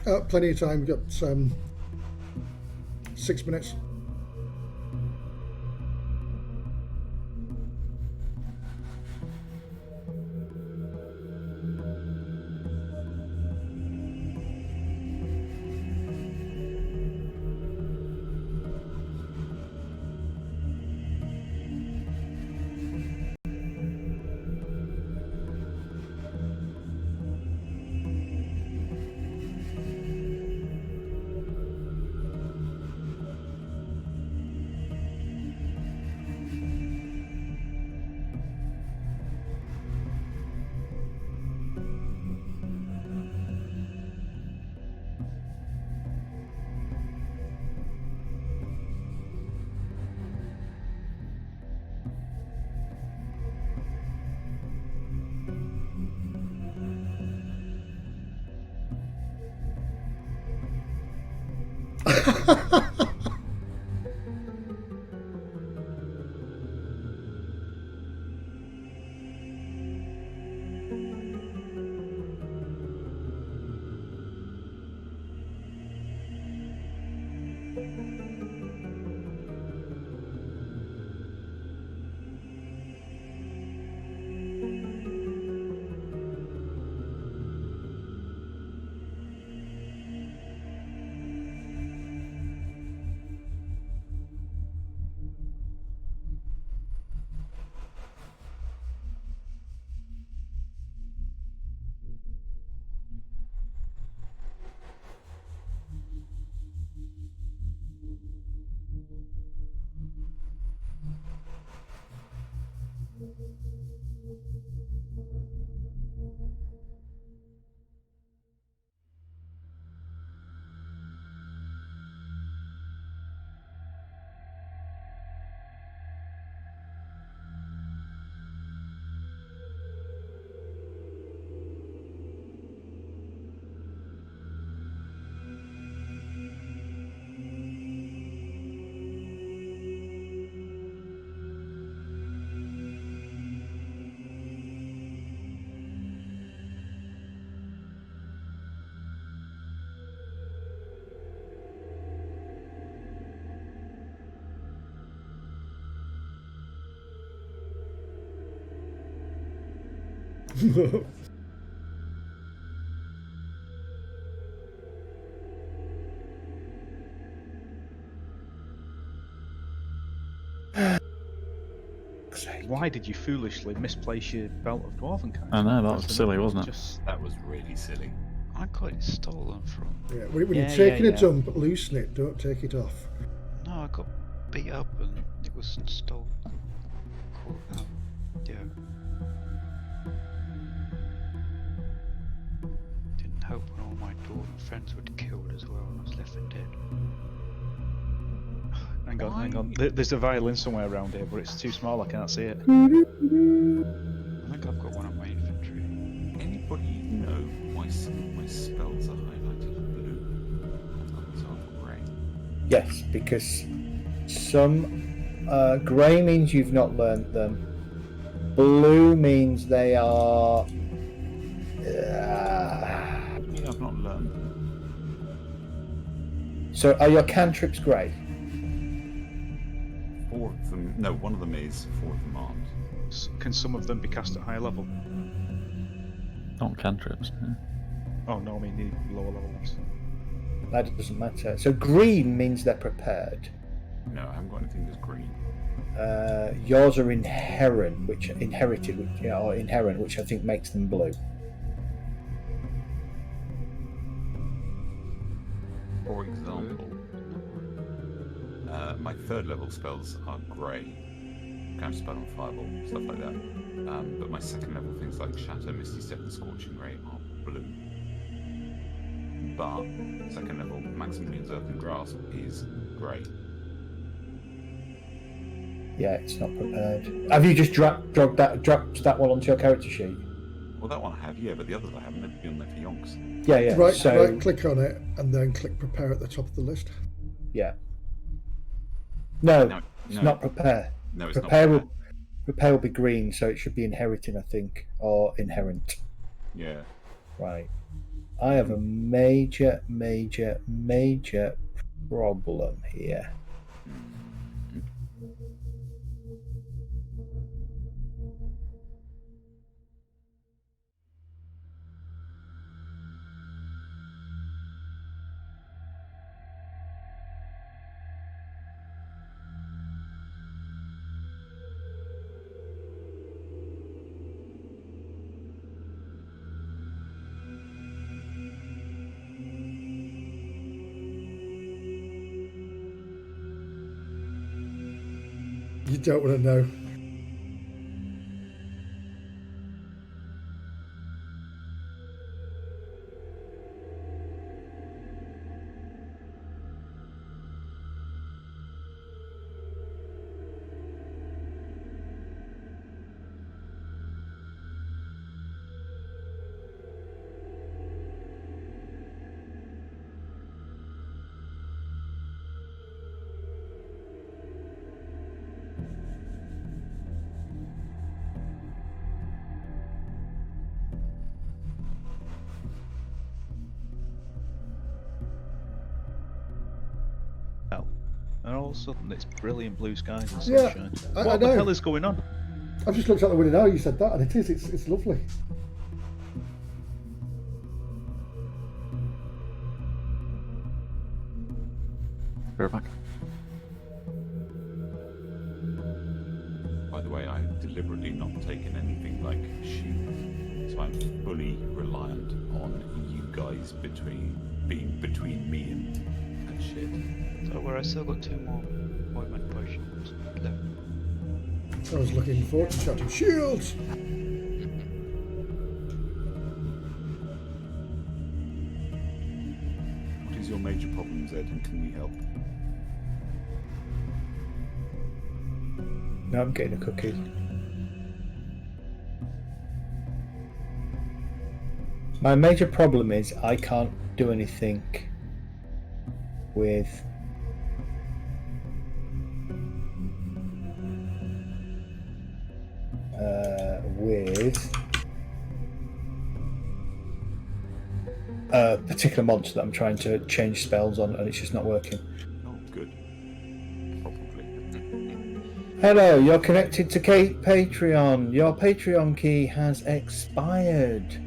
Plenty of time. We've got 6 minutes. Why did you foolishly misplace your belt of dwarven kind? I know, that was silly, wasn't it? That was really silly. I got it stolen from. Yeah, when you're taking a jump, loosen it. Don't take it off. No, I got beat up and it was stolen. Yeah. Didn't hope when all my dwarven friends were killed as well and I was left for dead. Hang on. There's a violin somewhere around here, but it's too small, I can't see it. I think I've got one on my infantry. Anybody know why some of my spells are highlighted blue and others are grey? Yes, because some grey means you've not learnt them. Blue means they are. I've not learned them. So are your cantrips grey? 4 of them. No, one of them is. 4 of them aren't. Can some of them be cast at higher level? Not cantrips. No. Oh no, I mean the lower level ones. That doesn't matter. So green means they're prepared. No, I haven't got anything that's green. Yours are inherent, which I think makes them blue. For example, my 3rd level spells are grey. Counterspell and Fireball, stuff like that. But my 2nd level things like Shatter, Misty Step and Scorching Ray are blue. But 2nd level Maximum Means Earth and Grasp is grey. Yeah, it's not prepared. Have you just dropped that one onto your character sheet? Well, that one I have, yeah, but the others I haven't. They'd be on there for yonks. Yeah. Right So click on it and then click prepare at the top of the list. yeah. No, No, it's not prepare. No, it's Prepare not. prepare will be green, so it should be inheriting, I think, or inherent. Yeah. Right. I have a major problem here. You don't want to know. Hell. And all of a sudden it's brilliant blue skies and Yeah, sunshine. I What the know. hell is going on? I've just looked out the window now. You said that, and it is. It's lovely. Go back. By the way, I've deliberately not taken anything like sheep, so I'm fully reliant on you guys being between me and shit. So where I still got 2 more ointment potions left. I was looking forward to shouting shields. What is your major problem, Zed, and can we help? Now I'm getting a cookie. My major problem is I can't do anything with a particular monster that I'm trying to change spells on, and it's just not working. Oh, good. Probably. Hello, you're connected to Patreon. Your Patreon key has expired.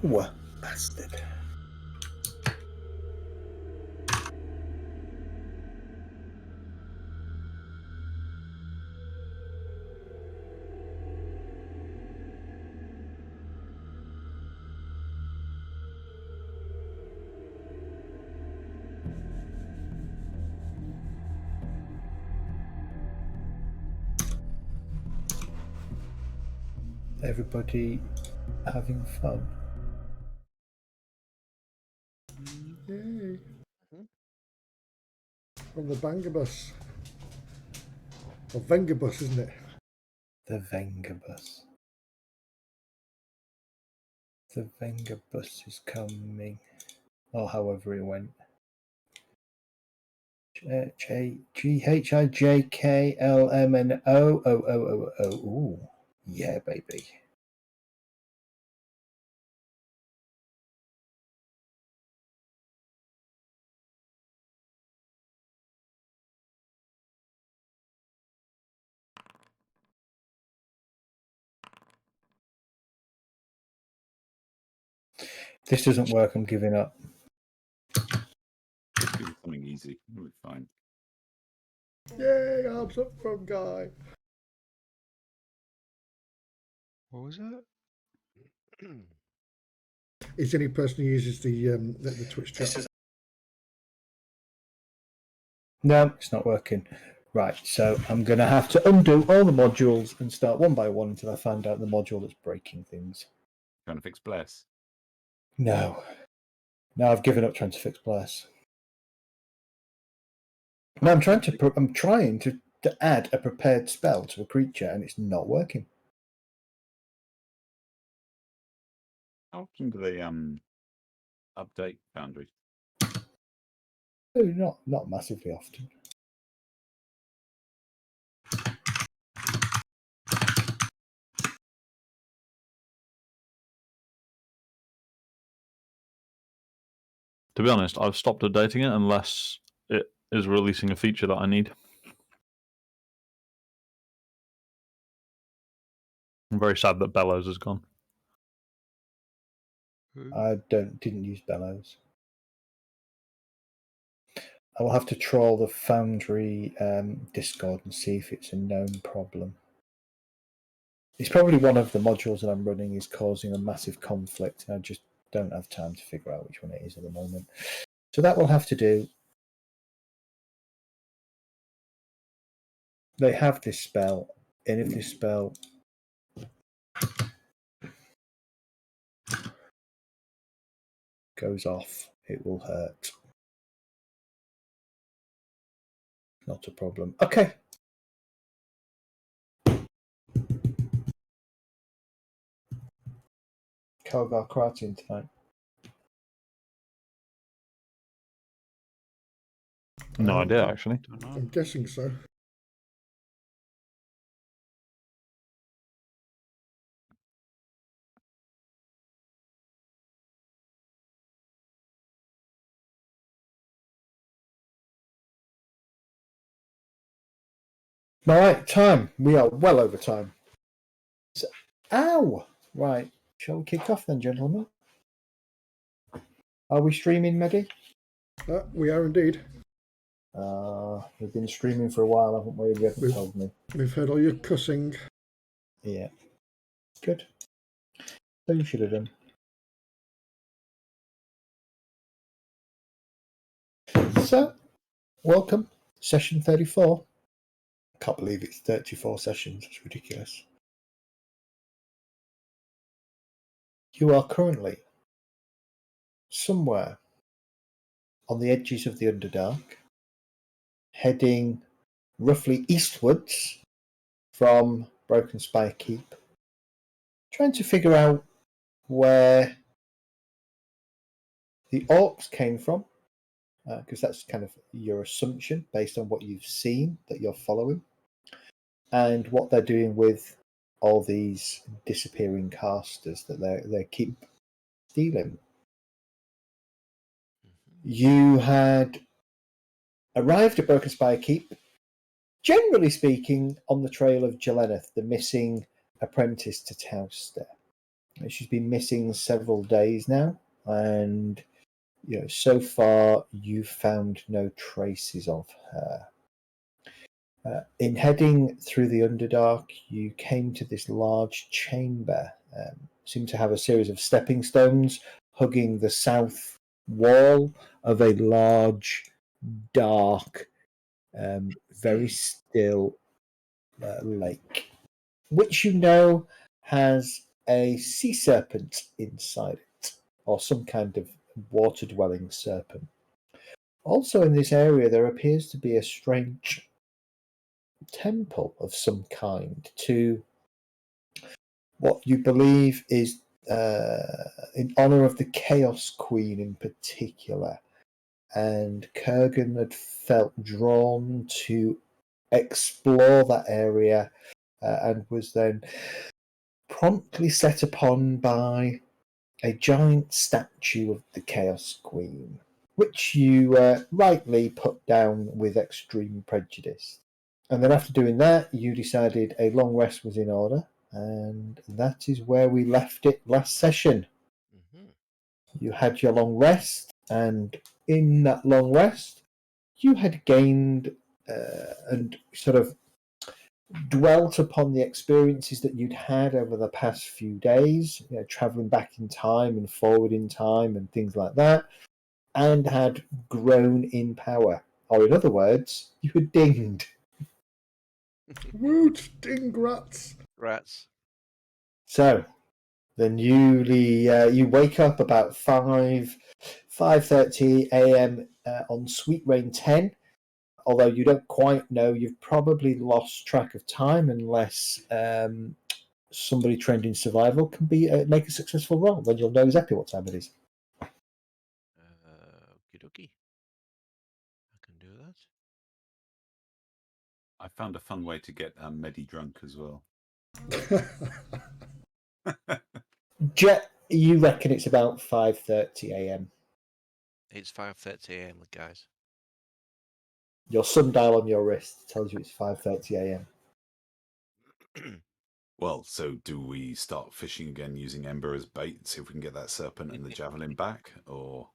Ow, bastard. Everybody having fun? Yay. From the Bangabus. Or Vengabus, isn't it? The Vengabus. The Vengabus is coming. Or however it went. GHIJKLMNO. Ooh. Yeah, baby. This doesn't work. I'm giving up. Just give it something easy. It'll be fine. Yay, arms up from Guy. What was that? He's the only person who uses the Twitch chat. No, it's not working. Right, so I'm going to have to undo all the modules and start one by one until I find out the module that's breaking things. Trying to fix Bless. No. No, I've given up trying to fix Bless. No, I'm trying to add a prepared spell to a creature, and it's not working. How often do they update Foundry? Not massively often. To be honest, I've stopped updating it unless it is releasing a feature that I need. I'm very sad that Bellows has gone. I didn't use Bellows. I will have to troll the Foundry Discord and see if it's a known problem. It's probably one of the modules that I'm running is causing a massive conflict, and I just don't have time to figure out which one it is at the moment. So that will have to do. They have this spell, and if this spell goes off, it will hurt. Not a problem. Okay. Kogar Kratin tonight. No idea, actually. Don't know. I'm guessing so. All right, time. We are well over time. So, ow! Right. Shall we kick off then, gentlemen? Are we streaming, Medi? We are indeed. We've been streaming for a while, haven't we? You haven't told me. We've heard all your cussing. Yeah. Good. So you should have done. So, welcome. Session 34. I can't believe it's 34 sessions. It's ridiculous. You are currently somewhere on the edges of the Underdark, heading roughly eastwards from Broken Spire Keep, trying to figure out where the orcs came from, because that's kind of your assumption based on what you've seen that you're following, and what they're doing with all these disappearing casters that they keep stealing. You had arrived at Broken Spire Keep, generally speaking, on the trail of Jeleneth, the missing apprentice to Tauster. She's been missing several days now, and so far you've found no traces of her. In heading through the Underdark, you came to this large chamber. Seemed to have a series of stepping stones hugging the south wall of a large, dark, very still lake, which has a sea serpent inside it, or some kind of water-dwelling serpent. Also in this area, there appears to be a strange temple of some kind to what you believe is in honor of the Chaos Queen in particular. And Kurgan had felt drawn to explore that area and was then promptly set upon by a giant statue of the Chaos Queen, which you rightly put down with extreme prejudice. And then after doing that, you decided a long rest was in order, and that is where we left it last session. You had your long rest, and in that long rest, you had gained and sort of dwelt upon the experiences that you'd had over the past few days, traveling back in time and forward in time and things like that, and had grown in power. Or in other words, you had dinged. Woot! Ding rats! Rats. So, the newly you wake up about 5:30 a.m. On Sweet Rain 10. Although you don't quite know, you've probably lost track of time unless somebody trained in survival can make a successful roll. Then you'll know exactly what time it is. Okie dokie. I can do that. I found a fun way to get Medi drunk as well. Jet, you reckon it's about 5:30 a.m. It's 5:30 a.m. guys. Your sundial on your wrist tells you it's 5:30 a.m. Well, so do we start fishing again using Ember as bait, see if we can get that serpent and the javelin back, or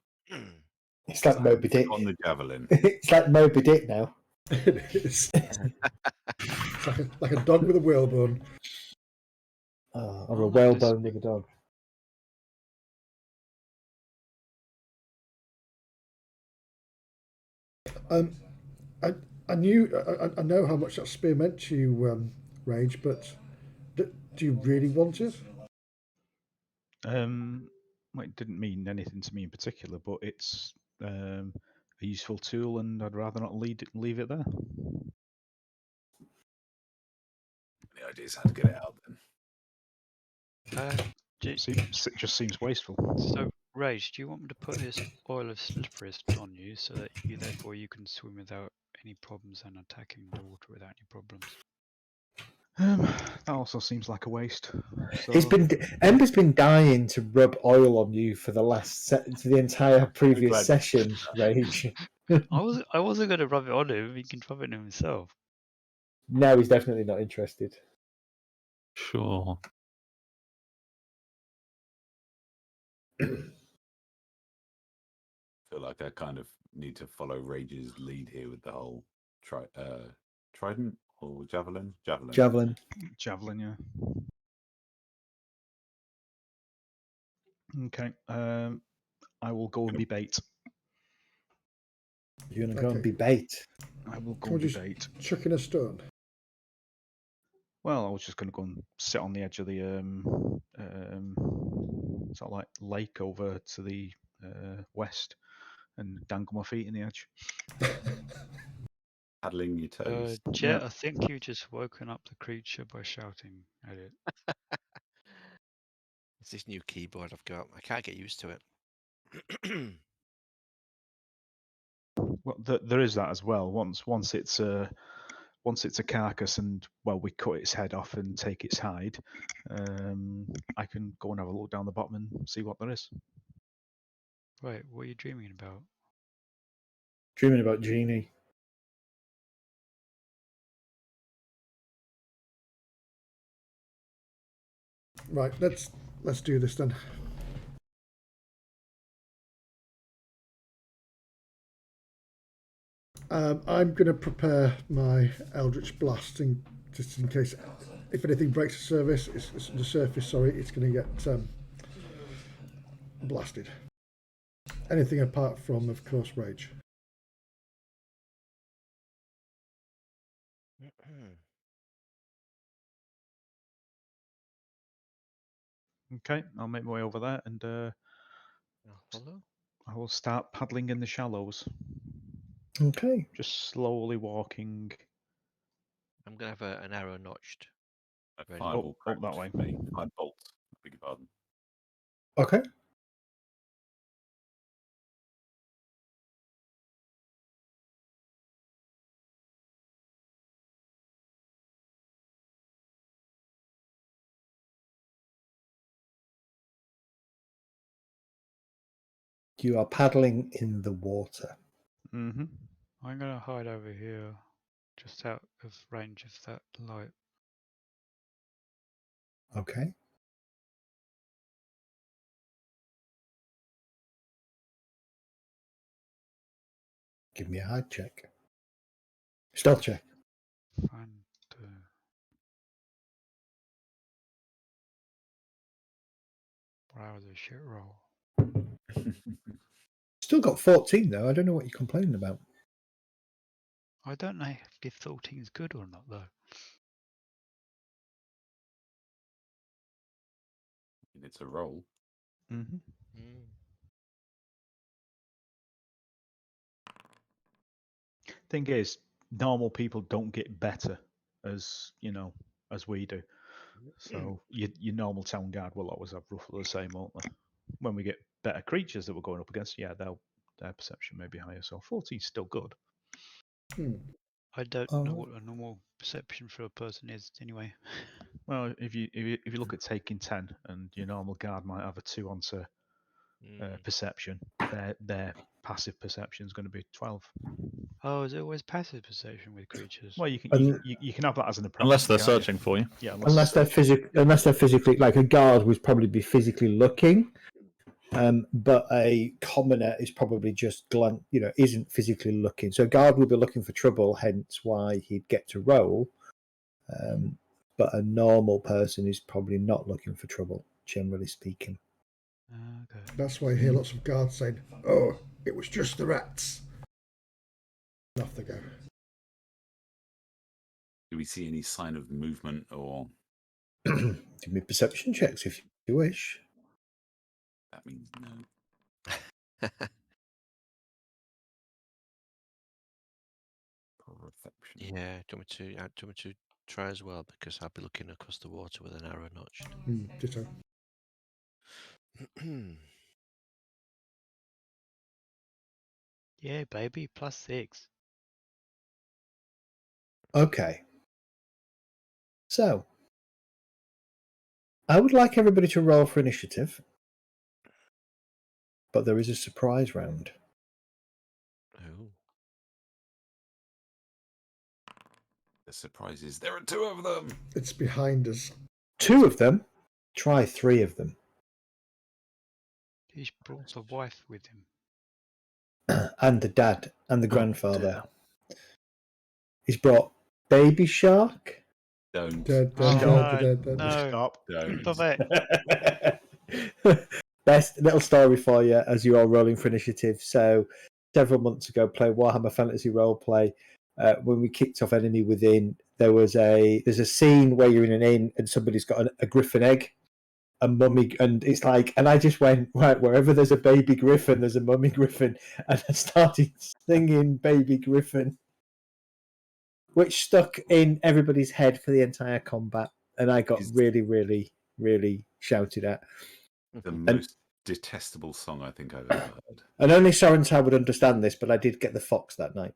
It's like Moby Dick. on the javelin? It's like Moby Dick now. It is. It's like a dog with a whalebone. Or a Oh, whalebone with a dog. I know how much that spear meant to you, Rage, but do you really want it? Well, it didn't mean anything to me in particular, but it's a useful tool, and I'd rather not leave it there. Any ideas how to get it out then? It just seems wasteful. So, Rage, do you want me to put this oil of slipperist on you so that therefore you can swim without any problems and attacking the water without any problems? That also seems like a waste. So, Ember's been dying to rub oil on you for the entire previous glad- session, Rage. I wasn't going to rub it on him. He can rub it on himself. No, he's definitely not interested. Sure. Feel like I kind of need to follow Rage's lead here with the whole trident or javelin. Javelin. javelin, yeah. Okay. I will go and be bait. You're going to go and Okay. be bait. I will go Can we and be just bait. chuck in a stone? Well, I was just going to go and sit on the edge of the sort of like lake over to the west and dangle my feet in the edge. Paddling your toes. Jet, Yeah. I think you just woken up the creature by shouting at it. It's this new keyboard I've got. I can't get used to it. Well, there is that as well. Once it's a carcass, and well, we cut its head off and take its hide. I can go and have a look down the bottom and see what there is. Right, what are you dreaming about? Dreaming about Genie. Right, let's do this then. I'm going to prepare my Eldritch Blast just in case if anything breaks the surface. It's going to get blasted. Anything apart from, of course, Rage. Okay, I'll make my way over there, and Hello? I will start paddling in the shallows. Okay. Just slowly walking. I'm going to have an arrow notched. A Ready. fireball Up that way. for me. Firebolt. Beg your pardon. Okay. You are paddling in the water. Mm-hmm. I'm going to hide over here, just out of range of that light. Okay. give me a hide check. Stealth check. And, wow, the shit roll. Still got 14 though. I don't know what you're complaining about. I don't know if 14 is good or not, though. It's a roll. Mm-hmm. Mm. Thing is, normal people don't get better as as we do. So your normal town guard will always have roughly the same, won't they? When we get better creatures that we're going up against, yeah, their perception may be higher. So 14 is still good. I don't Oh. know what a normal perception for a person is anyway. Well, if you look at taking 10, and your normal guard might have a 2 onto perception, their passive perception is going to be 12. Oh, is it always passive perception with creatures? Well, you can have that as an apprentice, Unless they're can't you? searching for you. Yeah, Unless they're physically, like a guard would probably be physically looking, but a commoner is probably just isn't physically looking. So a guard would be looking for trouble, hence why he'd get to roll. But a normal person is probably not looking for trouble, generally speaking. Okay. That's why I hear lots of guards saying, "Oh, it was just the rats." And off they go. Do we see any sign of movement or Give me perception checks if you wish. that means no? Perception. Yeah, do you want me to try as well? Because I'll be looking across the water with an arrow notched. Ditto. Yeah, baby, +6. Okay. So, I would like everybody to roll for initiative, but there is a surprise round. Oh. The surprise is there are 2 of them. It's behind us. 2 of them. Try 3 of them. He's brought the wife with him. And the dad and the Oh, grandfather. He's brought Baby Shark. Don't. Dead. No. Stop. Don't. Stop it. Best little story for you as you're all rolling for initiative. So, several months ago, playing Warhammer Fantasy Roleplay, when we kicked off Enemy Within, there's a scene where you're in an inn and somebody's got a griffin egg, a mummy, and it's like, and I just went, right, wherever there's a baby griffin, there's a mummy griffin, and I started singing Baby Griffin, which stuck in everybody's head for the entire combat, and I got really, really, really shouted at. The most detestable song I think I've ever heard. And only Sorentai would understand this, but I did get the fox that night.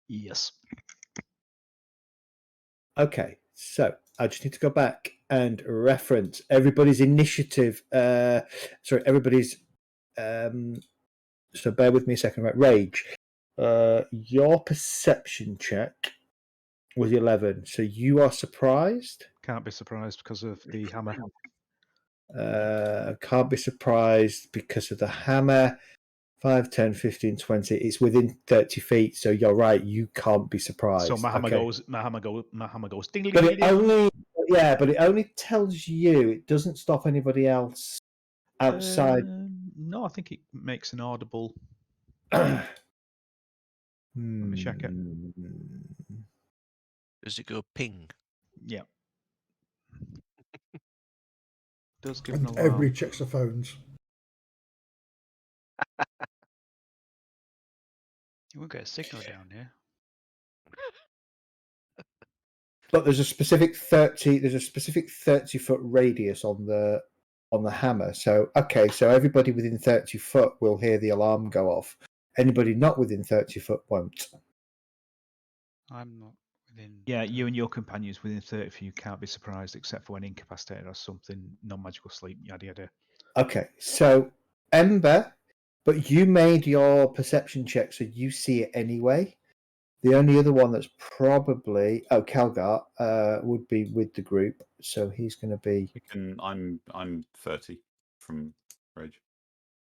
Yes. Okay, so I just need to go back and reference everybody's initiative. Everybody's. So bear with me a second. Right, Rage. Your perception check was 11, so you are surprised. Can't be surprised because of the hammer. Can't be surprised because of the hammer. 5, 10, 15, 20. It's within 30 feet, so you're right. You can't be surprised. So my hammer Okay. goes. Ding, But it only tells you. It doesn't stop anybody else outside. No, I think it makes an audible. Let me check it. Does it go ping? Yeah. Does give an And alarm. everybody checks their phones. You won't get a signal down here. But there's a specific 30. There's a specific 30-foot radius on the hammer. So so everybody within 30 foot will hear the alarm go off. Anybody not within 30 foot won't. I'm not within. Yeah, you and your companions within 30 of you can't be surprised except for when incapacitated or something, non-magical sleep, yada yada. Okay, so Ember, but you made your perception check, so you see it anyway. The only other one that's probably Calgar would be with the group, so he's going to be. I'm 30 from Rage.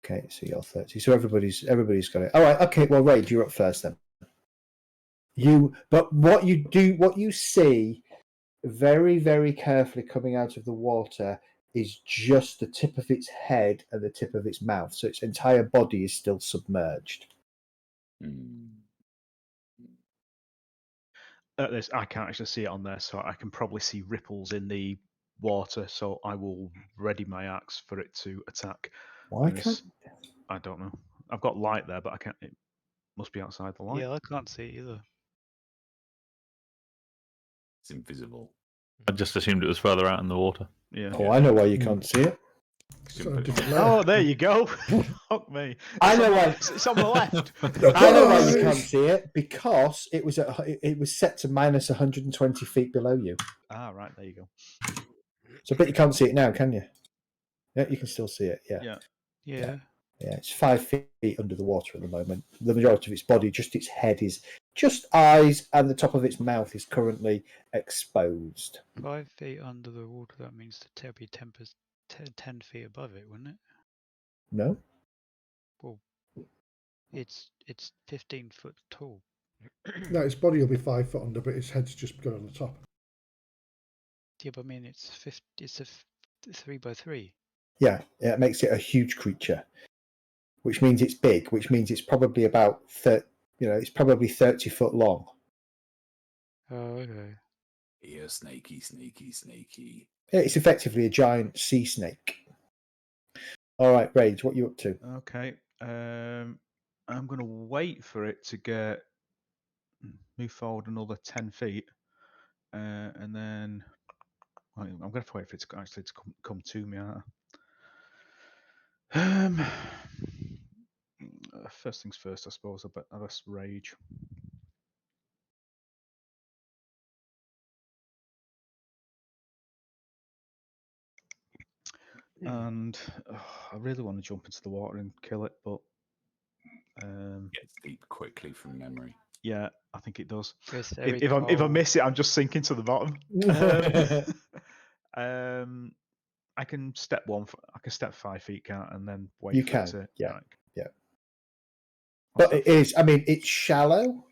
Okay, so you're 30. So everybody's got it. All right. Okay. Well, Rage, you're up first then. But what you see very, very carefully coming out of the water is just the tip of its head and the tip of its mouth. So its entire body is still submerged. This, I can't actually see it on there, so I can probably see ripples in the water. So I will ready my axe for it to attack. Why There's- can't? I don't know. I've got light there, but I can't. It must be outside the light. Yeah, I can't see it either. It's invisible. I just assumed it was further out in the water. Yeah. Oh, I know why you can't see it. So different layer. Oh, there you go. Fuck me. I It's know on the- why. It's on the left. I know why you can't see it, because it was set to minus 120 feet below you. Ah, right. There you go. So, but you can't see it now, can you? Yeah, you can still see it. Yeah, Yeah. Yeah. yeah. It's 5 feet under the water at the moment. The majority of its body, just its head, is just eyes, and the top of its mouth is currently exposed. 5 feet under the water, that means the tail be 10 feet above it, wouldn't it? No, Well, it's 15 foot tall. No, its body will be 5 foot under, but its head's just going on the top. Yeah, but I mean, it's a 3x3. yeah, it makes it a huge creature, which means it's big. Which means it's probably about it's probably 30 foot long. Oh, okay. Yeah, snaky. Yeah, it's effectively a giant sea snake. All right, Rage, what are you up to? Okay. I'm going to wait for it to move forward another 10 feet. And then I'm going to have to wait for it to actually come to me. First things first, I suppose. I best rage. And I really want to jump into the water and kill it, but Gets deep quickly from memory. yeah, I think it does. It's very If I cold. miss it, I'm just sinking to the bottom. I can step I can step 5 feet, can't I? And then wait You for can, it to. yeah, Right. yeah. I'll But step it is. I mean, it's shallow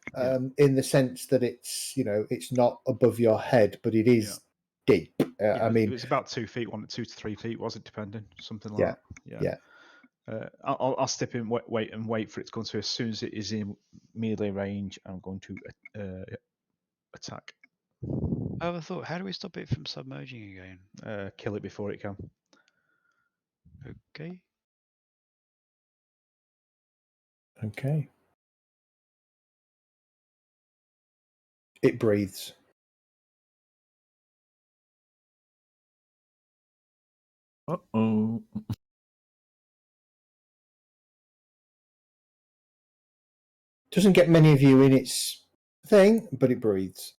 in the sense that it's not above your head, but it is deep. Yeah, I mean, it was about 2 feet, 2 to 3 feet, was it? Depending, something like Yeah, that. Yeah. I'll step in, wait for it to come to. As soon as it is in melee range, I'm going to attack. I have a thought. How do we stop it from submerging again? Kill it before it can. Okay. okay. It breathes. Uh-oh. Doesn't get many of you in its thing, but it breathes.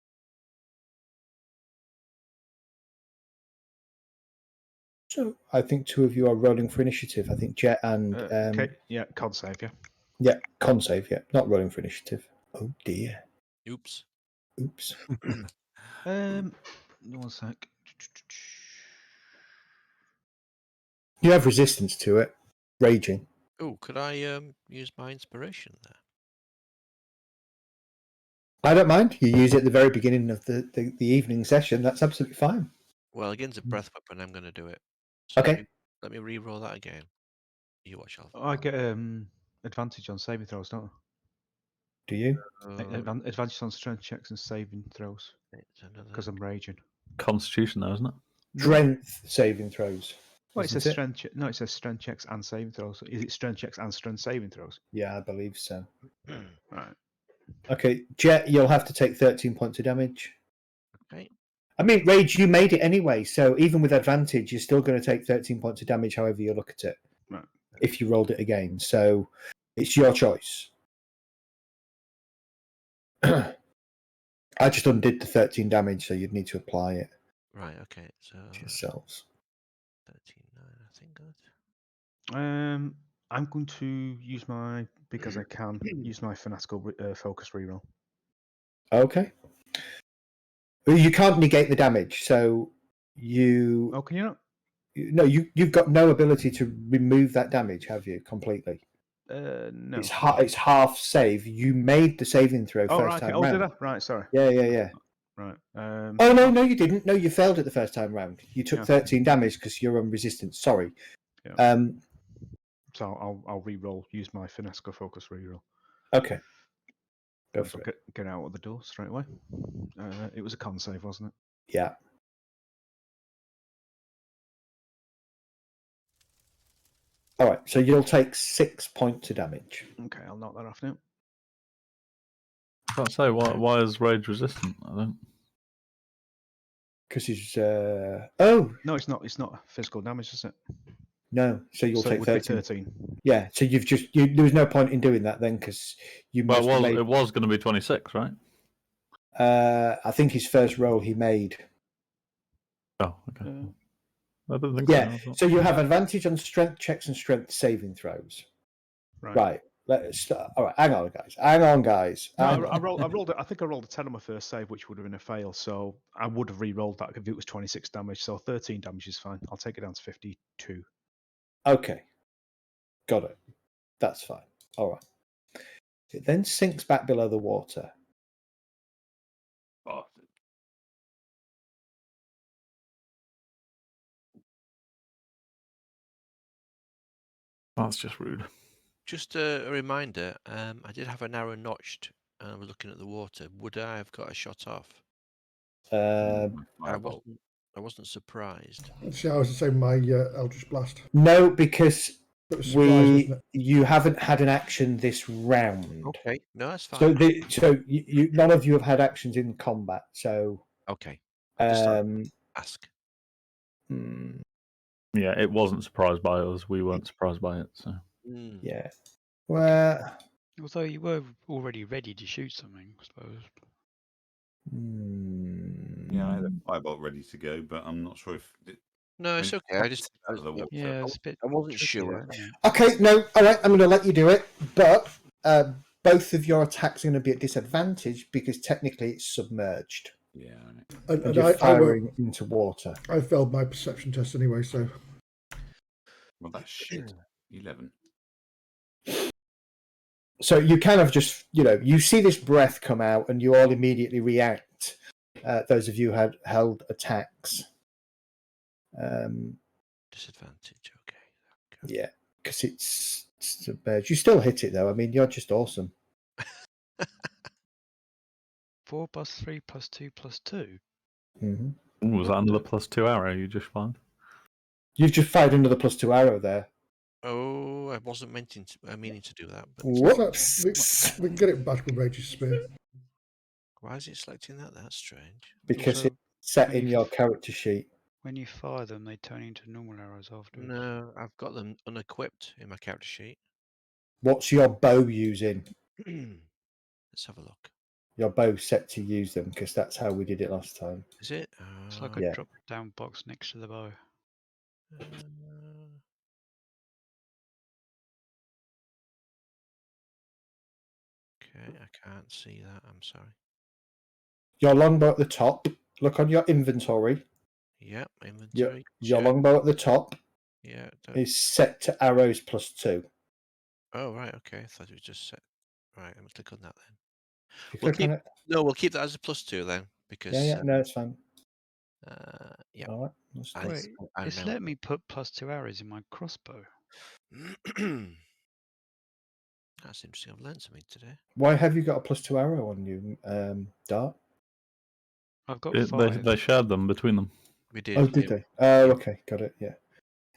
So I think two of you are rolling for initiative. I think Jet and Okay. Yeah, con save. Yeah. yeah, con save. Yeah, not rolling for initiative. Oh dear. Oops. Oops. 1 sec. You have resistance to it. Raging. Oh, could I use my inspiration there? I don't mind. You use it at the very beginning of the evening session. That's absolutely fine. Well, against a breath weapon, I'm going to do it. So Okay. Let me re-roll that again. You watch, Alpha. I get advantage on saving throws, don't Do you? I? Advantage on strength checks and saving throws It's another. because I'm raging. Constitution, though, isn't it? Strength saving throws. Well, it isn't says strength. No, it says strength checks and saving throws. Is it strength checks and strength saving throws? Yeah, I believe so. Right. Okay, Jet, you'll have to take 13 points of damage. Okay. I mean, Rage, you made it anyway, so even with advantage, you're still going to take 13 points of damage however you look at it. Right. If you rolled it again. So it's your choice. I just undid the 13 damage, so you'd need to apply it Right, okay. So to yourselves. 13.9, I think. Good. I'm going to use because I can use my fanatical focus reroll. Okay. Well, you can't negate the damage, so you... Oh, can you not? No, you've got no ability to remove that damage, have you, completely? No. It's half save. You made the saving throw Oh, first right. time Okay. Oh, round. did I? Right. Sorry. Yeah. Right. Oh no, you didn't. No, you failed it the first time round. You took Yeah. 13 damage because you're on resistance. Sorry. Yeah. So I'll re-roll. Use my Finesco focus re-roll. Okay. Go for it. Get out of the door straight away. It was a con save, wasn't it? Yeah. All right. So you'll take 6 points of damage. Okay, I'll knock that off now. I can't say why is rage resistant? I don't. Because he's. No, it's not. It's not physical damage, is it? No. So you'll So it take would 13. be 13. Yeah. So you've just. There was no point in doing that then because you Well, must have made. it was going to be 26, right? I think his first roll he made. Oh, okay. I didn't think Yeah. so. So you have advantage on strength checks and strength saving throws. Right. Let's start. All right. Hang on, guys. No, Hang I on. rolled. I think I rolled a 10 on my first save, which would have been a fail. So I would have re-rolled that if it was 26 damage. So 13 damage is fine. I'll take it down to 52. Okay. Got it. That's fine. All right. It then sinks back below the water. That's just rude. Just a reminder, I did have an arrow notched and I was looking at the water. Would I have got a shot off? I wasn't surprised. See, I was the same with my Eldritch Blast. No, because It was surprise, wasn't it? you haven't had an action this round. Okay, no, that's fine. So you none of you have had actions in combat. So Okay, ask. Yeah, it wasn't surprised by us. We weren't surprised by it. So yeah. Well, Although you were already ready to shoot something, I suppose. Yeah, I had a firebolt ready to go, but I'm not sure if. No, it's okay. I just Yeah, it's a bit. I wasn't tricky, sure. isn't it? okay, no, all right. I'm going to let you do it, but both of your attacks are going to be at disadvantage because technically it's submerged. Yeah. And you're firing into water. I failed my perception test anyway, so. Well, that's shit. 11. So you kind of just, you see this breath come out and you all immediately react. Those of you who had held attacks. Disadvantage, okay. Yeah, because it's submerged. You still hit it though. I mean, you're just awesome. 4 + 3 + 2 + 2. Mm-hmm. was that another +2 arrow you just fired? You've just fired another +2 arrow there. Oh, I wasn't meaning to do that. But Whoops. We can get it back with Rage's Spear. why is it selecting that? That's strange. Because Also, it's set when in you your character sheet. When you fire them, they turn into normal arrows afterwards. No, I've got them unequipped in my character sheet. What's your bow using? Let's have a look. Your bow set to use them because that's how we did it last time. Is it? It's like a Yeah. drop-down box next to the bow. Okay, I can't see that. I'm sorry. Your longbow at the top. Look on your inventory. Yeah, inventory. Your longbow at the top Yeah. is set to arrows +2. Oh, right. Okay. I thought it was just set. Right. I'm going to click on that then. If you click on it. No, we'll keep that as a +2 then. Because, Yeah, no, it's fine. Yeah. All right. Let's do it. Wait, it's let me put +2 arrows in my crossbow. That's interesting. I've learned something today. Why have you got a +2 arrow on you, Dart? I've got 5. They shared them between them. We did. Oh, did they? Oh, okay. Got it. Yeah.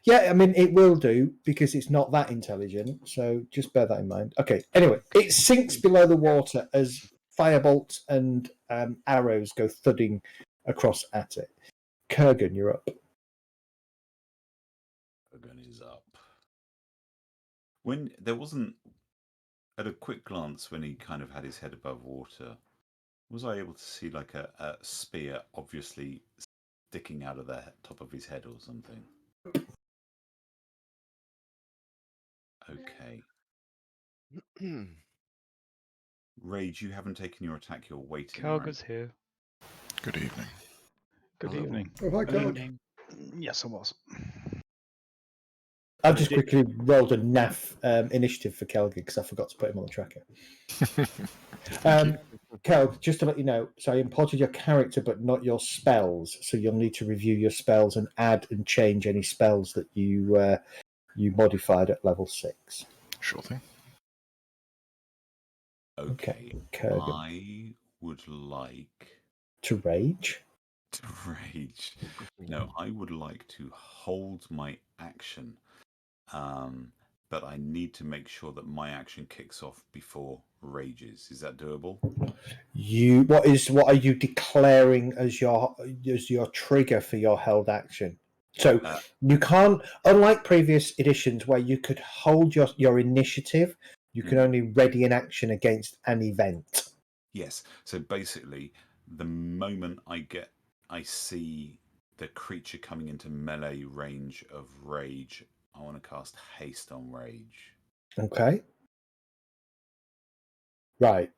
Yeah, I mean, it will do because it's not that intelligent. So just bear that in mind. Okay. Anyway, it sinks below the water as firebolts and arrows go thudding across at it. Kurgan, you're up. Kurgan is up. When there wasn't, at a quick glance, when he kind of had his head above water, was I able to see like a spear obviously sticking out of the top of his head or something? Okay. Rage, you haven't taken your attack. You're waiting. Kalga's here. Good evening. Good evening. Oh, hi, Kalg. Yes, I was. I've just quickly rolled a NAF initiative for Kelgi because I forgot to put him on the tracker. Kel, just to let you know, so I imported your character but not your spells, so you'll need to review your spells and add and change any spells that you modified at level 6. Sure thing. Okay. Kurgan. I would like To rage. to rage. No, I would like to hold my action. But I need to make sure that my action kicks off before rages. Is that doable? What are you declaring as your trigger for your held action? So you can't, unlike previous editions where you could hold your initiative, you can only ready an action against an event. Yes. So basically, the moment I see the creature coming into melee range of rage, I want to cast haste on rage. Okay. Right.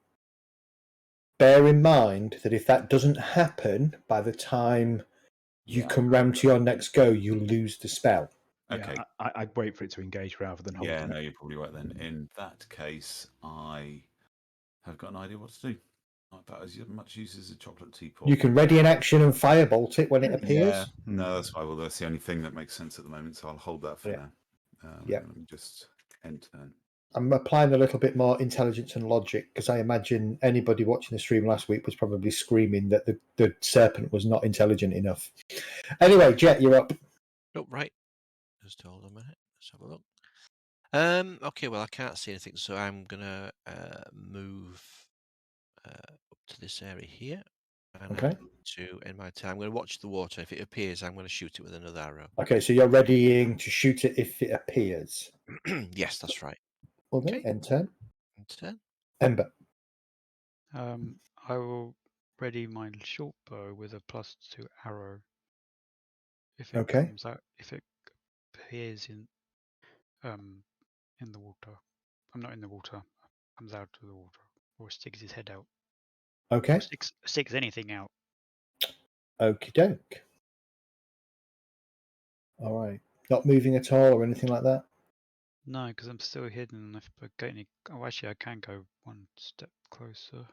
Bear in mind that if that doesn't happen by the time you come round to your next go, you lose the spell. Okay. Yeah, I'd wait for it to engage rather than holding Yeah, no, it. you're probably right then. In that case, I have got an idea what to do. About as much use as a chocolate teapot. You can ready an action and firebolt it when it appears. Yeah, no, that's fine. Well, that's the only thing that makes sense at the moment, so I'll hold that for now. Yeah. Let me just end turn. I'm applying a little bit more intelligence and logic because I imagine anybody watching the stream last week was probably screaming that the serpent was not intelligent enough. Anyway, Jet, you're up. Oh, right. Just hold on a minute. Let's have a look. Okay, well, I can't see anything, so I'm going to move up to this area here. And Okay. in my time, I'm going to watch the water. If it appears, I'm going to shoot it with another arrow. Okay, so you're readying to shoot it if it appears. Yes, that's right. Okay, end turn. End turn. Ember. I will ready my short bow with a +2 arrow. If it Okay. comes out, if it appears in the water, I'm not in the water. Comes out of the water, or sticks his head out. Okay. Or sticks anything out. Okie doke. All right. Not moving at all or anything like that? No, because I'm still hidden. If I get any, actually, I can go one step closer.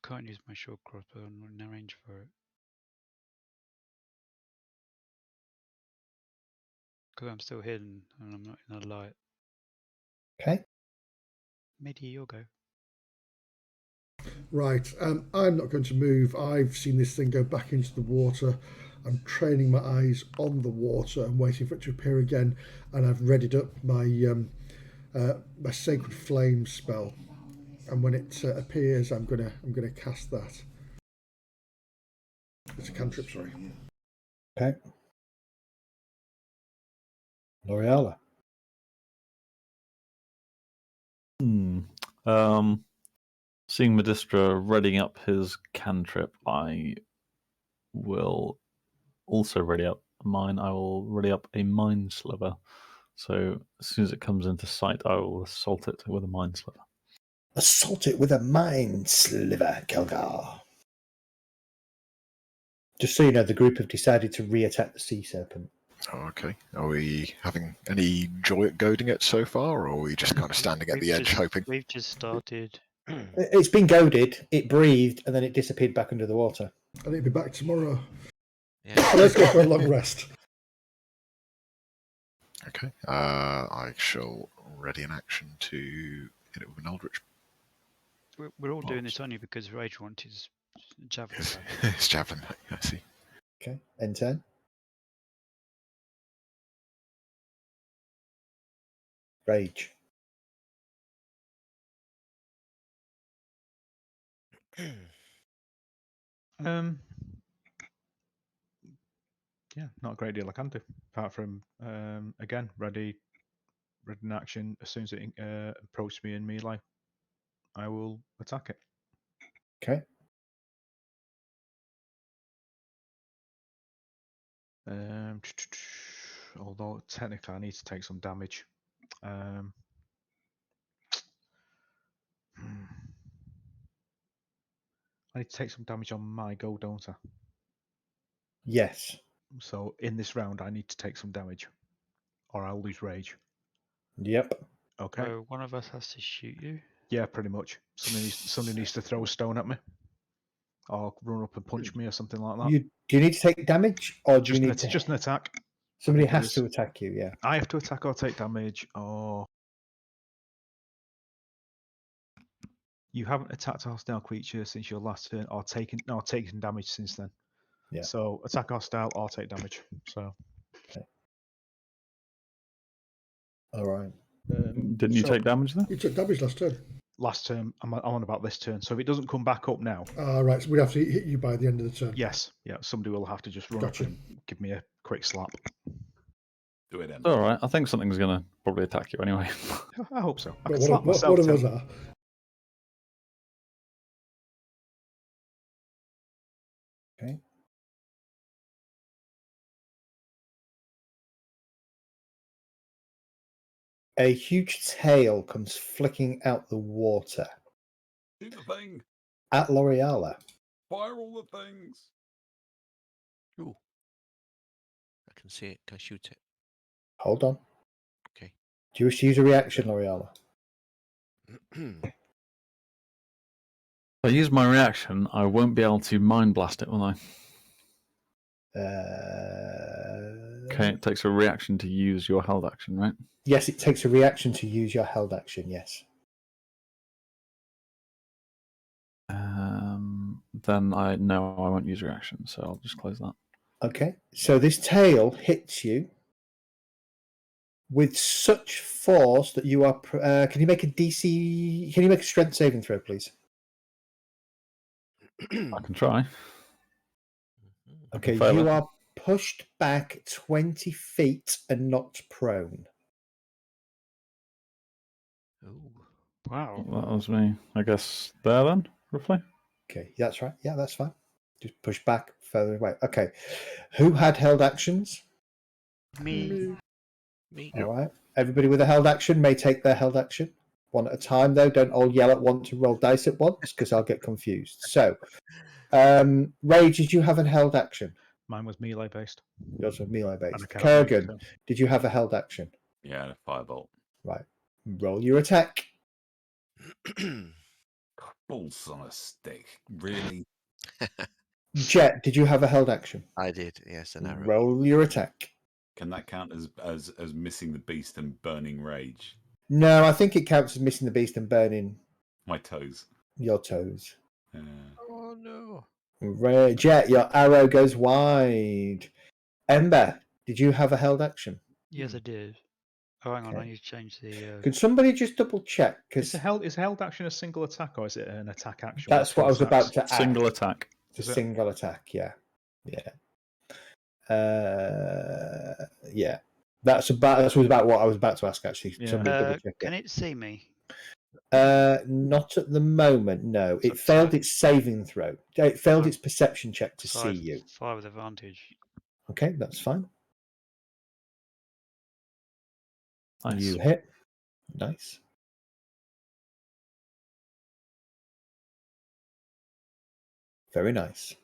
Can't use my short crossbow. I'm not in the range for it. Because I'm still hidden and I'm not in the light. Okay. Midi, you'll go. Right, I'm not going to move. I've seen this thing go back into the water. I'm training my eyes on the water and waiting for it to appear again. And I've readied up my my Sacred Flame spell. And when it appears, I'm gonna cast that. It's a cantrip, sorry. Okay. L'Oreala. Seeing Medistra readying up his cantrip, I will also ready up mine. I will ready up a Mind Sliver. So as soon as it comes into sight, I will assault it with a Mind Sliver. Assault it with a Mind Sliver, Kelgar. Just so you know, the group have decided to re-attack the sea serpent. Oh, okay. Are we having any joy at goading it so far, or are we just kind of standing at the edge hoping? We've just started. It's been goaded, it breathed, and then it disappeared back under the water. And it'll be back tomorrow. Yeah. Let's go for a long rest. Okay. I shall ready an action to hit it with an Eldritch. We're all doing this only because Rage wanted his javelin. It's javelin. I see. Okay, end turn. Rage. Yeah, not a great deal I can do apart from again ready in action as soon as it approaches me in melee. I will attack it. Okay. Although technically I need to take some damage. I need to take some damage on my go, don't I? Yes. So in this round, I need to take some damage, or I'll lose rage. Yep. Okay. So one of us has to shoot you. Yeah, pretty much. Somebody needs to throw a stone at me, or run up and punch me, or something like that. Do you need to take damage, or do you need to? Just an attack. Somebody I think it has is. to attack you. Yeah. I have to attack or take damage, or you haven't attacked a hostile creature since your last turn, or taken damage since then. Yeah. So attack hostile or take damage. So. Okay. All right. Didn't you take damage then? You took damage last turn. Last turn, I'm on about this turn. So if it doesn't come back up now. Right, so we have to hit you by the end of the turn. Yes, yeah. Somebody will have to just run Gotcha. up and give me a quick slap. Do it, then. It's all right. I think something's going to probably attack you anyway. I hope so. I But can slap myself. one of us too. are. Okay. A huge tail comes flicking out the water Do the thing. at L'Oreala. Fire all the things. Ooh. I can see it. Can I shoot it? Hold on. Okay. Do you wish to use a reaction, L'Oreala? If I use my reaction, I won't be able to mind blast it, will I? Okay, it takes a reaction to use your held action, right? Yes, it takes a reaction to use your held action, yes. Then I won't use reaction, so I'll just close that. Okay, so this tail hits you with such force that you are... can you make a DC... Can you make a strength saving throw, please? I can try. Okay, Fail you it. are pushed back 20 feet and knocked prone. Ooh. Wow. That was me. I guess there then, roughly. Okay, that's right. Yeah, that's fine. Just push back further away. Okay, who had held actions? Me. Me. All right. Everybody with a held action may take their held action. One at a time, though. Don't all yell at once to roll dice at once, because I'll get confused. So, Ray, did you have a held action? Mine was melee based. Yours was melee And I based. can't move, Kurgan, so- did you have a held action? Yeah, and a firebolt. Right. Roll your attack. Balls on a stick. Really? Jet, did you have a held action? I did, yes, an arrow. Roll your attack. Can that count as missing the beast and burning rage? No, I think it counts as missing the beast and burning My toes. your toes. Oh no. Ray, Jet, your arrow goes wide. Ember, did you have a held action? Yes, I did. Oh, hang on. I Okay. need to change the. Could somebody just double check? Is Because held action a single attack, or is it an attack action? that's what I was about to ask. Single attack. It's Is a it? single attack, yeah. Yeah. That's about what I was about to ask, actually. Yeah. Somebody double check Can it see me? Not at the moment, no. It failed its saving throw. It failed its perception check to see you. Fire with advantage. Okay, that's fine. Nice. You hit. Nice. Very nice.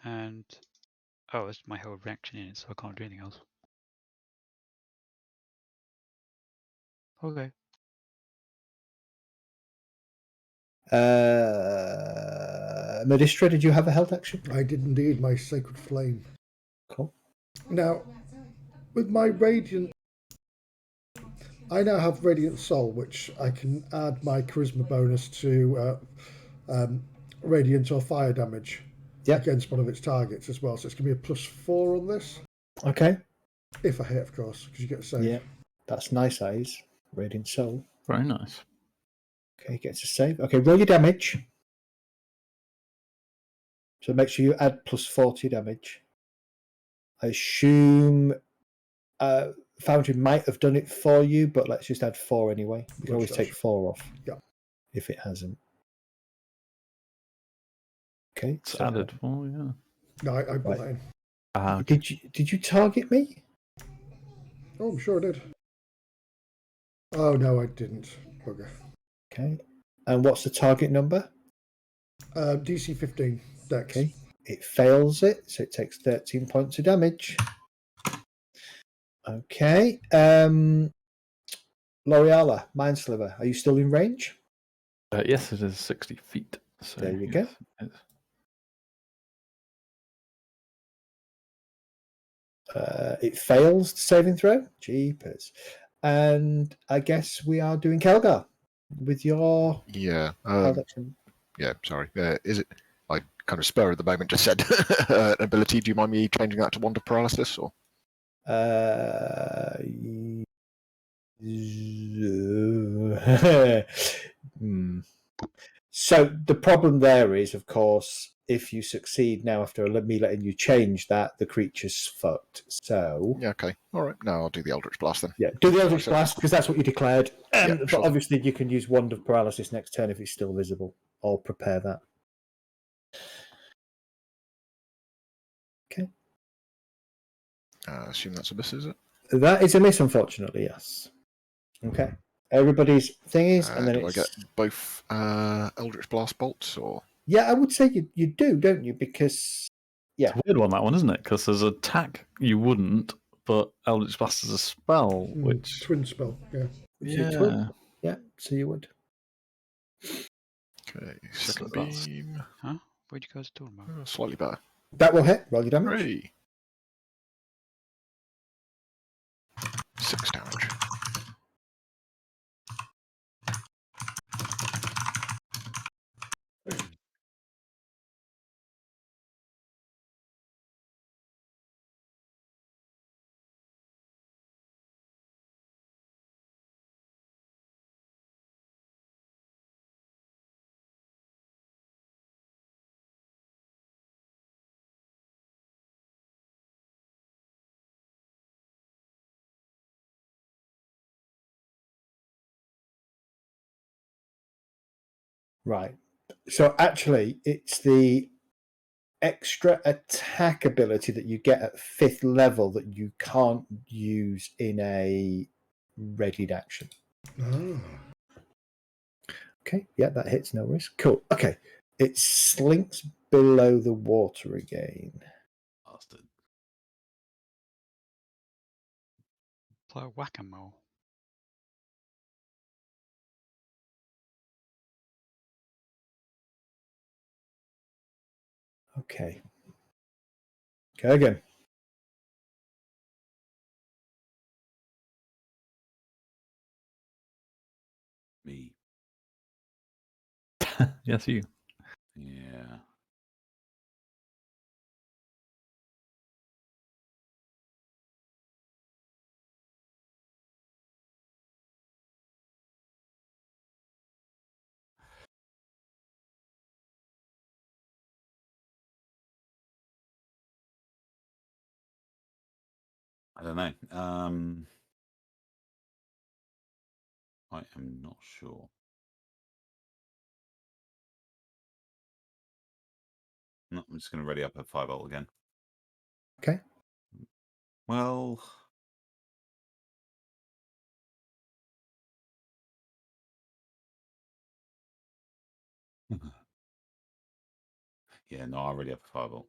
And it's my whole reaction in it, so I can't do anything else. Okay. Medistra, did you have a held action? I did indeed, my sacred flame. Cool. Now, with my radiant, I now have radiant soul, which I can add my charisma bonus to radiant or fire damage against one of its targets as well. So it's going to be a +4 on this. Okay. If I hit, of course, because you get a save. Yeah, that's nice, eyes. Radiant soul. Very nice. Okay, gets a save. Okay, roll your damage. So make sure you add +4 to your damage. I assume Foundry might have done it for you, but let's just add 4 anyway. You can always take 4 off. Yeah. If it hasn't. Okay. It's added 4, yeah. No, I put that in. Okay. Did you target me? Oh, I'm sure I did. Oh, no, I didn't. Bugger. Okay. And what's the target number? DC 15 Dex. Okay. It fails it, so it takes 13 points of damage. Okay. L'Oreala, Mindsliver, are you still in range? Yes, it is 60 feet. So There you yes, go. it's- It fails the saving throw. Jeepers. And I guess we are doing Kelgar with your Yeah. held Um, action. yeah. Sorry. Is it? I kind of spur of the moment just said an ability. Do you mind me changing that to Wand of Paralysis? Or Hmm. So the problem there is, of course, if you succeed now after me letting you change that, the creature's fucked. So yeah. Okay. All right. No, I'll do the Eldritch Blast then. yeah, do the Eldritch So- Blast because that's what you declared. Yeah, But sure. obviously, you can use Wand of Paralysis next turn if it's still visible. I'll prepare that. Okay. Assume that's a miss, is it? That is a miss, unfortunately, yes. Okay. Everybody's thing is, and then Do I it's... get both Eldritch Blast bolts, or Yeah, I would say you do, don't you? Because, yeah. It's a weird one, that one, isn't it? Because there's attack you wouldn't, but Eldritch Blast is a spell, which... Twin spell, yeah. Yeah. Yeah, so you would. okay? Second that's- beam, Huh? What you guys talking about? slightly better. That will hit. Roll your damage. 3. 6 damage. Right. So actually, it's the extra attack ability that you get at 5th level that you can't use in a readied action. Ah. Okay, yeah, that hits, no worries. Cool. Okay, it slinks below the water again. Bastard. Play whack-a-mole. Okay. Go again. Me. Yes, you. Yeah. I don't know. I am not sure. No, I'm just going to ready up a 5-volt again. Okay. Well, yeah, no, I'll ready up a 5-volt.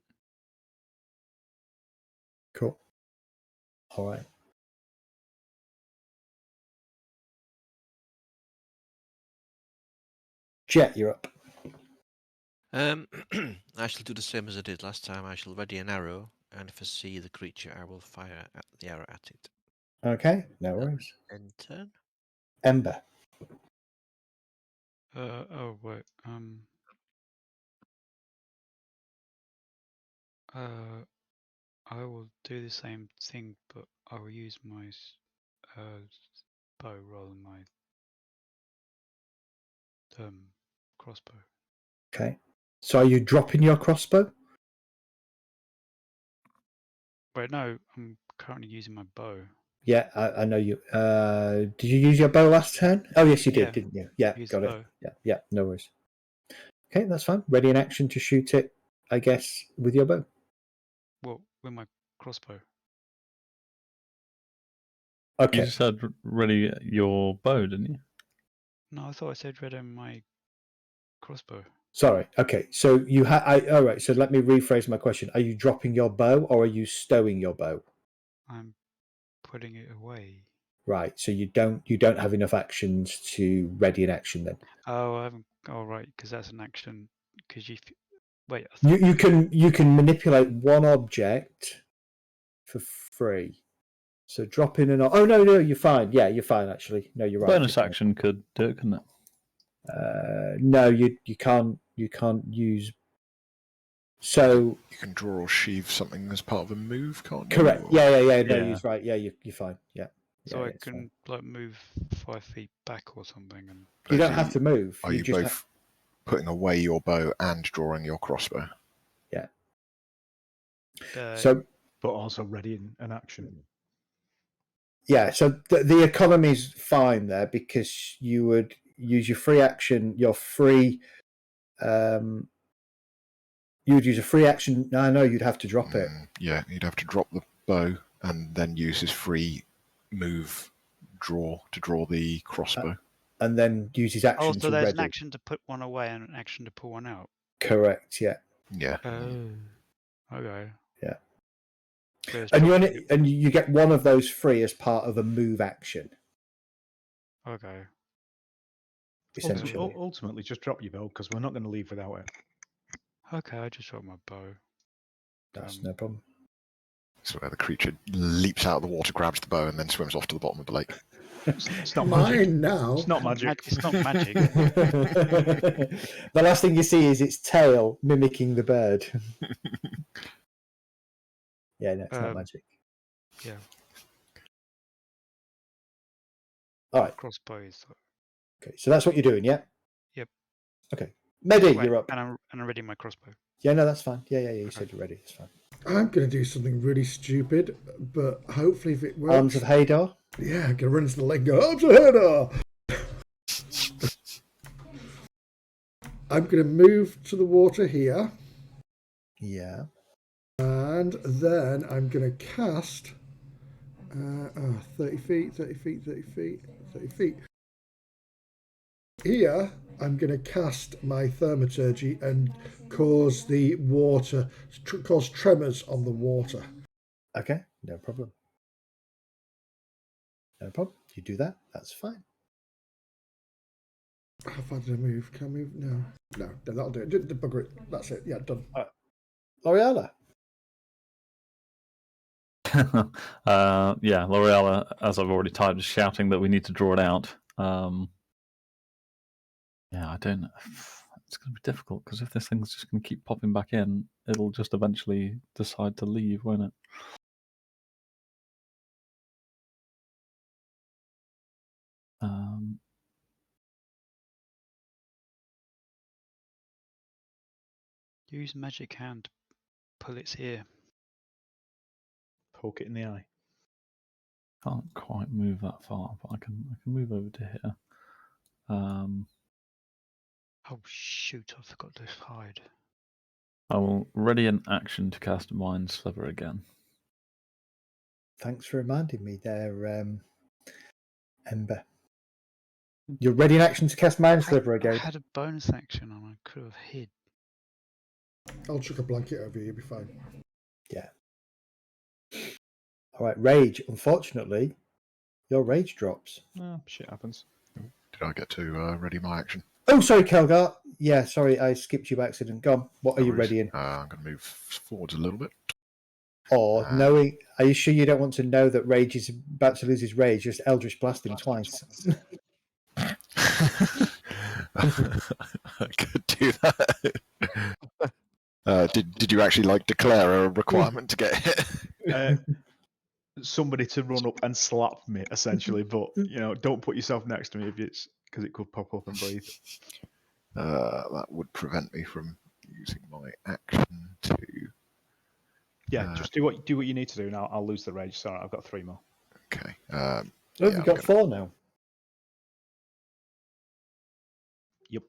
Cool. All right. Jet, you're up. I shall do the same as I did last time. I shall ready an arrow, and if I see the creature, I will fire the arrow at it. Okay, no worries. End turn. Ember. Oh wait. I will do the same thing, but I will use my bow rather than my crossbow. Okay. So are you dropping your crossbow? Wait, no, I'm currently using my bow. Yeah, I know you. Did you use your bow last turn? Oh, yes, you did, Yeah, didn't you? Yeah, use got the it. bow. Yeah, no worries. Okay, that's fine. Ready in action to shoot it, I guess, with your bow. Well, with my crossbow. You Okay. just had ready your bow, didn't you? No, I thought I said ready my crossbow. Sorry. Okay. So you all right. So let me rephrase my question. Are you dropping your bow or are you stowing your bow? I'm putting it away. Right. So you don't have enough actions to ready an action then. Oh, I haven't. Oh, right, because that's an action. Because wait. I You thought you can manipulate one object for free. So drop in an. Oh no, you're fine. Yeah, you're fine actually. No, you're right. Bonus action could do it, couldn't it? No, you can't. You can't use. So You can draw or sheave something as part of a move, can't you? correct. Or- Yeah. No, Yeah. you're right. Yeah, you're fine. Yeah. so. Yeah, I it's fine. can like move 5 feet back or something, and You don't So have to move. Are you just both putting away your bow and drawing your crossbow? Yeah. uh, So But also ready in an action. yeah. So the economy's fine there because you would use your free action. Your free. You would use a free action. No, you'd have to drop it. Yeah, you'd have to drop the bow and then use his free move draw to draw the crossbow. And then use his action oh, so to there's ready. an action to put one away and an action to pull one out. Correct. Yeah. Yeah. Oh, okay. Yeah. So it's And dropping you get one of those free as part of a move action. Okay. Essentially. Ultimately, just drop your bow because we're not going to leave without it. Okay, I just dropped my bow. That's no problem. So where the creature leaps out of the water, grabs the bow, and then swims off to the bottom of the lake. It's not magic. Mine now. It's not magic. It's not magic. The last thing you see is its tail mimicking the bird. Yeah, no, it's not magic. Yeah. All right. Crossbow is. Okay, so that's what you're doing, yeah? Yep. Okay. Mehdi, Wait, you're up. And I'm ready my crossbow. Yeah, no, that's fine. Yeah, you said you're ready. It's fine. I'm going to do something really stupid, but hopefully if it works. Arms of Hadar. Yeah, I'm going to run into the lake and go, Arms of Hadar! I'm going to move to the water here, Yeah. and then I'm going to cast 30 feet, 30 feet, 30 feet, 30 feet. Here, I'm going to cast my thaumaturgy and cause the water, cause tremors on the water. Okay, no problem. No problem. You do that. That's fine. How far did I move? Can I move? No, that'll do it. Bugger it. That's it. Yeah, done. L'Oreala. Yeah, L'Oreala, as I've already typed, is shouting that we need to draw it out. Yeah, I don't. It's going to be difficult because if this thing's just going to keep popping back in, it'll just eventually decide to leave, won't it? Use magic hand. Pull its ear. Poke it in the eye. Can't quite move that far, but I can move over to here. Oh shoot! I forgot to hide. I will ready an action to cast Mind Sliver again. Thanks for reminding me there, Ember. You're ready in action to cast Mind Sliver I again. had a bonus action and I could have hid. I'll chuck a blanket over you, you'll be fine. Yeah. All right, Rage. Unfortunately, your rage drops. Oh, shit happens. Did I get to ready my action? Oh, sorry, Kelgar. Yeah, sorry, I skipped you by accident. Go on. What are No you worries. ready in? I'm going to move forwards a little bit. Or knowing, are you sure you don't want to know that Rage is about to lose his rage? Just Eldritch Blast him twice. I could do that. Did you actually declare a requirement to get hit? Somebody to run up and slap me, essentially. But don't put yourself next to me if it's because it could pop up and breathe. That would prevent me from using my action to. Yeah, just do what you need to do. Now I'll lose the rage. Sorry, I've got 3 more. Okay. You've got 4 now. Yep.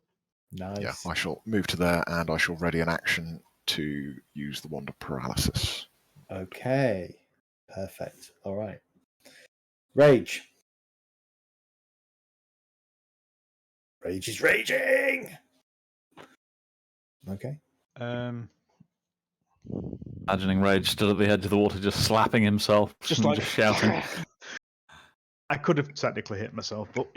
Nice. Yeah, I shall move to there, and I shall ready an action to use the Wand of Paralysis. Okay. Perfect. All right. Rage. Rage is raging. Okay. Imagining Rage stood at the edge of the water, just slapping himself, Just and like just shouting. I could have technically hit myself, but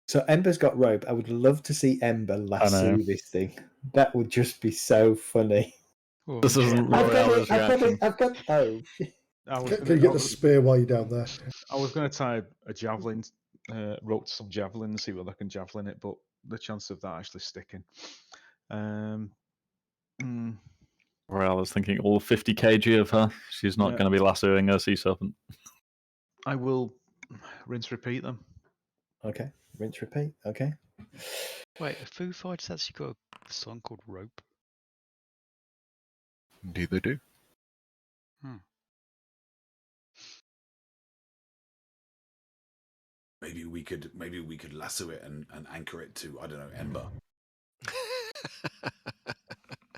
So Ember's got rope. I would love to see Ember lasso this thing. That would just be so funny. Oh, This is L'Oreal's reaction. I've got. Oh, I was Can you get the spear while you're down there? I was going to tie a javelin rope to some javelin and see whether I can javelin it, but the chance of that actually sticking. L'Oreal is thinking all 50 kg of her. She's not going to be lassoing her sea serpent. I will rinse repeat them. okay. Rinse, repeat. Okay. wait, a Foo Fighters actually got a song called Rope. Indeed, they do. Maybe we could lasso it and anchor it to, I don't know, Ember.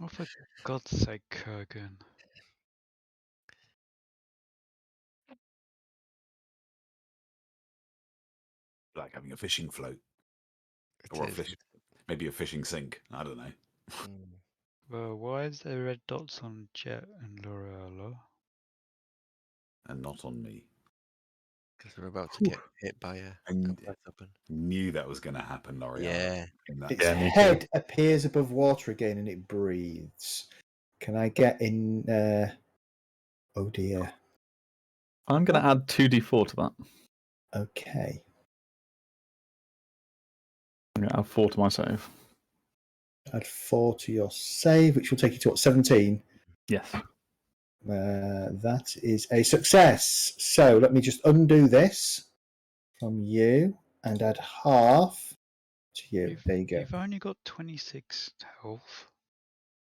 Oh, for God's sake, Kurgan. Like having a fishing float. It Or is. maybe a fishing sink. I don't know. Well, why is there red dots on Jet and L'Oreal? And not on me. Because we're about to get hit by a And weapon. knew that was going to happen, L'Oreal. Yeah. Its head appears above water again and it breathes. Can I get in? Oh dear. I'm going to add 2d4 to that. Okay. I'm going to add 4 to my save. Add 4 to your save, which will take you to what, 17? Yes. That is a success. So let me just undo this from you and add half to you. There you go. You've only got 26 health.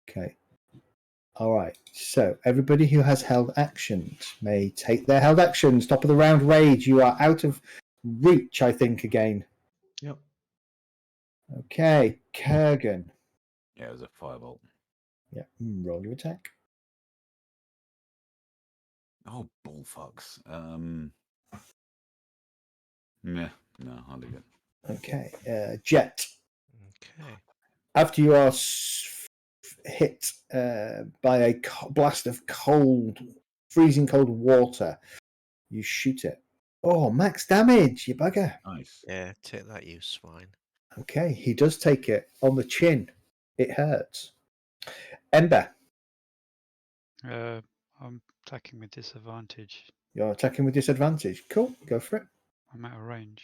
Okay. All right. So everybody who has held actions may take their held actions. Top of the round, Rage. You are out of reach, I think, again. Yep. Okay. Kurgan. Yeah, it was a firebolt. Yeah. Roll your attack. Oh, bullfucks. No, hardly good. Okay. Jet. Okay. After you are hit by a blast of freezing cold water, you shoot it. Oh, max damage, you bugger. Nice. Yeah, take that, you swine. Okay, he does take it on the chin. It hurts. Ember. I'm attacking with disadvantage. You're attacking with disadvantage. Cool, go for it. I'm out of range.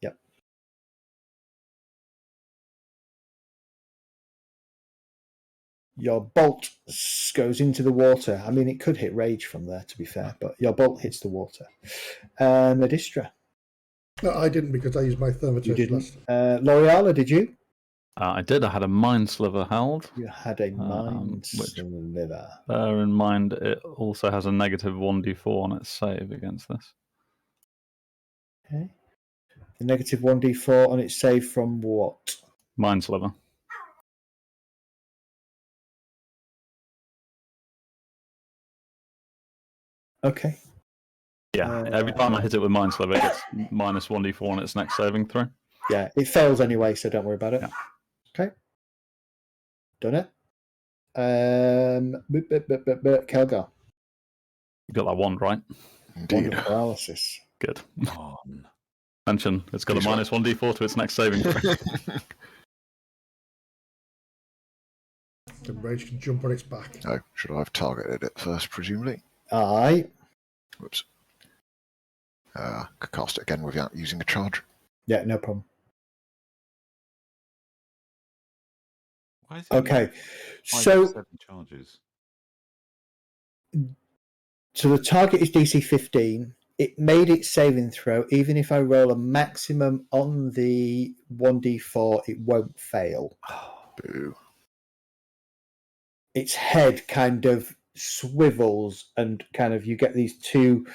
Yep. Your bolt goes into the water. I mean, it could hit Rage from there, to be fair, but your bolt hits the water. Medistra. No, I didn't because I used my You thermaturge didn't. last. L'Oreala, did you? I did. I had a mind sliver held. You had a mind which- sliver. Bear in mind, it also has a negative 1d4 on its save against this. Okay. The negative 1d4 on its save from what? Mind sliver. Okay. Yeah, every time I hit it with mind sliver, it gets minus 1d4 on its next saving throw. Yeah, it fails anyway, so don't worry about it. Yeah. Okay. Done it. Kelgar. You got that wand, right? Wand Indeed. of paralysis. Good. On. Mention, it's got a Please minus 1d4 to its next saving throw. The Rage can jump on its back. Oh, should I have targeted it first, presumably? Aye. Whoops. Could cast it again without using a charge. Yeah, no problem. Why is it Okay. five So, or 7 charges? so the target is DC 15. It made its saving throw. Even if I roll a maximum on the 1d4, it won't fail. Boo. Its head kind of swivels and kind of you get these two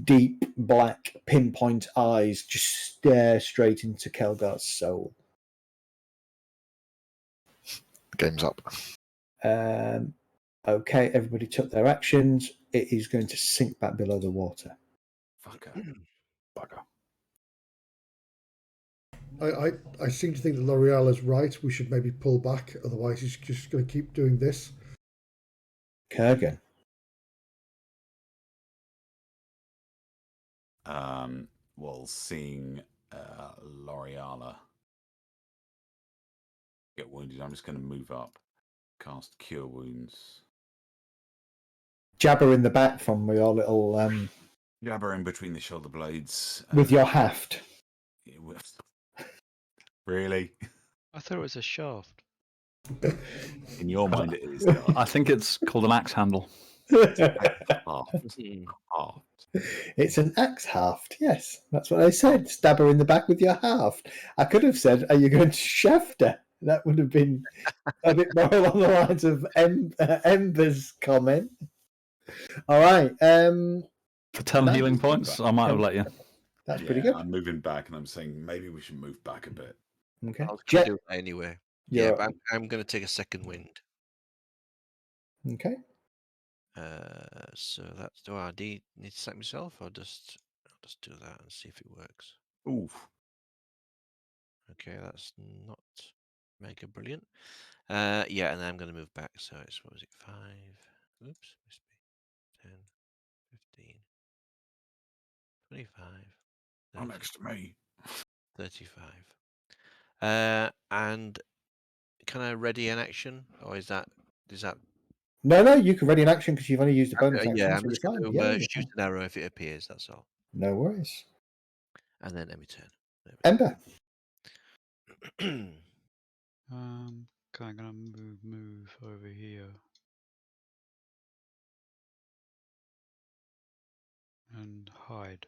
deep black pinpoint eyes just stare straight into Kelgar's soul. Game's up. Okay, everybody took their actions. It is going to sink back below the water. Fucker. Bugger. I seem to think that L'Oreal is right. We should maybe pull back, otherwise he's just going to keep doing this. Kurgan. Well, seeing L'Oreala get wounded, I'm just going to move up, cast Cure Wounds. Jabber in the back from your little Jabber in between the shoulder blades. with your haft. Really? I thought it was a shaft. In your mind, it is. I think it's called an axe handle. It's an axe haft. Yes, that's what I said. Stab her in the back with your haft. I could have said, "Are you going to shaft her?" That would have been a bit more along the lines of Ember's comment. All right. For 10 healing points, I might have let you. That's pretty good. I'm moving back, and I'm saying maybe we should move back a bit. Okay. I was going to do it anyway. Yeah, You're but I'm going to take a second wind. okay. So that's, do I need to sack myself, or I'll just do that and see if it works. Oof. Okay, that's not mega brilliant. Yeah, and then I'm going to move back. So it's, what was it, 5? Oops, must be 10, 15, 25. Oh, next to me. 35. And can I ready an action, or is that? No, you can ready an action because you've only used a bonus action. Yeah, so I'm it's just going fine. to Yeah, shoot an arrow if it appears. That's all. no worries. And then let me turn. Ember. Okay, I'm gonna move over here. And hide.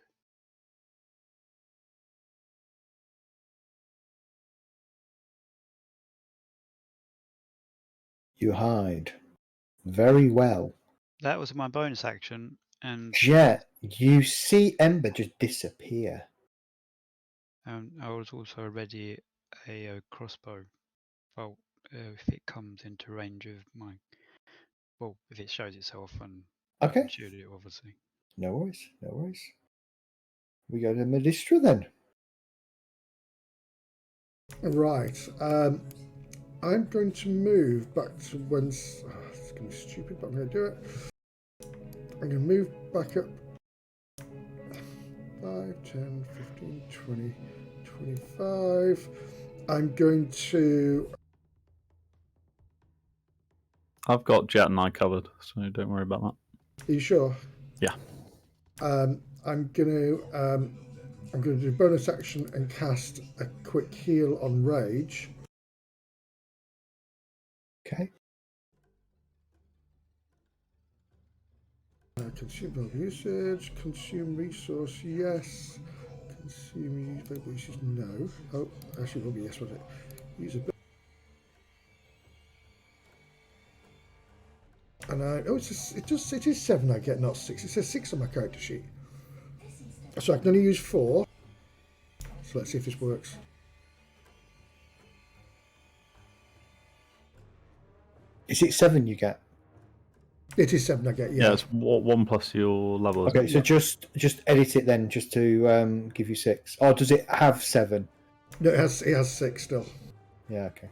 You hide. Very well. That was my bonus action, and Jet, you see Ember just disappear. I was also ready a crossbow. Well, if it comes into range of my, well, if it shows itself, and I Okay. can shoot it, obviously. No worries. No worries. We go to Medistra then. Right. I'm going to move back to whence. It's going to be stupid, but I'm going to do it. I'm going to move back up 5, 10, 15, 20, 25. I'm going to. I've got Jet and I covered, so don't worry about that. Are you sure? Yeah. I'm going to do bonus action and cast a quick heal on Rage. Okay. Consume verbal usage, consume resource, yes. Consume verbal usage, no. Oh, actually, it will be yes, won't it? Use a bit. And it is 7 I get, not 6. It says 6 on my character sheet. So I can only use 4. So let's see if this works. Is it 7 you get? It is 7 I get, yeah. Yeah, it's 1 plus your level. Okay, so just edit it then, just to give you 6. Or does it have 7? No, it has 6 still. Yeah, okay.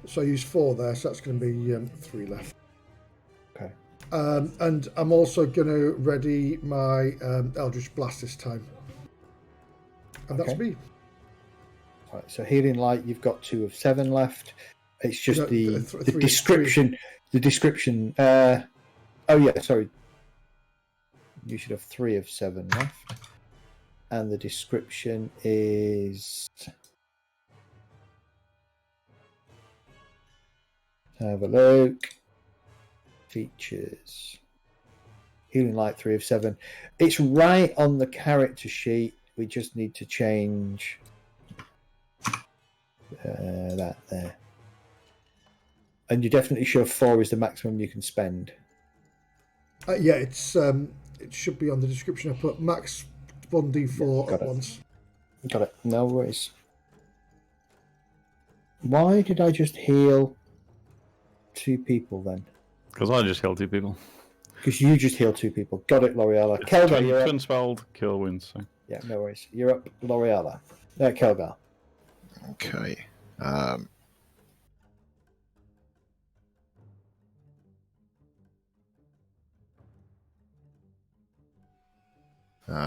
So I use 4 there, so that's going to be 3 left. Okay. And I'm also going to ready my Eldritch Blast this time. And that's me. Right, so Healing Light, you've got 2 of 7 left. It's just No, the three- description. three. The description. Oh yeah, sorry. You should have 3 of 7 left, and the description is. Have a look. Features. Healing Light 3 of 7. It's right on the character sheet. We just need to change that there. And you're definitely sure 4 is the maximum you can spend. Yeah, it should be on the description. I put max 1d4 Got at it. once. Got it. No worries. Why did I just heal 2 people then? Because I just healed 2 people. Because you just healed 2 people. Got it, L'Oreala. It's Kelgar, you're twin up. spelled, kill wins. So. Yeah, no worries. You're up, L'Oreala. Kelgar. Okay.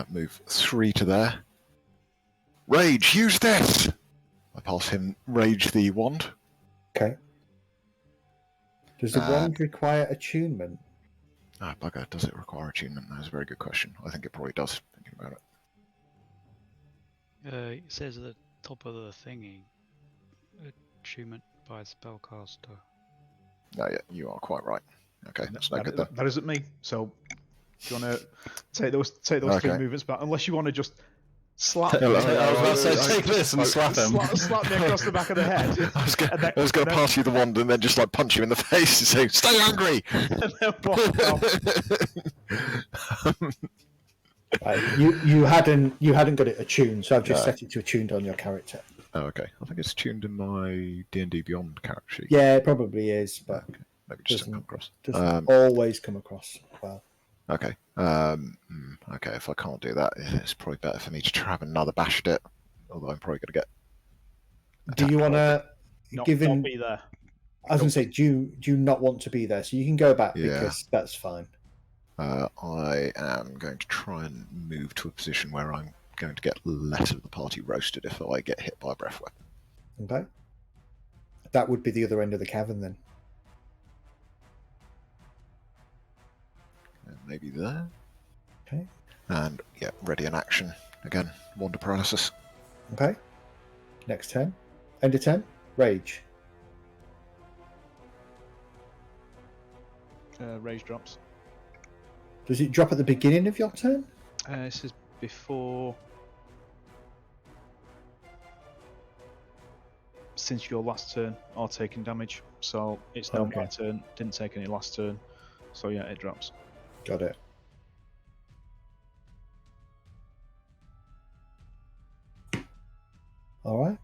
Move 3 to there. Rage, use this! I pass him Rage the wand. Okay. Does the wand require attunement? Bugger, does it require attunement? That's a very good question. I think it probably does, thinking about it. It says at the top of the thingy, attunement by spellcaster. No, yeah, you are quite right. Okay, that's no good then. That isn't me. So, do you want to take those 3 movements back? Unless you want to just slap me. I was about to say, take this and slap him. Slap me across the back of the head. I was going to pass you the wand and then just like punch you in the face and say, "Stay angry." And then walk off. Right, you hadn't got it attuned, so I've just set it to attuned on your character. Oh, okay. I think it's tuned in my D&D Beyond character sheet. Yeah, it probably is, but Okay. Maybe just come across. Doesn't always come across well. Okay. Okay, if I can't do that, it's probably better for me to try another bash at it. Although I'm probably going to get. Do you want to give Not in? be there. I was going to say, do you not want to be there? So you can go back Yeah. because that's fine. I am going to try and move to a position where I'm going to get less of the party roasted if I get hit by a breath weapon. Okay. That would be the other end of the cavern then. And maybe there. Okay. And yeah, ready in action again. Wonder paralysis. Okay. Next turn. End of turn. Rage. Rage drops. Does it drop at the beginning of your turn? This is before. Since your last turn or taking damage, so it's now my turn. Didn't take any last turn, so yeah, it drops. Got it. All right.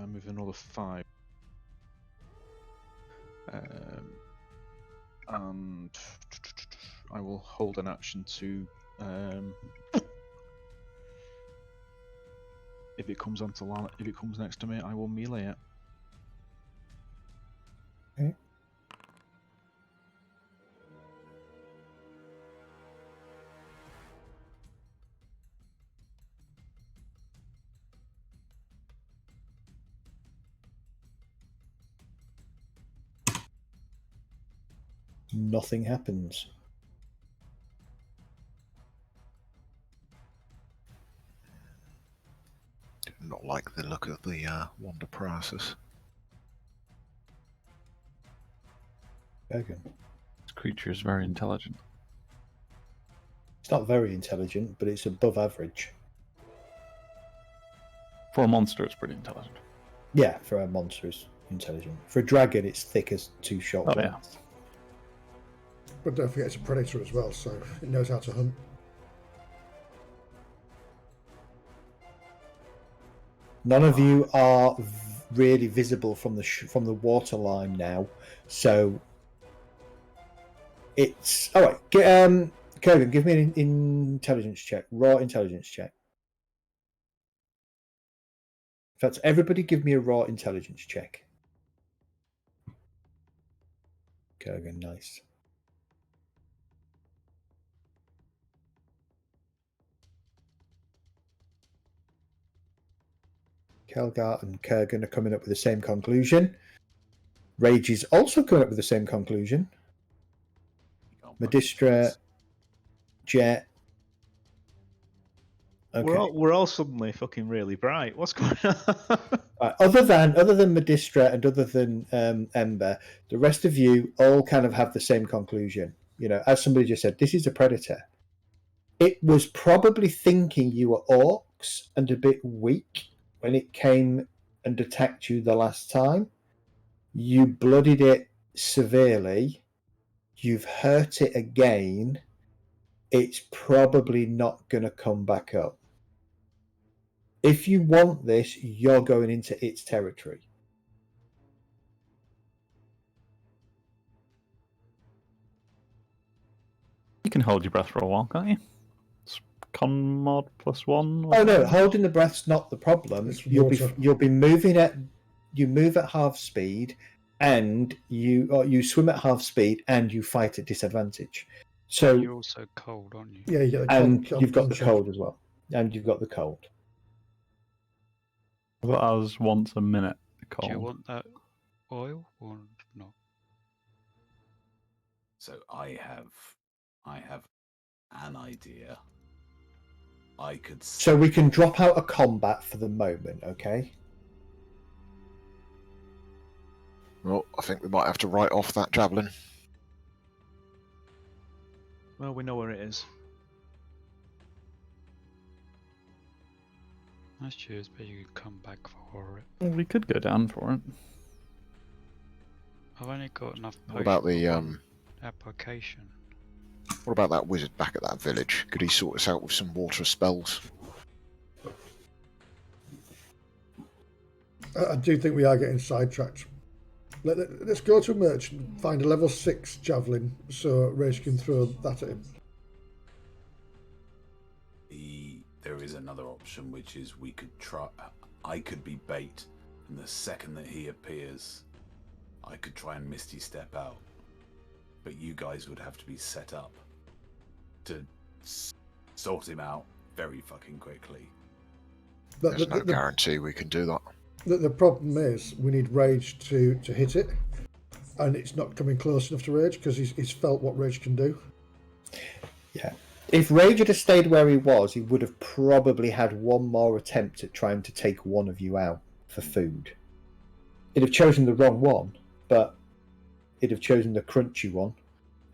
I move another 5. And I will hold an action to if it comes onto land, if it comes next to me, I will melee it. Okay. Nothing happens. Did not like the look of the wonder paralysis. Okay. This creature is very intelligent. It's not very intelligent, but it's above average. For a monster, it's pretty intelligent. Yeah, for a monster, it's intelligent. For a dragon, it's thick as 2 short Oh, guns. yeah. But don't forget it's a predator as well, so it knows how to hunt. None of you are really visible from the water line now, so it's all right. Kurgan, give me an intelligence check, raw intelligence check. In fact, everybody, give me a raw intelligence check. Kurgan, nice. Kelgar and Kurgan are coming up with the same conclusion. Rage is also coming up with the same conclusion. Medistra, Jet. Okay. We're all suddenly fucking really bright. What's going on? Other than Medistra and other than Ember, the rest of you all kind of have the same conclusion. You know, as somebody just said, this is a predator. It was probably thinking you were orcs and a bit weak when it came and attacked you the last time. You bloodied it severely. You've hurt it again. it's probably not going to come back up. If you want this, you're going into its territory. You can hold your breath for a while, can't you? It's con mod +1. Oh no, holding the breath's not the problem. It's You'll water. be moving at half speed, and you swim at half speed, and you fight at disadvantage. So You're also cold, aren't you? Yeah, you get the and cold, you've got the check. cold as well, and you've got the cold. But as once a minute Do you cold. want that oil or not? So I have an idea. I could. So we can drop out of combat for the moment, okay? Well, I think we might have to write off that javelin. Well, we know where it is. That's true, but you could come back for it. Well, we could go down for it. I've only got enough What about potion the for one application. What about that wizard back at that village? Could he sort us out with some water spells? I do think we are getting sidetracked. Let's go to a merchant, find a level 6 javelin, so Rage can throw that at him. There is another option, which is we could try. I could be bait, and the second that he appears, I could try and Misty Step out. But you guys would have to be set up to sort him out very fucking quickly. There's no guarantee we can do that. The problem is we need Rage to hit it, and it's not coming close enough to Rage because he's felt what Rage can do. Yeah. If Rage had stayed where he was, he would have probably had one more attempt at trying to take one of you out for food. He'd have chosen the wrong one, but he'd have chosen the crunchy one,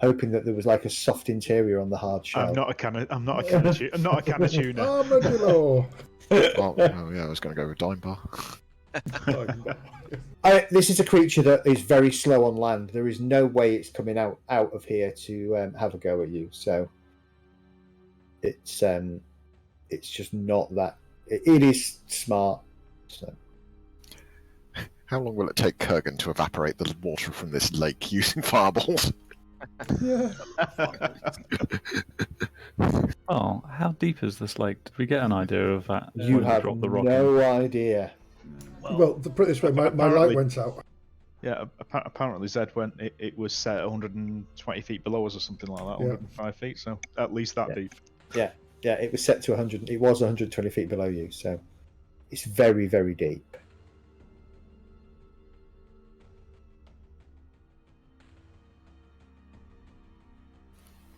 hoping that there was like a soft interior on the hard shell. I'm not a can of tuna. Armadillo! Oh, yeah, I was going to go with Dime Bar. This is a creature that is very slow on land. There is no way it's coming out of here to have a go at you. So it's just not that. It is smart. So. How long will it take Kurgan to evaporate the water from this lake using fireballs? Yeah. Oh, how deep is this lake? Did we get an idea of that? You when have dropped the rock no in? idea. Well, to put it this way, my light went out. Yeah, apparently Zed went. It was set 120 feet below us or something like that, 105 feet. So at least that deep. Yeah, it was set to 100. It was 120 feet below you, so it's very, very deep.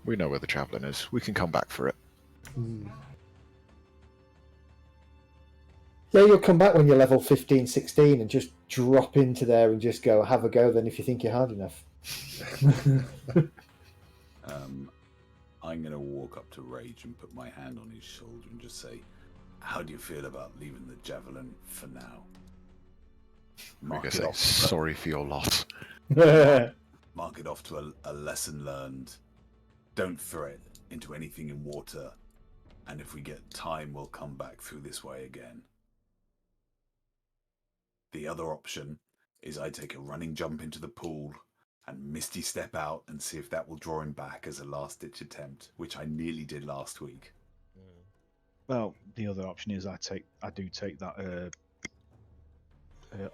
We know where the javelin is. We can come back for it. Yeah, you'll come back when you're level 15, 16 and just drop into there and just go, have a go then if you think you're hard enough. I'm going to walk up to Rage and put my hand on his shoulder and just say, how do you feel about leaving the javelin for now? We're going to say, sorry for your loss. Mark it off to a lesson learned. Don't throw it into anything in water. And if we get time, we'll come back through this way again. The other option is I take a running jump into the pool and Misty Step out and see if that will draw him back as a last-ditch attempt, which I nearly did last week. Well, the other option is I do take that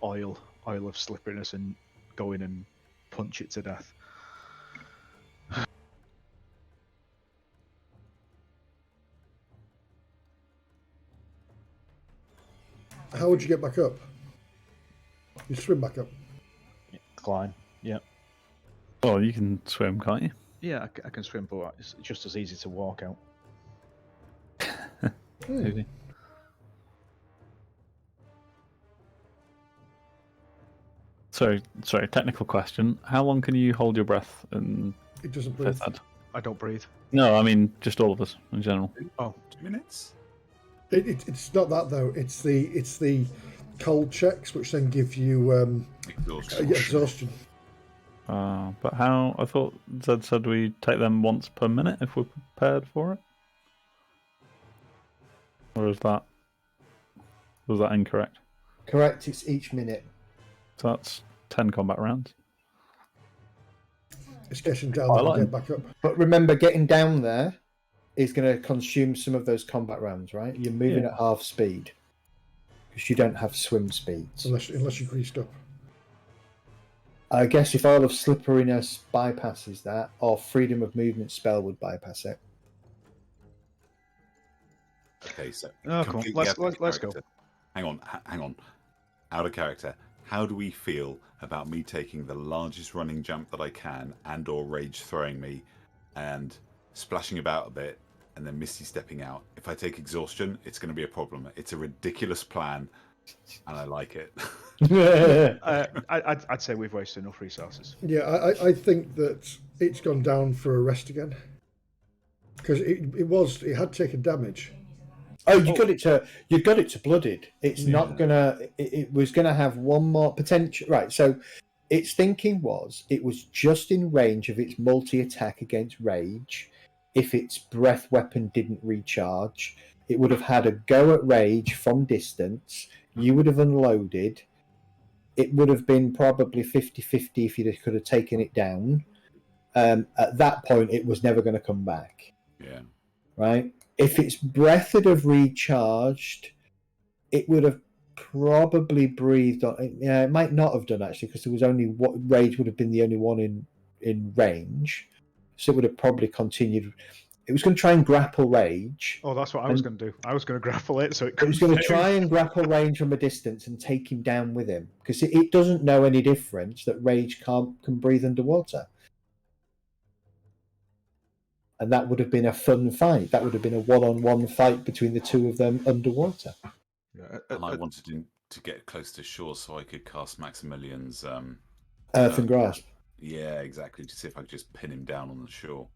oil of slipperiness and go in and punch it to death. How would you get back up? You swim back up. Climb. Yeah. Oh, you can swim, can't you? Yeah, I can swim, but it's just as easy to walk out. Easy. Sorry, technical question. How long can you hold your breath in It doesn't breathe. fifth ed? I don't breathe. No, I mean just all of us in general. Oh, 2 minutes? It's not that though. It's the cold checks which then give you Exhaustion. exhaustion. But how? I thought Zed said we take them once per minute if we're prepared for it. Or was that incorrect? Correct. It's each minute. So that's 10 combat rounds. It's getting down there and get back up. But remember, getting down there is going to consume some of those combat rounds, right? You're moving at half speed because you don't have swim speeds. Unless you greased up. I guess if all of Slipperiness bypasses that, or Freedom of Movement spell would bypass it. Okay, so cool. Let's go. Hang on. Out of character. How do we feel about me taking the largest running jump that I can and/or Rage throwing me and splashing about a bit and then Misty stepping out? If I take exhaustion, it's going to be a problem. It's a ridiculous plan, and I like it. I'd say we've wasted enough resources. Yeah, I think that it's gone down for a rest again because it had taken damage. Oh, you got it to blooded. It's not gonna. It was gonna have one more potential. Right. So, its thinking was it was just in range of its multi-attack against Rage. If its breath weapon didn't recharge, it would have had a go at Rage from distance. You would have unloaded. It would have been probably 50-50 if you could have taken it down. At that point, it was never going to come back. Yeah. Right? If its breath had have recharged, it would have probably breathed on. Yeah, it might not have done actually, because there was only Rage would have been the only one in range, so it would have probably continued. It was going to try and grapple Rage. Oh, that's what I was going to do. I was going to grapple it, so it was going to try and grapple Rage from a distance and take him down with him, because it doesn't know any difference that Rage can breathe underwater. And that would have been a fun fight. That would have been a one-on-one fight between the two of them underwater. Yeah, and I wanted to get close to shore so I could cast Maximilian's Earth and Grasp. Yeah, exactly. To see if I could just pin him down on the shore.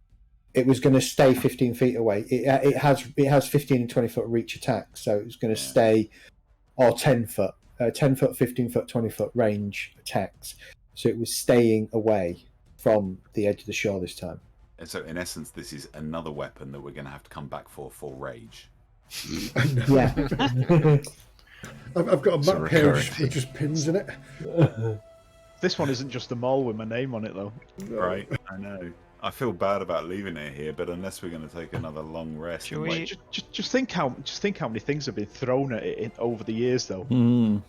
It was going to stay 15 feet away. It has 15 and 20 foot reach attack, so it was going to stay, or 10 foot, 10 foot, 15 foot, 20 foot range attacks. So it was staying away from the edge of the shore this time. And so, in essence, this is another weapon that we're going to have to come back for Rage. Yeah. I've got a map page with just pins in it. This one isn't just a mole with my name on it, though. Right, I know. I feel bad about leaving it here, but unless we're going to take another long rest, just think how many things have been thrown at it over the years, though.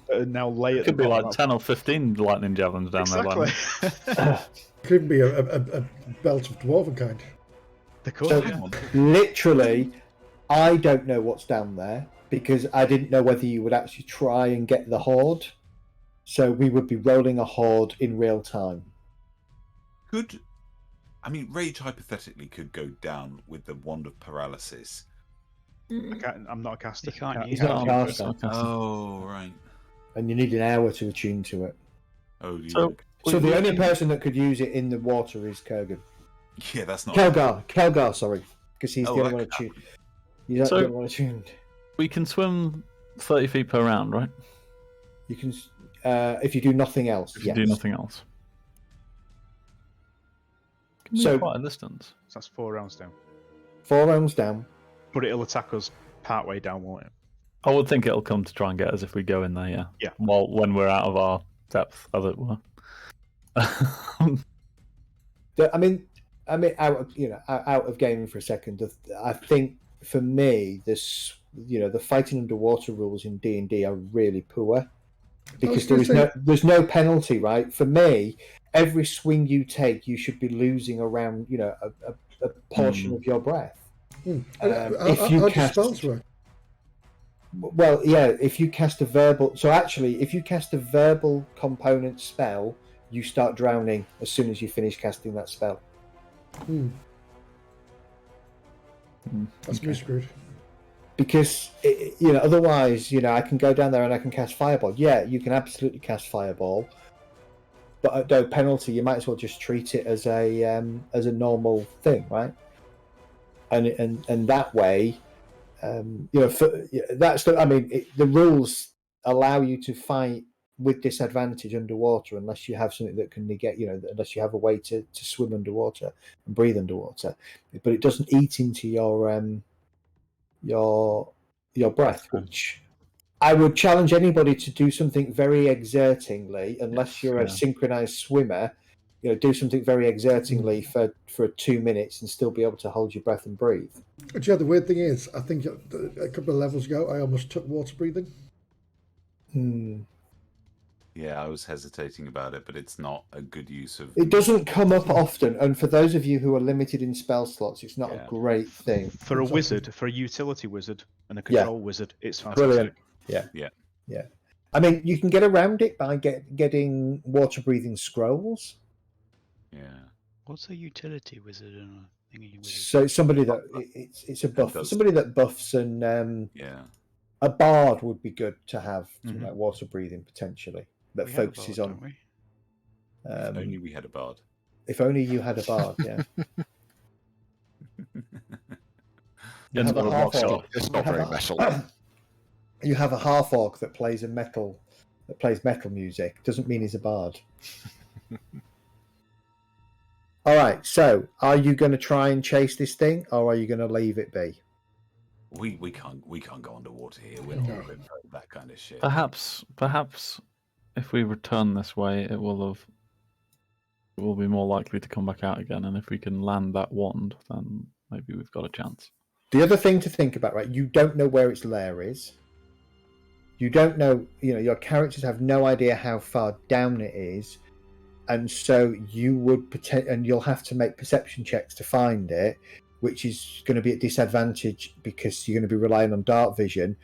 That are now layered. It could be like 10 or 15 lightning javelins down there. Could be a belt of dwarven kind. So, literally, I don't know what's down there because I didn't know whether you would actually try and get the horde. So we would be rolling a horde in real time. Rage hypothetically could go down with the Wand of Paralysis. I'm not a caster. He's not a caster. Oh, right. And you need an hour to attune to it. Oh, so the only person that could use it in the water is Kurgan. Yeah, that's not... Kelgar, sorry. Because he's the only one attuned. He's the only one attuned. We can swim 30 feet per round, right? You can, if you do nothing else. If you do nothing else. So quite a distance. So that's 4 rounds down. 4 rounds down. But it'll attack us partway down, won't it? I would think it'll come to try and get us if we go in there, yeah. Yeah. Well, when we're out of our depth, as it were. Out of gaming for a second. I think for me, the fighting underwater rules in D&D are really poor because there's no penalty, right? For me, every swing you take, you should be losing around, a portion of your breath. If you cast spells work. Well, yeah, if you cast a verbal... So actually, if you cast a verbal component spell, you start drowning as soon as you finish casting that spell. That's me screwed. Because, otherwise, I can go down there and I can cast Fireball. Yeah, you can absolutely cast Fireball. But at no penalty, you might as well just treat it as a normal thing, right? And that way... the rules allow you to fight with disadvantage underwater unless you have something that can negate, unless you have a way to swim underwater and breathe underwater. But it doesn't eat into your breath, which I would challenge anybody to do something very exertingly, unless you're a synchronized swimmer. Do something very exertingly for 2 minutes and still be able to hold your breath and breathe. But the weird thing is, I think a couple of levels ago, I almost took water breathing. Yeah, I was hesitating about it, but it's not a good use of. It doesn't come up often, and for those of you who are limited in spell slots, it's not a great thing. For a wizard, for a utility wizard and a control wizard, it's fantastic. Brilliant. Yeah. I mean, you can get around it by getting water breathing scrolls. Yeah. What's a utility wizard and a thingy wizard? So somebody that it's a buff. Somebody that buffs and a bard would be good to have something like water breathing potentially that focuses on. Don't we? If only we had a bard. If only you had a bard, yeah. It's not very metal. You have a half orc that plays metal music. Doesn't mean he's a bard. All right. So, are you going to try and chase this thing, or are you going to leave it be? We can't go underwater here. We're not equipped for that kind of shit. Perhaps, if we return this way, it will be more likely to come back out again. And if we can land that wand, then maybe we've got a chance. The other thing to think about, right? You don't know where its lair is. You don't know. Your characters have no idea how far down it is, and so you would and you'll have to make perception checks to find it, which is going to be at disadvantage because you're going to be relying on dark vision.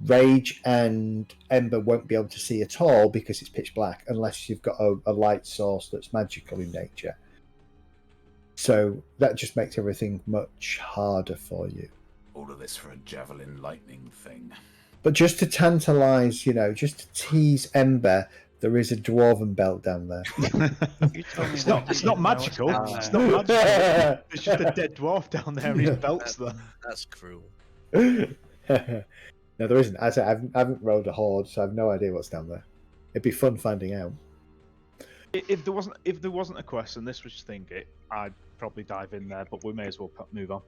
Rage and Ember won't be able to see at all because it's pitch black unless you've got a light source that's magical in nature. So that just makes everything much harder for you. All of this for a javelin lightning thing. But just to tantalise, just to tease Ember, there is a dwarven belt down there. It's not magical. It's not magical. There's just a dead dwarf down there and his belt's there. That's cruel. No, there isn't. As I haven't rolled a horde, so I have no idea what's down there. It'd be fun finding out. If there wasn't a quest and this was just thinking, I'd probably dive in there. But we may as well move on.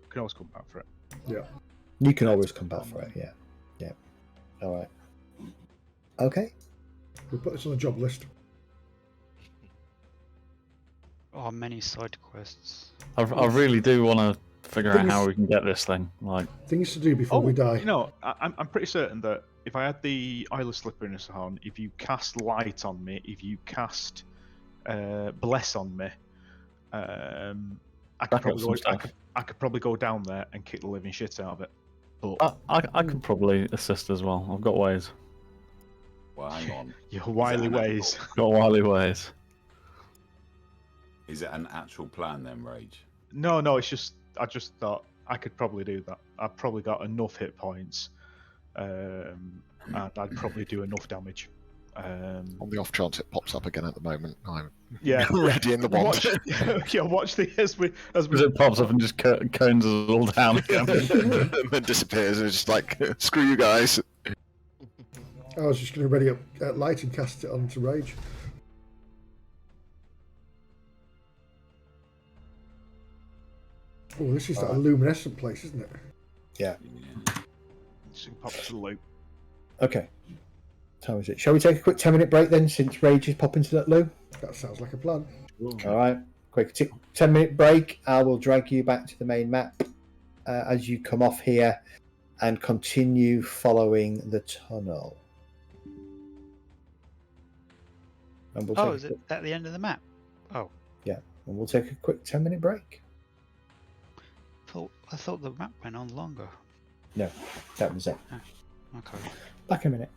We can always come back for it. Yeah. You can always come back for it. Yeah. All right. Okay. We'll put this on a job list. Oh, many side quests. I really do want to figure out how we can get this thing. Things to do before we die. I'm pretty certain that if I had the eyeless slipperiness on, if you cast light on me, if you cast bless on me, I could probably go down there and kick the living shit out of it. But I could probably assist as well. I've got ways. Well, hang on. Your wily ways. Got wily ways. Is it an actual plan then, Rage? No, it's just I just thought I could probably do that. I've probably got enough hit points, and I'd probably do enough damage. On the off chance it pops up again at the moment, I'm ready in the wand. Watch the as it pops up and just cones us all down again. And then disappears and it's just like, screw you guys. I was just going to ready up light and cast it onto Rage. Oh, this is that luminescent place, isn't it? Yeah. Just pop to the loop. Okay. Time is it? Shall we take a quick 10-minute break then, since Rage is popping to that loo? That sounds like a plan. All right. Quick 10-minute break. I will drag you back to the main map as you come off here and continue following the tunnel. And we'll is it at the end of the map? Oh. Yeah. And we'll take a quick 10-minute break. I thought the map went on longer. No, that was it. Okay. Back in a minute.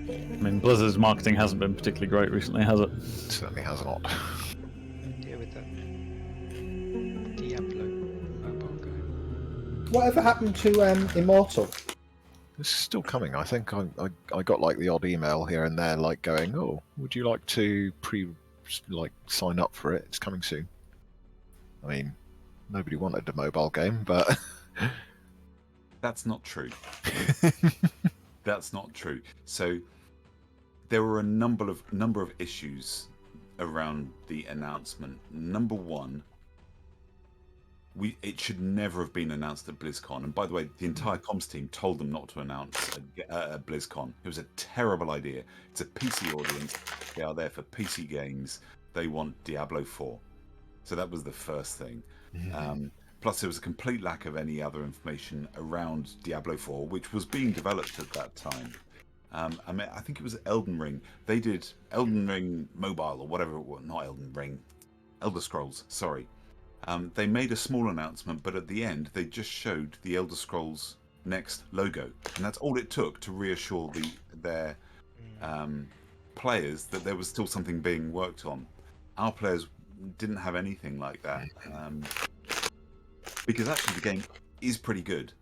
I mean, Blizzard's marketing hasn't been particularly great recently, has it? Certainly has not. Deal with that Diablo mobile game. Whatever happened to Immortal? This is still coming. I think I got like the odd email here and there, like going, "Oh, would you like to sign up for it? It's coming soon." I mean, nobody wanted a mobile game, but That's not true. That's not true. So there were a number of issues around the announcement. Number one, it should never have been announced at BlizzCon. And by the way, the entire comms team told them not to announce at BlizzCon. It was a terrible idea. It's a PC audience. They are there for PC games. They want Diablo 4. So that was the first thing. Plus, there was a complete lack of any other information around Diablo 4, which was being developed at that time. I mean, I think it was Elden Ring. They did Elden Ring Mobile or whatever it was. Not Elden Ring. Elder Scrolls, sorry. They made a small announcement, but at the end, they just showed the Elder Scrolls Next logo. And that's all it took to reassure their players that there was still something being worked on. Our players didn't have anything like that. Because actually the game is pretty good.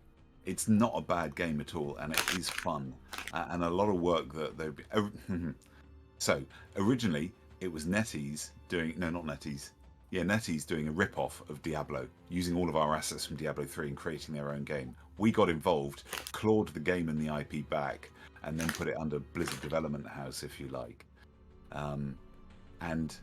It's not a bad game at all, and it is fun. And a lot of work that they've been... So, originally, it was NetEase doing... No, not NetEase. Yeah, NetEase doing a rip-off of Diablo, using all of our assets from Diablo 3 and creating their own game. We got involved, clawed the game and the IP back, and then put it under Blizzard Development House, if you like. and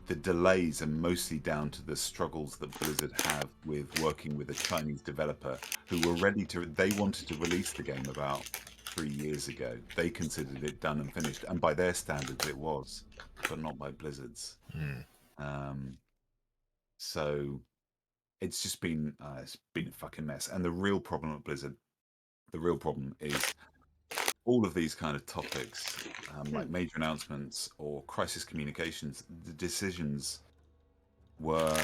the delays are mostly down to the struggles that Blizzard have with working with a Chinese developer who were ready to. They wanted to release the game about 3 years ago. They considered it done and finished, and by their standards, it was, but not by Blizzard's. So it's just been a fucking mess. And the real problem at Blizzard, the real problem is all of these kind of topics, like major announcements or crisis communications. The decisions were,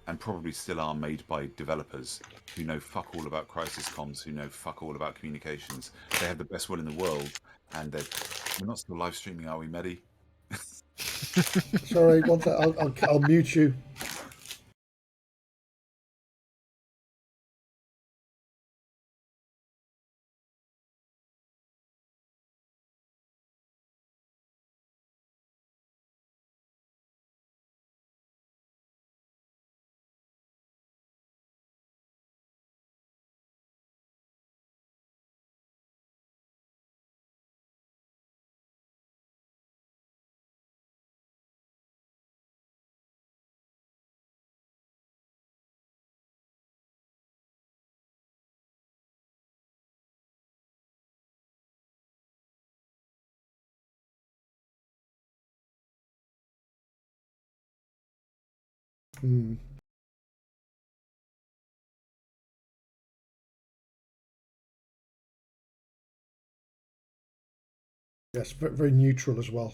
and probably still are, made by developers who know fuck all about crisis comms, who know fuck all about communications. They have the best will in the world, and we're not still live streaming, are we, Mehdi? Sorry, one thing. I'll mute you. Yes, very neutral as well.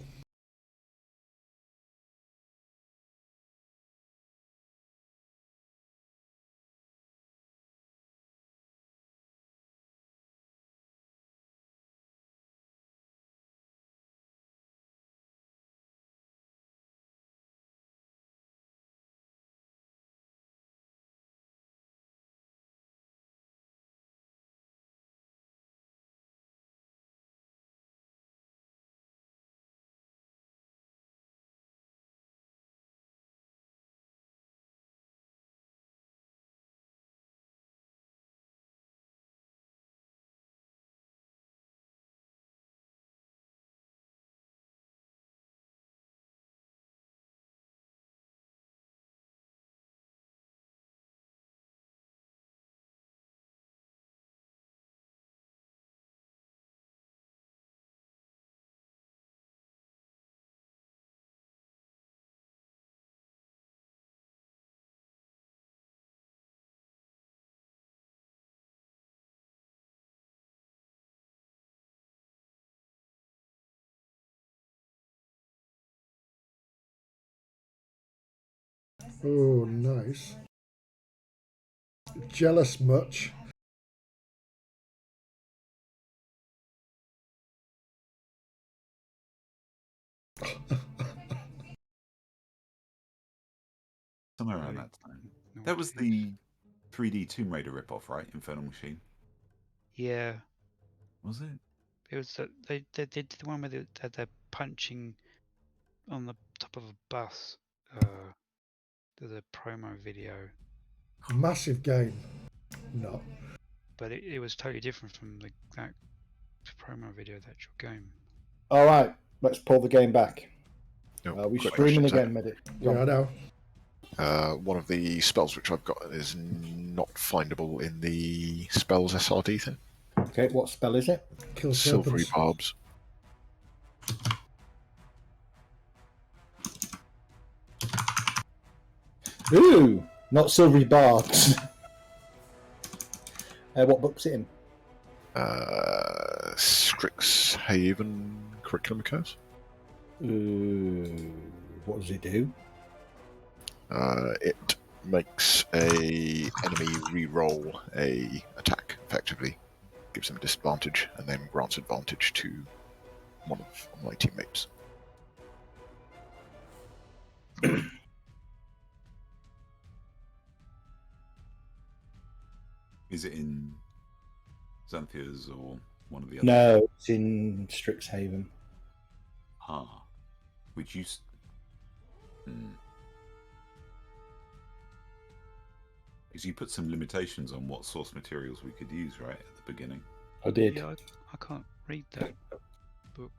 Oh, nice. Jealous much? Somewhere around that time. That was the 3D Tomb Raider ripoff, right? Infernal Machine. Yeah. Was it? It was they did the one where they're punching on the top of a bus. There's a promo video. Massive game. No. But it was totally different from that promo video of the actual game. All right, let's pull the game back. No, Are we quick streaming question, again, Medic? Yeah, I know. One of the spells which I've got is not findable in the spells SRD thing. Okay, what spell is it? Kill Silvery serpents. barbs. Ooh, not silvery barbs. What book's it in? Strixhaven Curriculum Curse. What does it do? It makes a enemy re-roll a attack effectively, gives them a disadvantage, and then grants advantage to one of my teammates. Is it in Xanthia's or one of the other? No, it's in Strixhaven. Ah, which you. Because you put some limitations on what source materials we could use, right, at the beginning. I did. Yeah, I can't read that book.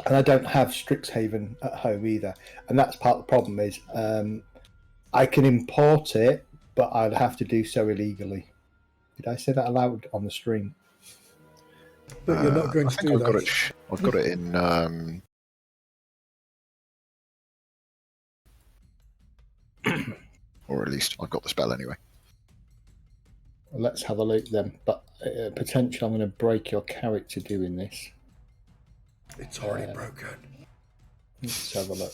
and I don't have Strixhaven at home either. And that's part of the problem is I can import it, but I'd have to do so illegally. Did I say that aloud on the stream? But you're not going I to think do I've got that. it. I've got it in. Or at least I've got the spell anyway. Let's have a look then. But potentially, I'm going to break your character doing this. It's already broken. Let's have a look.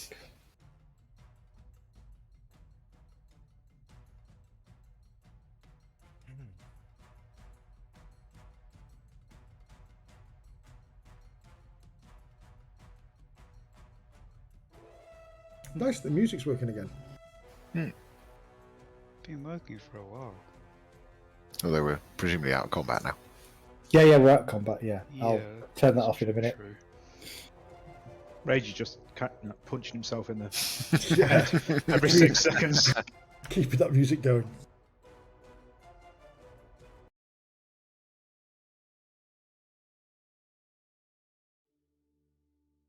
Nice, the music's working again. Been working for a while. Although we're presumably out of combat now. Yeah, we're at combat, yeah. I'll Yeah, turn that that's off in a minute. true. Rage is just punching himself in the Yeah. head every 6 seconds. Keeping that music going.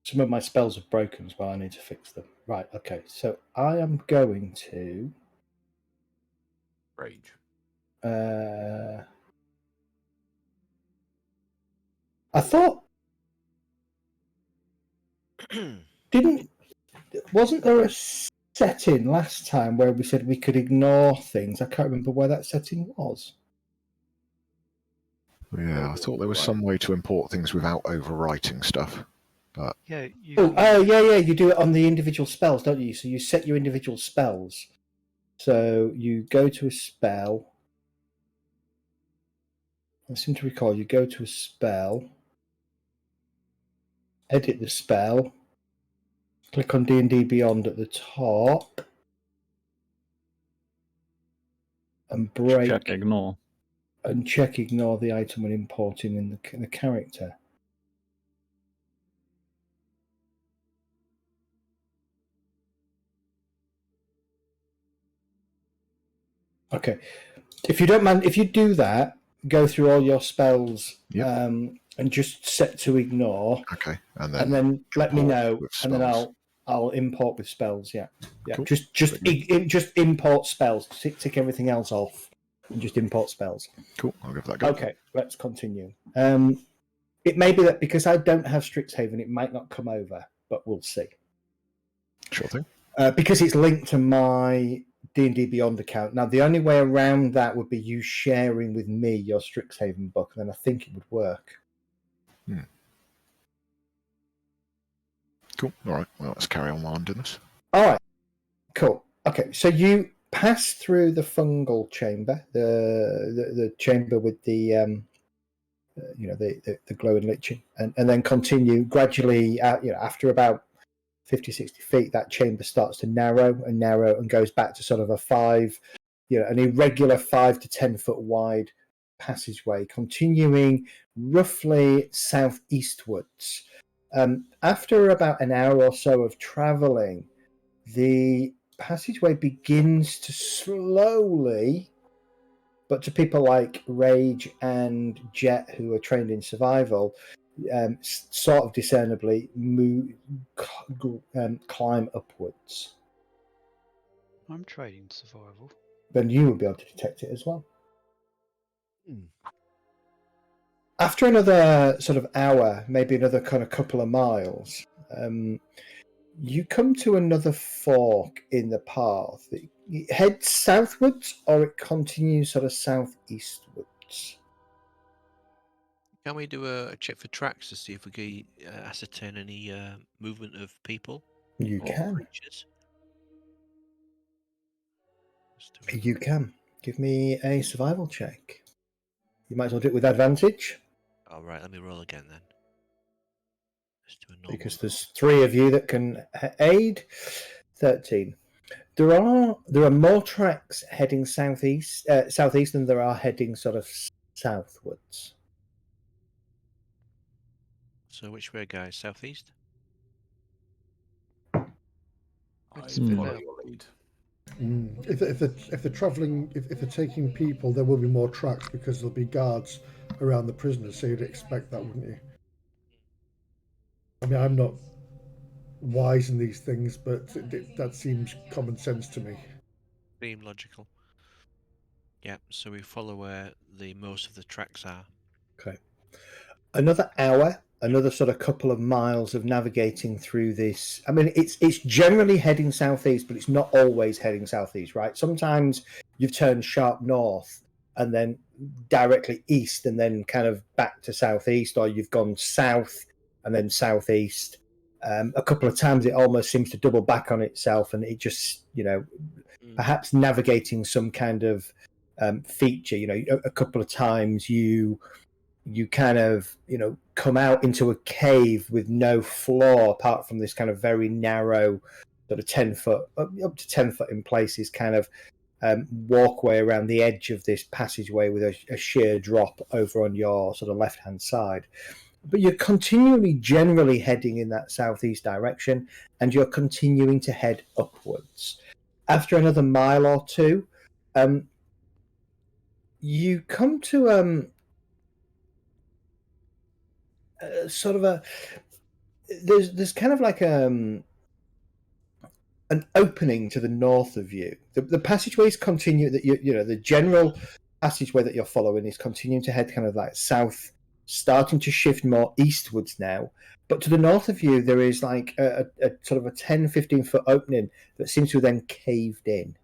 Some of my spells have broken as well. I need to fix them. Right, okay. So I am going to... Rage. I thought... Wasn't there a setting last time where we said we could ignore things? I can't remember where that setting was. Yeah, I thought there was some way to import things without overwriting stuff. But Yeah, you. Yeah. You do it on the individual spells, don't you? So you set your individual spells. So you go to a spell. I seem to recall you go to a spell, edit the spell, click on D&D Beyond at the top, and break Check ignore. and check ignore the item when importing in the character. Okay, if you don't mind, if you do that, go through all your spells, Yep. and just set to ignore, okay, and then let me import know, with and then spells. I'll import with spells. Yeah. Cool. Just import spells. Tick everything else off, and just import spells. Cool, I'll give that a go. Okay, let's continue. It may be that because I don't have Strixhaven, it might not come over, but we'll see. Sure thing. Because it's linked to my D&D Beyond account. Now, the only way around that would be you sharing with me your Strixhaven book, and then I think it would work. Cool. All right. Well, let's carry on while I'm doing this. All right. Cool. Okay. So you pass through the fungal chamber, the chamber with the the glowing lichen, and then continue gradually. After about 50, 60 feet, that chamber starts to narrow and goes back to sort of an irregular 5 to 10 foot wide passageway, continuing roughly southeastwards. After about an hour or so of traveling, the passageway begins to slowly, but to people like Rage and Jet, who are trained in survival, sort of discernibly climb upwards. I'm trading survival. Then you will be able to detect it as well. After another sort of hour, maybe another kind of couple of miles, you come to another fork in the path. It heads southwards, or it continues sort of southeastwards. Can we do a check for tracks to see if we can ascertain any movement of people? You or can. creatures? You can. Give me a survival check. You might as well do it with advantage. All right, let me roll again then. Let's do a normal Because there's 3 of you that can aid. 13. There are more tracks heading southeast than there are heading sort of southwards. So which way, guys? Southeast? I Let's follow fill out. your lead. If they're travelling, if they're taking people, there will be more tracks because there'll be guards around the prisoners. So you'd expect that, wouldn't you? I mean, I'm not wise in these things, but that seems common sense to me. Seem logical. Yeah, so we follow where most of the tracks are. Okay. Another hour, another sort of couple of miles of navigating through this. I mean, it's generally heading southeast, but it's not always heading southeast, right? Sometimes you've turned sharp north and then directly east and then kind of back to southeast, or you've gone south and then southeast. A couple of times it almost seems to double back on itself, and it just, perhaps navigating some kind of feature. A couple of times you kind of come out into a cave with no floor apart from this kind of very narrow sort of 10 foot up to 10 foot in places kind of walkway around the edge of this passageway with a sheer drop over on your sort of left hand side. But you're continually generally heading in that southeast direction, and you're continuing to head upwards. After another mile or two, you come to sort of there's kind of like an opening to the north of you. The passageways continue, that the general passageway that you're following is continuing to head kind of like south, starting to shift more eastwards now. But to the north of you, there is like a sort of a 10-15 foot opening that seems to have then caved in.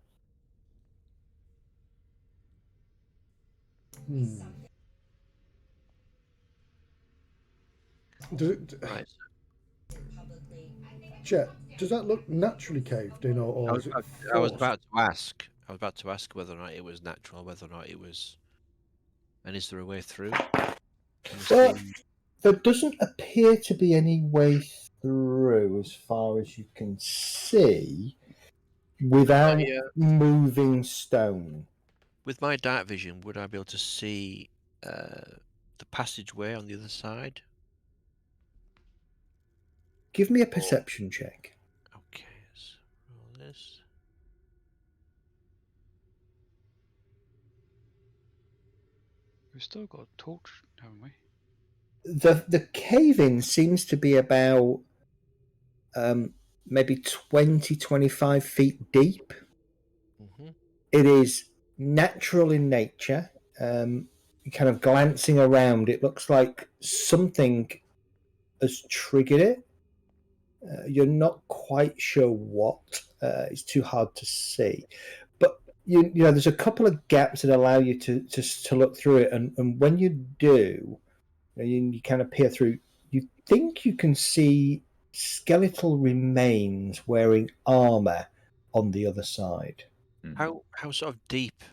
Right. Jet, does that look naturally caved in, or is it I was forced? about to ask. I was about to ask whether or not it was natural, whether or not it was. And is there a way through? Well, there doesn't appear to be any way through, as far as you can see, without moving stone. With my dark vision, would I be able to see the passageway on the other side? Give me a perception check. Okay, let's roll this. We've still got a torch, haven't we? The cave-in seems to be about maybe 20-25 feet deep. Mm-hmm. It is natural in nature. Kind of glancing around, it looks like something has triggered it. You're not quite sure what. It's too hard to see. But you know, there's a couple of gaps that allow you to look through it, and when you do, you kind of peer through. You think you can see skeletal remains wearing armor on the other side. How sort of deep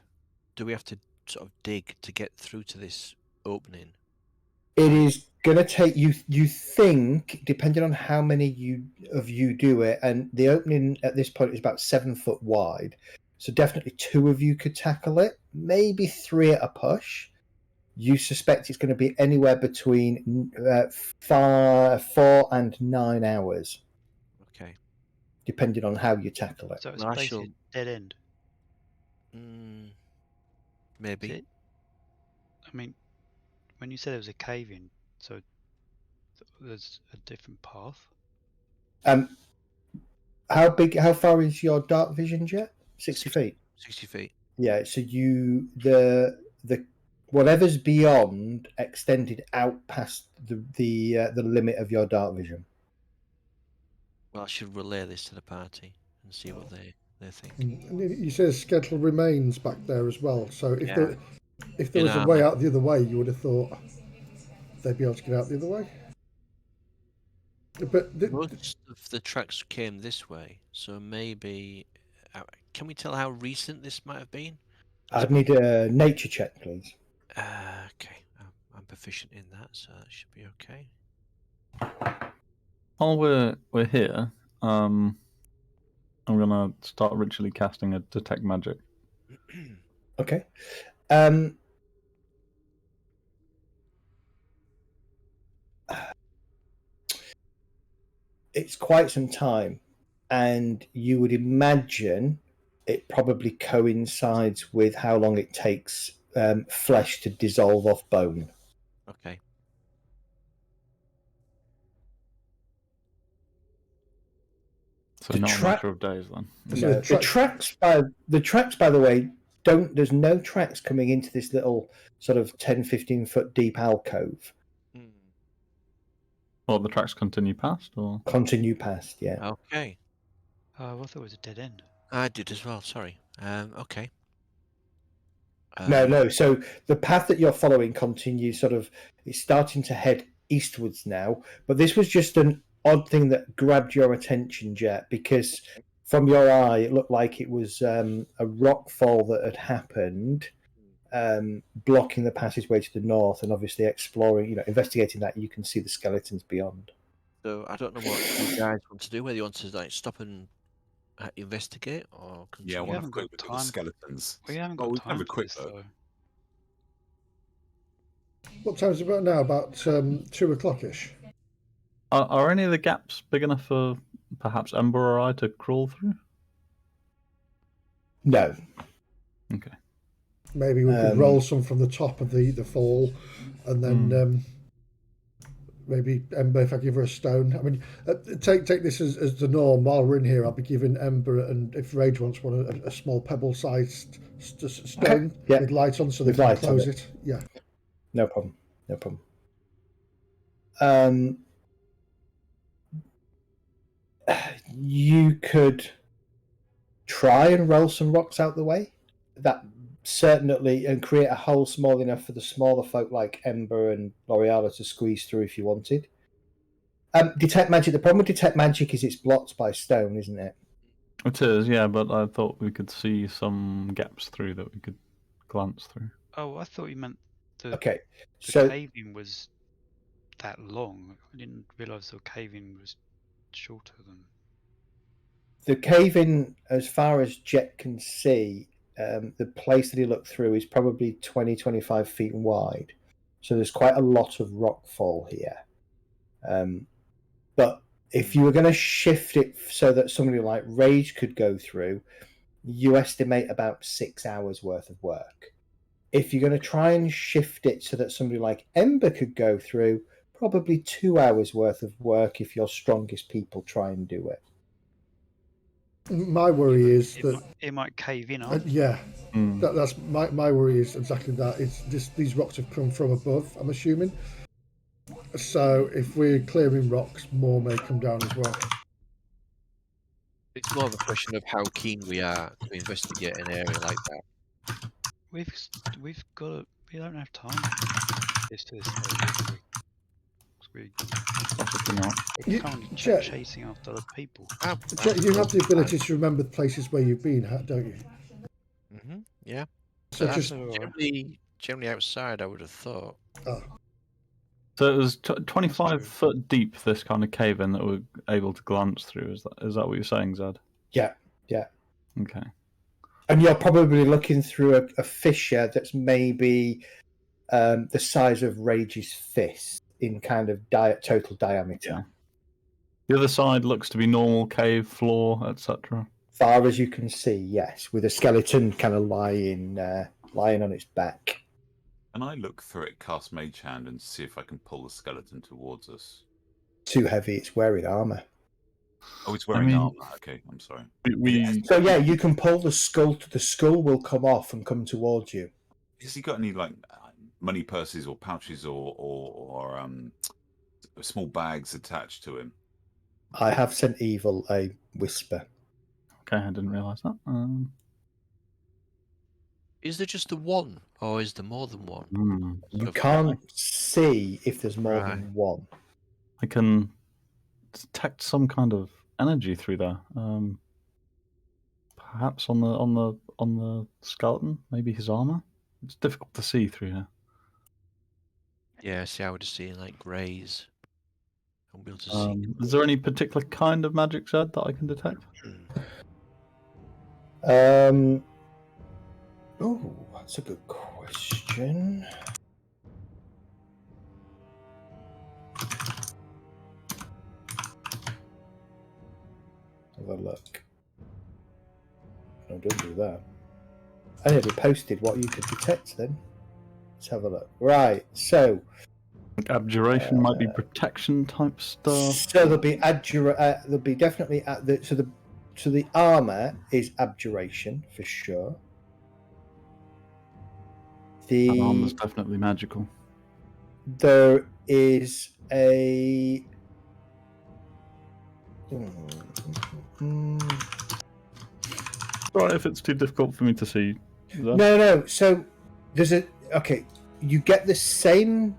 do we have to sort of dig to get through to this opening? It is going to take you think, depending on how many of you do it, and the opening at this point is about 7 foot wide, so definitely 2 of you could tackle it, maybe 3 at a push. You suspect it's going to be anywhere between 4 and 9 hours. Okay. Depending on how you tackle it. So it's basically dead end. Maybe. I mean, when you said there was a cave in, so there's a different path. How far is your dark vision, Jet? 60 feet. 60 feet. Yeah. So the whatever's beyond extended out past the limit of your dark vision. Well, I should relay this to the party and see what they think. And you said skeletal remains back there as well. So if there was a armor. way out the other way, you would have thought they'd be able to get out the other way. But most of the tracks came this way, so maybe. Can we tell how recent this might have been? I'd need a nature check, please. Okay, I'm proficient in that, so that should be okay. While we're here, I'm gonna start ritually casting a detect magic. Okay. It's quite some time, and you would imagine it probably coincides with how long it takes flesh to dissolve off bone. Okay. So The not a tra- matter of days then. So No, the tracks, by the way, there's no tracks coming into this little sort of 10-15 foot deep alcove. Well, the tracks continue past, or Continue past, yeah. Okay. Oh, I thought it was a dead end. I did as well. Sorry. Okay. No. So the path that you're following continues it's starting to head eastwards now. But this was just an odd thing that grabbed your attention, Jet, because from your eye, it looked like it was a rock fall that had happened, blocking the passageway to the north, and obviously investigating that, you can see the skeletons beyond. So I don't know what you guys want to do. Whether you want to stop and investigate or continue. Yeah, I We want to haven't quick got look at the time. skeletons. We haven't Oh, got we can have time a for quick this, look. though. What time is it about now? About 2 o'clock-ish. are any of the gaps big enough for perhaps Ember or I to crawl through? No. Okay. Maybe we could roll some from the top of the fall, and then maybe Ember, if I give her a stone. I mean, take this as the norm. While we're in here, I'll be giving Ember, and if Rage wants one, a small pebble-sized stone with light on, so they can close it. Yeah. No problem. You could try and roll some rocks out the way. That certainly, and create a hole small enough for the smaller folk like Ember and L'Oreal to squeeze through if you wanted. Detect magic. The problem with detect magic is it's blocked by stone, isn't it? It is, yeah, but I thought we could see some gaps through that we could glance through. Oh, I thought you meant the caving was that long. I didn't realise the caving was shorter than. The cave-in, as far as Jet can see, the place that he looked through is probably 20-25 feet wide. So there's quite a lot of rock fall here. But if you were going to shift it so that somebody like Rage could go through, you estimate about 6 hours worth of work. If you're going to try and shift it so that somebody like Ember could go through, probably 2 hours worth of work if your strongest people try and do it. My worry is that it might cave in. That's my worry is exactly that. It's just these rocks have come from above, I'm assuming. So if we're clearing rocks, more may come down as well. It's more of a question of how keen we are to investigate an area like that. We don't have time. It's just Possibly not. It's only chasing after other people. You have the ability to remember the places where you've been, don't you? Yeah. So that's generally outside, I would have thought. So it was 25 foot deep, this kind of cave in that we're able to glance through. Is that what you're saying, Zed? Yeah. Okay. And you're probably looking through a fissure that's maybe the size of Rage's fist in kind of total diameter. Yeah. The other side looks to be normal cave floor, etc. Far as you can see, yes, with a skeleton kind of lying on its back. Can I look through it, cast Mage Hand, and see if I can pull the skeleton towards us? Too heavy, it's wearing armour. Oh, it's wearing armour. Okay, I'm sorry. So yeah, you can pull the skull. The skull will come off and come towards you. Has he got any money purses or pouches or small bags attached to him? I have sent Evil a whisper. Okay, I didn't realise that. Is there just the one, or is there more than one? You can't see if there's more than one. I can detect some kind of energy through there. Perhaps on the skeleton, maybe his armor. It's difficult to see through here. Yeah, see, I would have seen greys. I won't be able to see. Is there any particular kind of magic, Zed, that I can detect? Oh, that's a good question. Have a look. No, don't do that. I never posted what you could detect then. Let's have a look. Right, so Abjuration might be protection type stuff. So there'll be definitely So the armor is abjuration for sure. That armor's The definitely magical. there is a. Sorry if it's too difficult for me to see. No. So there's a. Okay, you get the same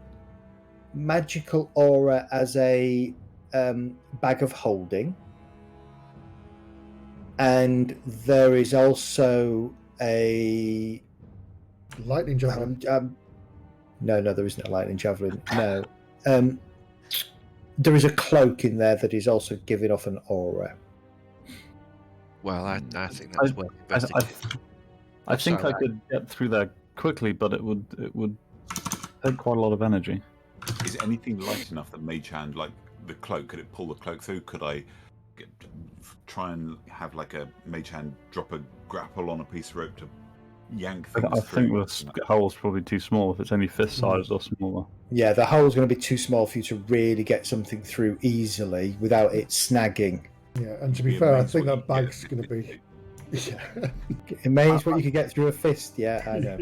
magical aura as a bag of holding, and there is also a Lightning javelin. No, there isn't a lightning javelin. No, there is a cloak in there that is also giving off an aura. Well, I think that's worth investigating. I think I could get through there quickly, but it would take quite a lot of energy. Is anything light enough that Mage Hand, like the cloak, could it pull the cloak through? Could I try and have like a Mage Hand drop a grapple on a piece of rope to yank things I through? think the hole's probably too small if it's only fist sized or smaller. Yeah, the hole's going to be too small for you to really get something through easily without it snagging. Yeah, and to be fair, I think that bag's going to be. Yeah. Amazed what you could get through a fist. Yeah, I know.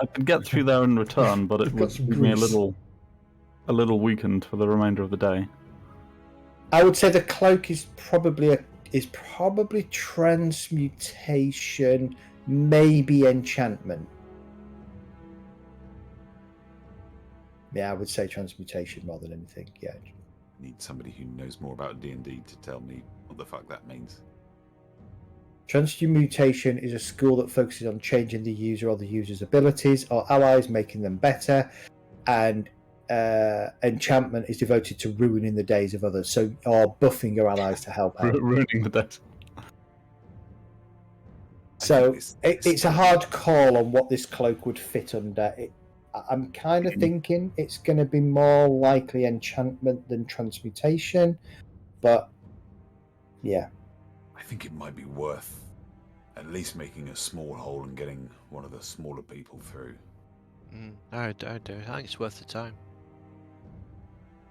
I could get through there in return, but it would leave me a little weakened for the remainder of the day. I would say the cloak is probably transmutation, maybe enchantment. Yeah, I would say transmutation more than anything. Yeah. I need somebody who knows more about D&D to tell me what the fuck that means. Transmutation is a skill that focuses on changing the user or the user's abilities or allies, making them better. And enchantment is devoted to ruining the days of others, or buffing your allies to help out. Ruining the days. So it's a hard call on what this cloak would fit under. I'm kind of thinking it's going to be more likely enchantment than transmutation, but yeah. I think it might be worth at least making a small hole and getting one of the smaller people through. I do. I think it's worth the time.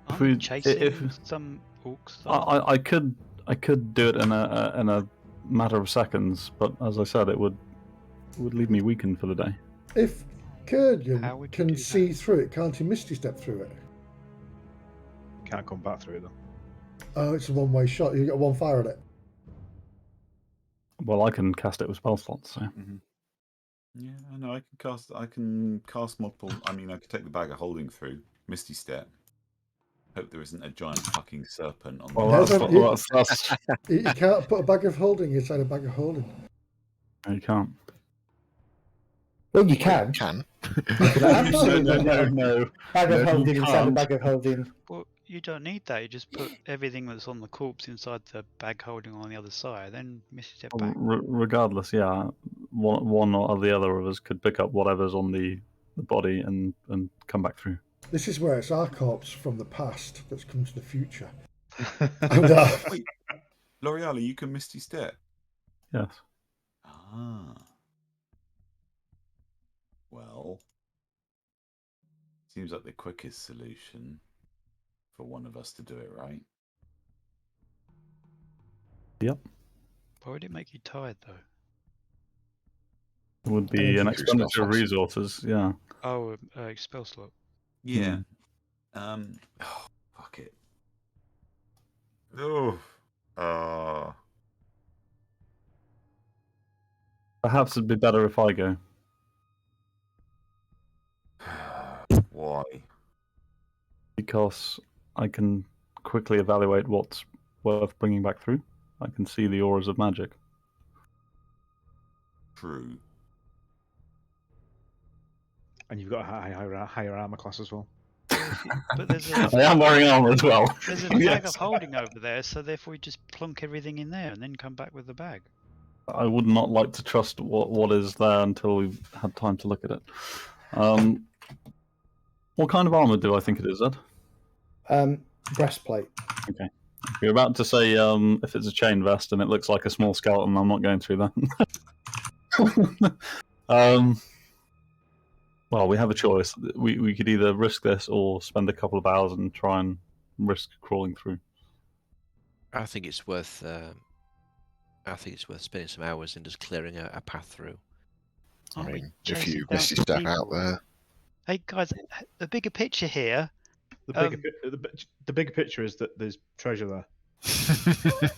I'm chasing some orcs. I could do it in a matter of seconds, but as I said, it would leave me weakened for the day. If Kurgan can see through it, can't he Misty Step through it? Can't come back through it though. Oh, it's a one-way shot. You get one fire at it. Well, I can cast it with spell slots, so. Yeah, I know. I can cast multiple. I mean, I could take the bag of holding through Misty Step. Hope there isn't a giant fucking serpent on the. You can't put a bag of holding inside a bag of holding. No, you can't. Well, you can. Absolutely no. Bag of holding inside a bag of holding. Well, you don't need that. You just put everything that's on the corpse inside the bag holding on the other side, then Misty Step back. Regardless, yeah, one or the other of us could pick up whatever's on the body and come back through. This is where it's our corpse from the past that's come to the future. Wait, L'Oreal, you can Misty Step? Yes. Ah. Well, seems like the quickest solution for one of us to do it, right? Yep. Why would it make you tired, though? It would be an expenditure of resources, yeah. Oh, spell slot. Yeah. Oh, fuck it. Oh. Perhaps it'd be better if I go. Why? Because I can quickly evaluate what's worth bringing back through. I can see the auras of magic. True. And you've got a higher armor class as well. But there's I am wearing armor as well. There's a bag of holding over there, so therefore we just plunk everything in there and then come back with the bag. I would not like to trust what is there until we've had time to look at it. What kind of armor do I think it is, Ed? Breastplate. Okay. You're about to say if it's a chain vest and it looks like a small skeleton, I'm not going through that. Well, we have a choice. We could either risk this or spend a couple of hours and try and risk crawling through. I think it's worth I think it's worth spending some hours in just clearing a path through. I Aren't we mean, if chasing you down misty some step out people? there, Hey guys, the bigger picture here. The bigger, the bigger picture is that there's treasure there.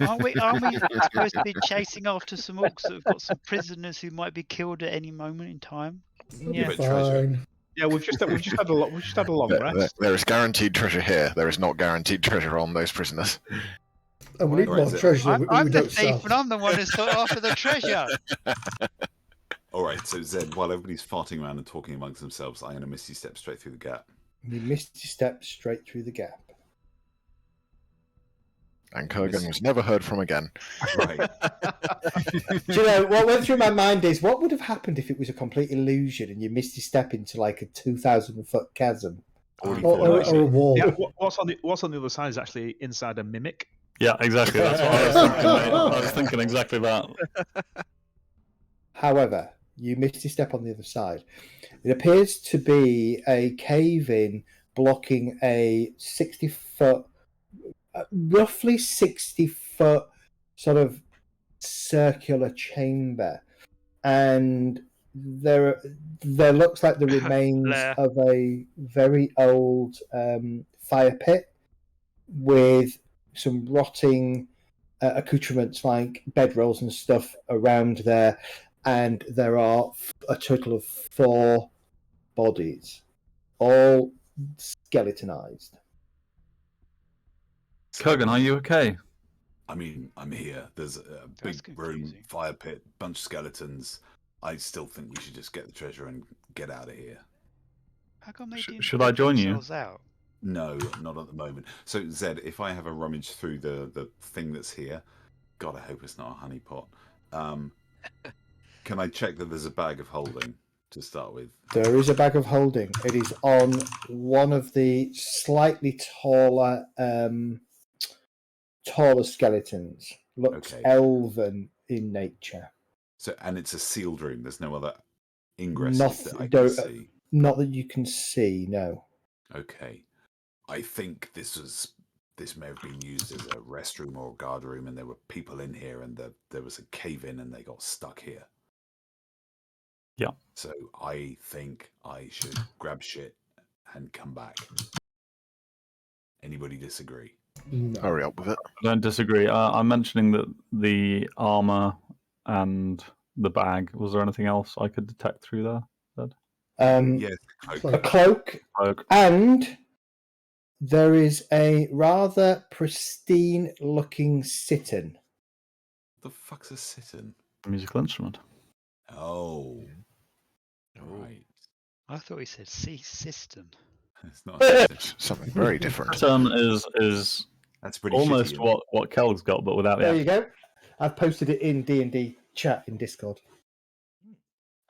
Aren't we supposed to be chasing after some orcs that have got some prisoners who might be killed at any moment in time? Yeah, but treasure. Fine. Yeah, we've just had a long rest. there is guaranteed treasure here. There is not guaranteed treasure on those prisoners. And we need Right, more so- treasure that I'm we the don't thief, sell. and I'm the one who's sought after the treasure. All right, so Zed, while everybody's farting around and talking amongst themselves, I'm going to misty step straight through the gap. You misty step straight through the gap. And Kurgan was never heard from again. Right. Do you know what went through my mind is what would have happened if it was a complete illusion and you misty step into like a 2,000-foot chasm? Already Or, thought or, about or a it. wall. Yeah, what's on the other side is actually inside a mimic. Yeah, exactly. That's what I was thinking. Mate. I was thinking exactly that. However, you misty step on the other side. It appears to be a cave-in blocking a 60-foot, roughly 60-foot sort of circular chamber, and there looks like the remains Blair. of a very old fire pit with some rotting accoutrements like bedrolls and stuff around there, and there are a total of 4 bodies, all skeletonized. Kurgan, are you okay? I mean, I'm here. There's a That's big room, confusing. fire pit, bunch of skeletons. I still think we should just get the treasure and get out of here. How come they didn't Should I put join you? themselves out? No, not at the moment. So, Zed, if I have a rummage through the thing that's here, God, I hope it's not a honeypot. Can I check that there's a bag of holding to start with? There is a bag of holding. It is on one of the slightly taller skeletons. Looks Okay. elven in nature. So, and it's a sealed room. There's no other ingresses that I can Don't- see. Not that you can see, no. Okay. I think this may have been used as a restroom or a guard room, and there were people in here, and there was a cave in, and they got stuck here. Yeah. So I think I should grab shit and come back. Anybody disagree? No. Hurry up with it. I don't disagree. I'm mentioning that the armor and the bag. Was there anything else I could detect through there? Yes. A cloak, Cloak. and there is a rather pristine-looking sit-in. The fuck's a sit-in? Musical instrument. Oh. Right. I thought he said sea system. It's not a sit-in. Something very different. Return is That's pretty almost shitty. what Kelg's got, but without There the you go. I've posted it in D&D chat in Discord.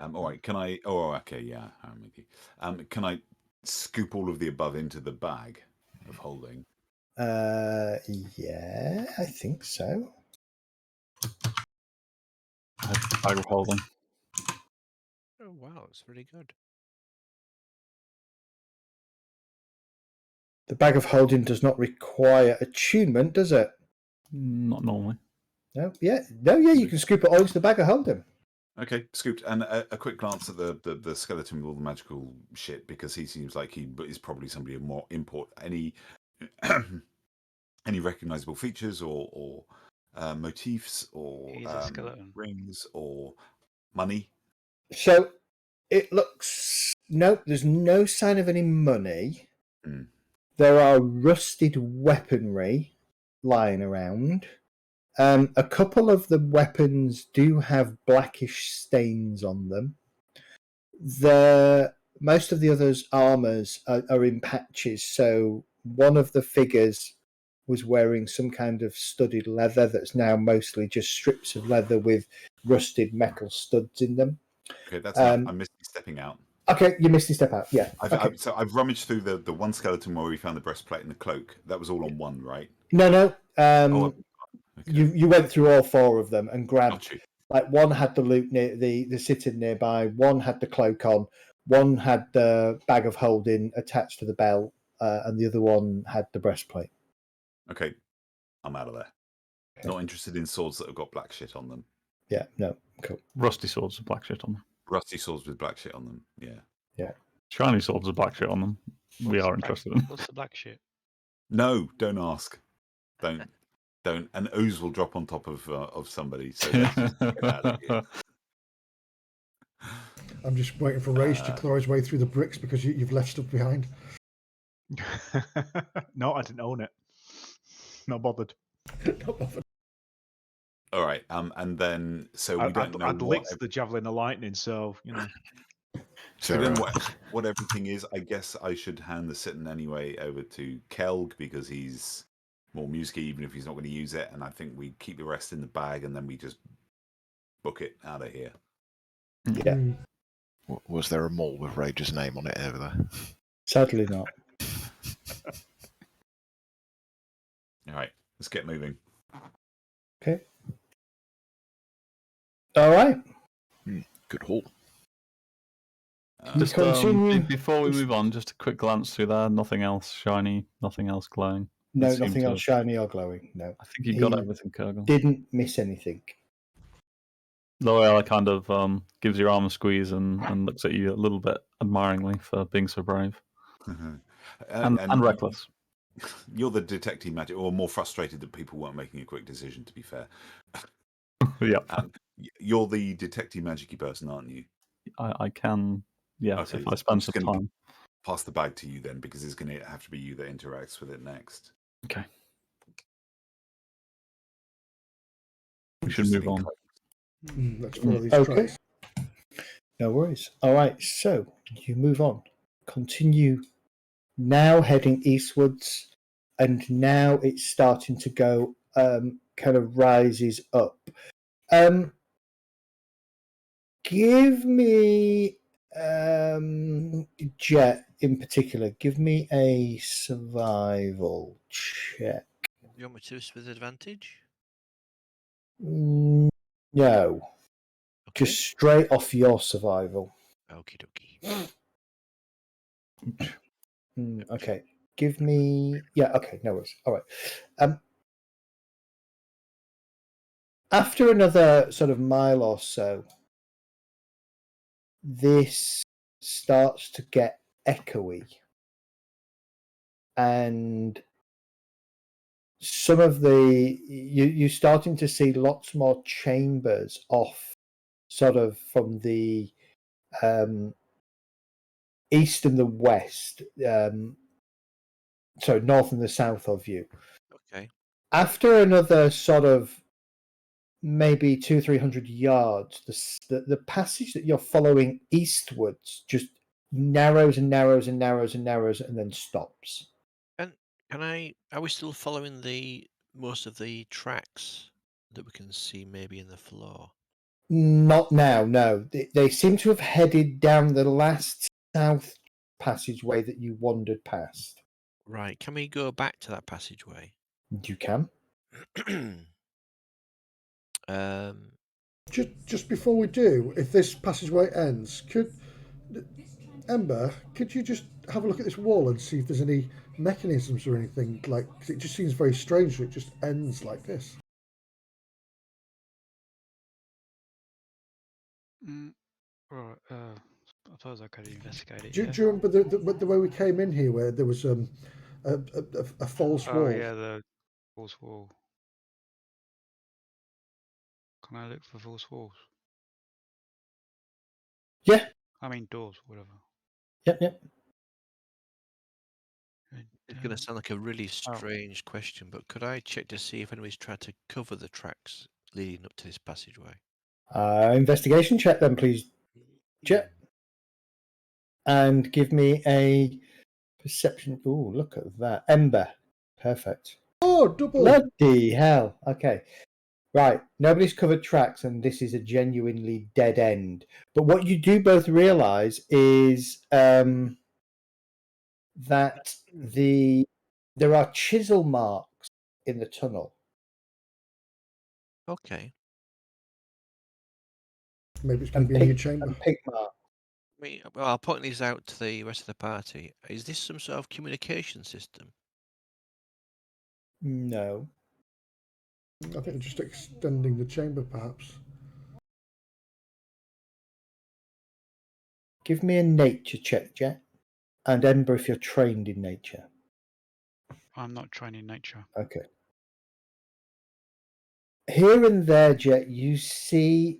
All right. Can I? Oh, okay. Yeah, I'm with you. Can I scoop all of the above into the bag of holding? Yeah, I think so. bag of holding. Oh wow, it's really good. The bag of holding does not require attunement, does it? Not normally. No, yeah, you can scoop it all into the bag of holding. Okay, scooped. And a quick glance at the skeleton with all the magical shit, because he seems like he is probably somebody of more import. Any recognizable features or motifs or He's a skeleton. rings or money? So it looks nope. There's no sign of any money. Mm. There are rusted weaponry lying around. A couple of the weapons do have blackish stains on them. Most of the others' armors are in patches. So one of the figures was wearing some kind of studded leather that's now mostly just strips of leather with rusted metal studs in them. Okay, that's enough. I'm misty stepping out. Okay, you missed your step out. Yeah. So I've rummaged through the one skeleton where we found the breastplate and the cloak. That was all on one, right? No. Okay. You went through all 4 of them and grabbed. Got you. Like one had the loot near the sitting nearby. One had the cloak on. One had the bag of holding attached to the belt, and the other one had the breastplate. Okay, I'm out of there. Not interested in swords that have got black shit on them. Yeah, no, cool. Rusty swords with black shit on them. Rusty swords with black shit on them. Yeah. Shiny swords with black shit on them. We are interested in. What's the black shit? No, don't ask. Don't. And ooze will drop on top of somebody. So let's just get out of here. I'm just waiting for Rage to claw his way through the bricks because you've left stuff behind. No, I didn't own it. Not bothered. All right. And then we don't know I'd what. licked the javelin of lightning, so you know. So then what everything is, I guess I should hand the sitting anyway over to Kelg because he's more musicy, even if he's not going to use it. And I think we keep the rest in the bag and then we just book it out of here. Yeah. Was there a mall with Rage's name on it over there? Sadly not. All right, let's get moving. Okay. All right. Good haul. Just continue. before we move on, just a quick glance through there. Nothing else shiny, nothing else glowing. No, Seemed nothing to else shiny or glowing. No. I think you got He everything, Kurgle. Didn't miss anything. Loyal kind of gives your arm a squeeze and looks at you a little bit admiringly for being so brave and reckless. You're the detective magic, or more frustrated that people weren't making a quick decision. To be fair, Yeah, you're the detective magic-y person, aren't you? I can. Yes, Okay, if I spend some time. Pass the bag to you then, because it's going to have to be you that interacts with it next. Okay. We should move on. Let's follow these Okay. tracks. No worries. All right, so you move on. Continue now heading eastwards, and now it's starting to go kind of rises up. Give me Jet in particular, give me a survival check. You want me to do this with advantage? No. Okay. Just straight off your survival. Okie dokie. Okay. Give me. Yeah, okay, no worries. All right. After another sort of mile or so, this starts to get echoey. And some of you're starting to see lots more chambers off sort of from the east and the west, sorry, north and the south of you. Okay. After another sort of maybe 200-300 yards, the passage that you're following eastwards just narrows and narrows and narrows and narrows and then stops. And are we still following most of the tracks that we can see maybe in the floor? Not now, no. They seem to have headed down the last south passageway that you wandered past. Right. Can we go back to that passageway? You can. Just before we do, if this passageway ends, Ember, could you just have a look at this wall and see if there's any mechanisms or anything? Like, 'cause it just seems very strange that it just ends like this. Right. I suppose I could investigate it. Do you remember the way we came in here, where there was a false wall? Oh yeah, the false wall. Can I look for false walls? Yeah. I mean doors, whatever. Yep. It's going to sound like a really strange question, but could I check to see if anybody's tried to cover the tracks leading up to this passageway? Investigation check then, please, Jet. And give me a perception. Oh, look at that. Ember. Perfect. Oh, double. Bloody hell. Okay. Right. Nobody's covered tracks, and this is a genuinely dead end. But what you do both realise is that there are chisel marks in the tunnel. Maybe Okay. it's going to be a new chamber. And pig marks. Well, I'll point these out to the rest of the party. Is this some sort of communication system? No. I think just extending the chamber, perhaps. Give me a nature check, Jet. And Ember, if you're trained in nature. I'm not trained in nature. Okay. Here and there, Jet, you see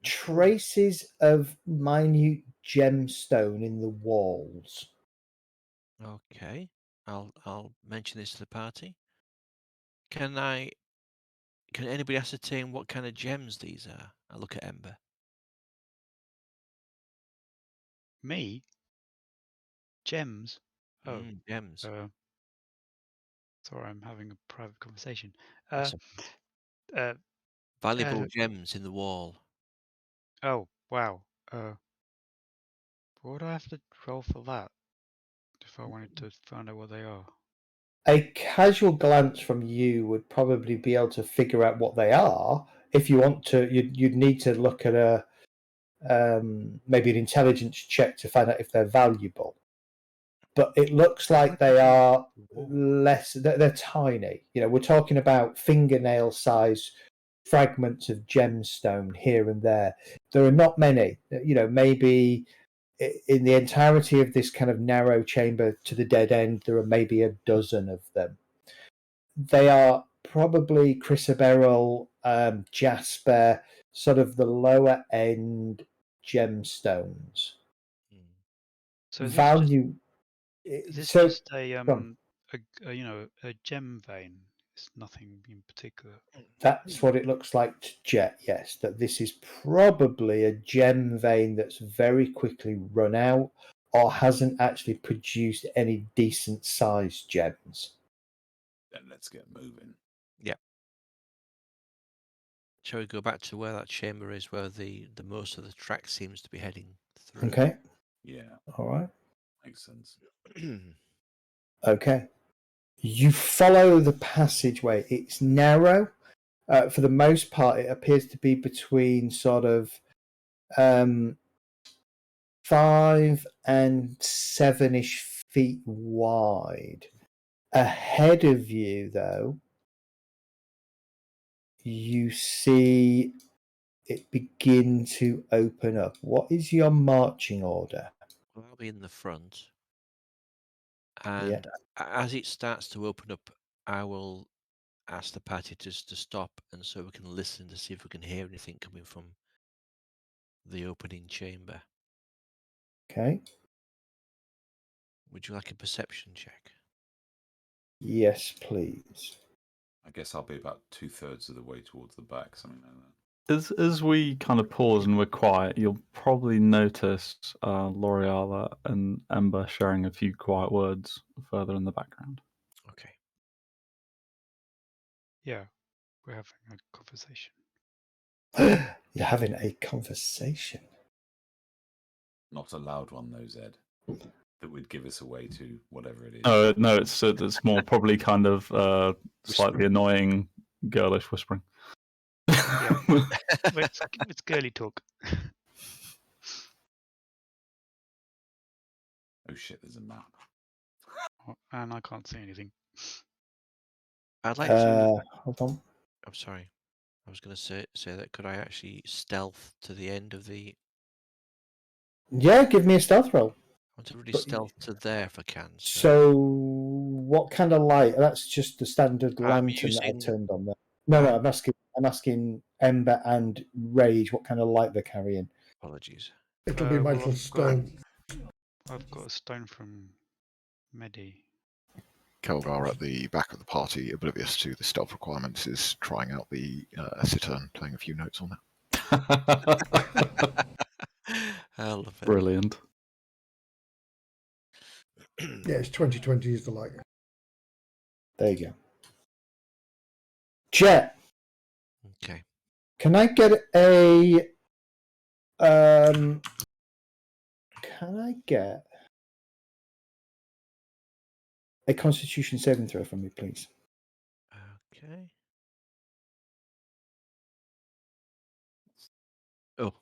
traces of minute gemstone in the walls. Okay, I'll mention this to the party. Can anybody ascertain what kind of gems these are? I look at Ember. Me? Gems? Oh, Gems. sorry, I'm having a private conversation. That's valuable gems in the wall. Oh, wow. What would I have to roll for that if I wanted to find out what they are? A casual glance from you would probably be able to figure out what they are. If you want to, you'd need to look at a maybe an intelligence check to find out if they're valuable. But it looks like they are less. They're tiny. You know, we're talking about fingernail size fragments of gemstone here and there. There are not many. You know, maybe in the entirety of this kind of narrow chamber to the dead end, there are maybe a dozen of them. They are probably chrysoberyl, jasper, sort of the lower end gemstones. So is Value. This So just a you know, a gem vein? It's nothing in particular. that's what it looks like to Jet. Yes, that this is probably a gem vein that's very quickly run out, or hasn't actually produced any decent sized gems. Then let's get moving. Yeah. Shall we go back to where that chamber is, where the most of the track seems to be heading through? Okay. Yeah. All right. Makes sense. Okay. You follow the passageway. It's narrow. For the most part, it appears to be between sort of 5 and 7-ish feet wide. Ahead of you, though, you see it begin to open up. What is your marching order? Well, I'll be in the front. And as it starts to open up, I will ask the party to stop, and so we can listen to see if we can hear anything coming from the opening chamber. Okay. Would you like a perception check? Yes, please. I guess I'll be about 2/3 of the way towards the back, something like that. As we kind of pause and we're quiet, you'll probably notice L'Oreala and Ember sharing a few quiet words further in the background. Okay. Yeah, we're having a conversation. You're having a conversation. Not a loud one, though, Zed. That would give us away to whatever it is. No, it's more probably kind of slightly annoying, girlish whispering. Yeah, it's girly talk. Oh shit! There's a map. And I can't see anything. I'd like to. Hold on. I'm sorry. I was going to say that could I actually stealth to the end of the? Yeah, give me a stealth roll. I want to really stealth to there if I can. So, what kind of light? That's just the standard lantern that I turned on there. No, I'm asking Ember and Rage what kind of light they're carrying. Apologies. It'll be my little stone. I've got a stone from Medi. Kelgar at the back of the party, oblivious to the stealth requirements, is trying out the Cittern, playing a few notes on that. I love it. Brilliant. Yeah, it's 2020 is the light. There you go. Jet. Okay. Can I get a can I get a Constitution saving throw from me, please? Okay. Oh.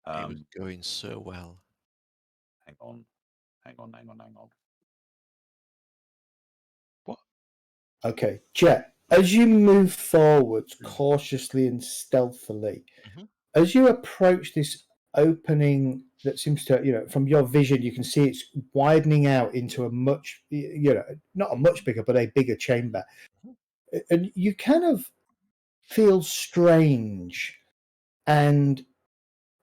It was going so well. Hang on. Okay, Jet, as you move forwards cautiously and stealthily, as you approach this opening that seems to, from your vision, you can see it's widening out into a much, not a much bigger, but a bigger chamber. And you kind of feel strange, and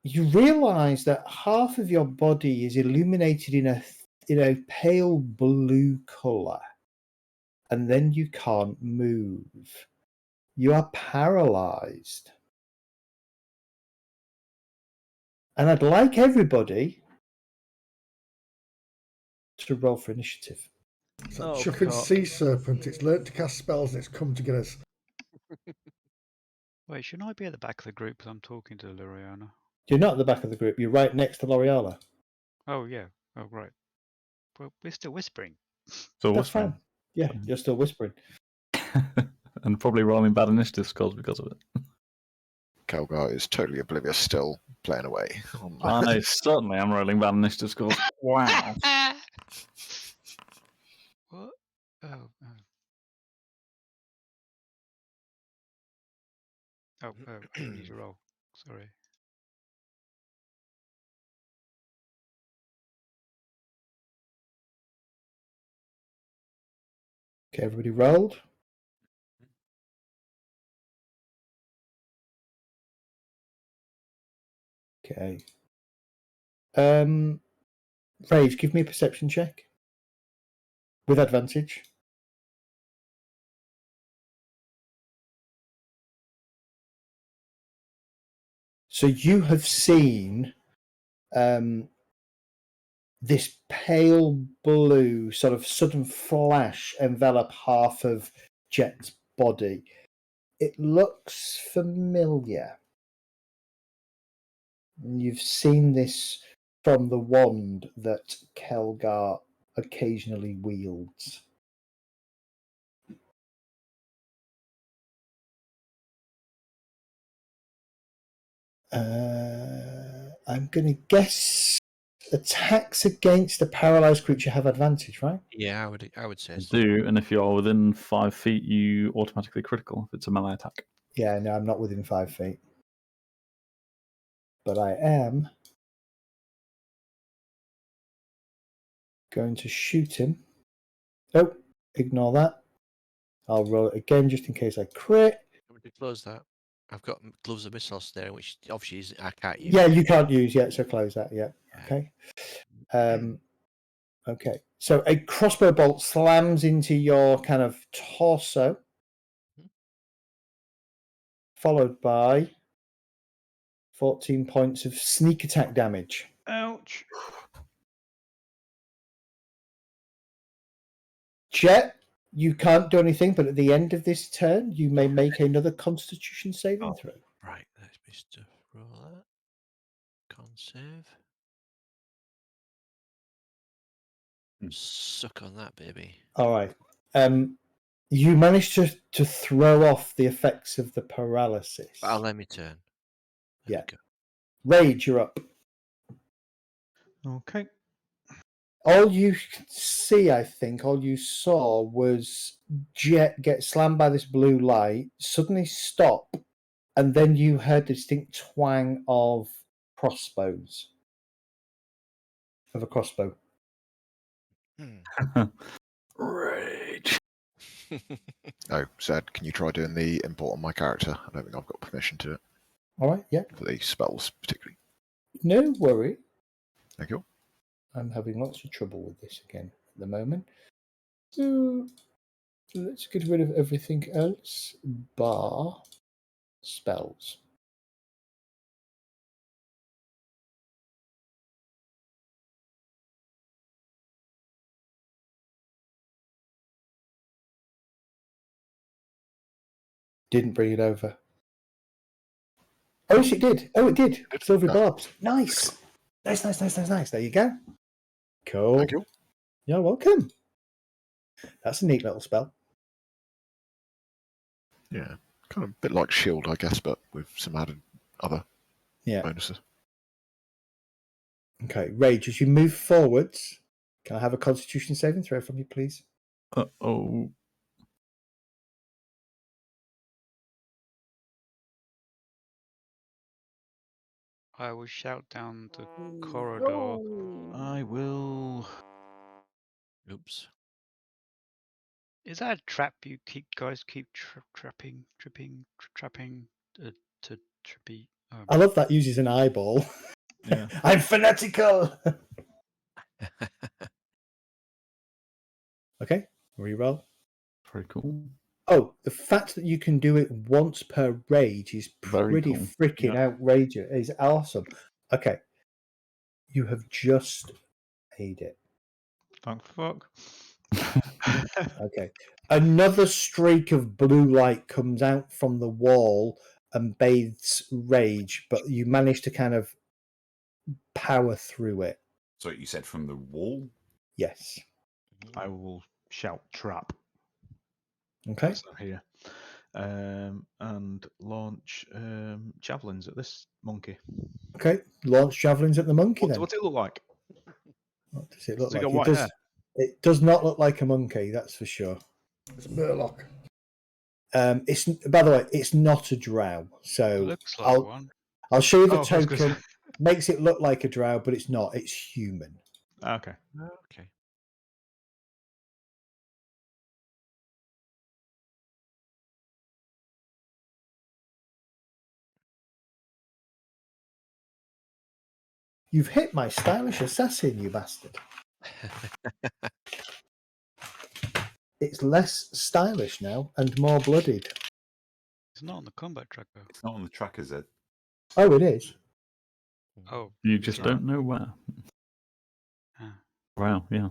you realize that half of your body is illuminated in a pale blue color, and then you can't move. You are paralyzed. And I'd like everybody to roll for initiative. It's that chuffing sea serpent. It's learnt to cast spells and it's come to get us. Wait, shouldn't I be at the back of the group because I'm talking to Loriana? You're not at the back of the group. You're right next to L'Oreala. Oh, yeah. Oh, right. Well, we're still whispering. Still That's whispering. fine. Yeah, you're still whispering. And probably rolling bad initiative scores because of it. Kelgar is totally oblivious, still playing away. I certainly am rolling bad initiative scores. Wow. What? Oh. I need to roll. Sorry. Okay, everybody rolled. Okay. Rage, give me a perception check. With advantage. So you have seen this pale blue sort of sudden flash envelop half of Jet's body. It looks familiar. You've seen this from the wand that Kelgar occasionally wields. I'm going to guess attacks against a paralyzed creature have advantage, right? Yeah, I would say You so. do, and if you are within 5 feet, you automatically critical if it's a melee attack. Yeah, no, I'm not within 5 feet. But I am going to shoot him. Oh, ignore that. I'll roll it again just in case I crit. I'm going to close that. I've got gloves of missiles there, which obviously I can't use. Yeah, you can't use yet, so close that. Yeah. Okay. Okay. So a crossbow bolt slams into your kind of torso, followed by 14 points of sneak attack damage. Ouch. Oh. Jet, you can't do anything, but at the end of this turn, you may make another Constitution saving throw. Right, let's just roll that. Con save. Suck on that, baby. All right. You managed to throw off the effects of the paralysis. But I'll let me turn. Yeah. Rage, you're up. Okay. All you could see, I think, all you saw was Jet get slammed by this blue light, suddenly stop, and then you heard the distinct twang of crossbows. Of a crossbow. Rage. Oh, Zed, can you try doing the import on my character? I don't think I've got permission to do it. All right, yeah. For the spells, particularly. No worry. Thank you. I'm having lots of trouble with this again at the moment. So let's get rid of everything else bar spells. Didn't bring it over. Oh, yes, it did. Oh, it did. Silvery barbs. Nice. Nice. There you go. Cool. Thank you. You're welcome. That's a neat little spell. Yeah, kind of a bit like Shield, I guess, but with some added other bonuses. Okay, Rage, as you move forwards, can I have a Constitution saving throw from you, please? Uh-oh. I will shout down the corridor. I will. Oops. Is that a trap you guys keep trapping to trippy? I love that uses an eyeball. Yeah. I'm fanatical. Okay, reroll. Very cool. Oh, the fact that you can do it once per rage is Very pretty cool. freaking Yeah. outrageous. It's awesome. Okay, you have just made it. Thank fuck. Okay, another streak of blue light comes out from the wall and bathes Rage, but you manage to kind of power through it. So you said from the wall? Yes. I will shout trap. Okay. That's not here. And launch javelins at this monkey. Okay. Launch javelins at the monkey then. What's it look like? What does it look Does it like? got white hair? It does not look like a monkey, that's for sure. It's a Murloc. It's, by the way, it's not a drow. So Looks like one. I'll show you the Oh, I was gonna token. say- Makes it look like a drow, but it's not. It's human. Okay. Okay. You've hit my stylish assassin, you bastard. It's less stylish now and more bloodied. It's not on the combat tracker. It's not on the tracker, Zed. Oh, it is. Oh, You just yeah. don't know where. Ah. Wow, yeah.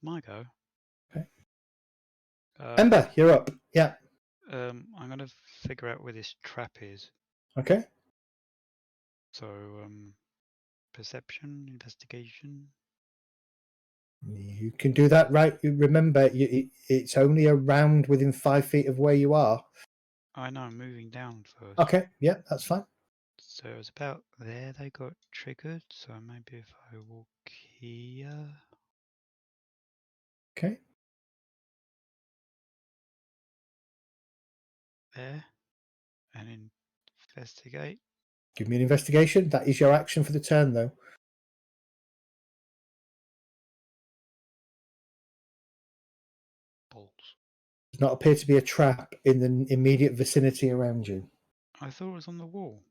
My go. Okay. Uh, Ember, you're up. Yeah. I'm gonna figure out where this trap is. Okay. So, perception, investigation. You can do that, right? Remember, it's only around within 5 feet of where you are. I know, I'm moving down first. Okay. Yeah, that's fine. So it was about there they got triggered. So maybe if I walk here. Okay. There. And investigate. Give me an investigation. That is your action for the turn, though. Balls. Does not appear to be a trap in the immediate vicinity around you. I thought it was on the wall.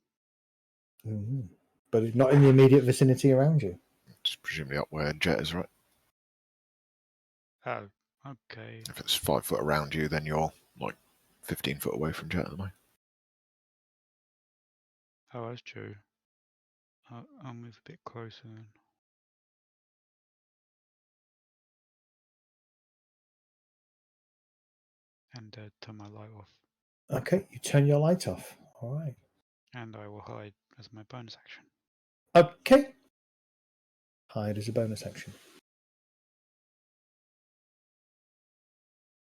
But it's not in the immediate vicinity around you. It's presumably up where Jet is, right? Oh, okay. If it's 5 foot around you, then you're like 15 foot away from Jet at the moment. Oh, that's true. I'll move a bit closer then. And turn my light off. Okay, you turn your light off. All right. And I will hide as my bonus action. Okay. Hide as a bonus action.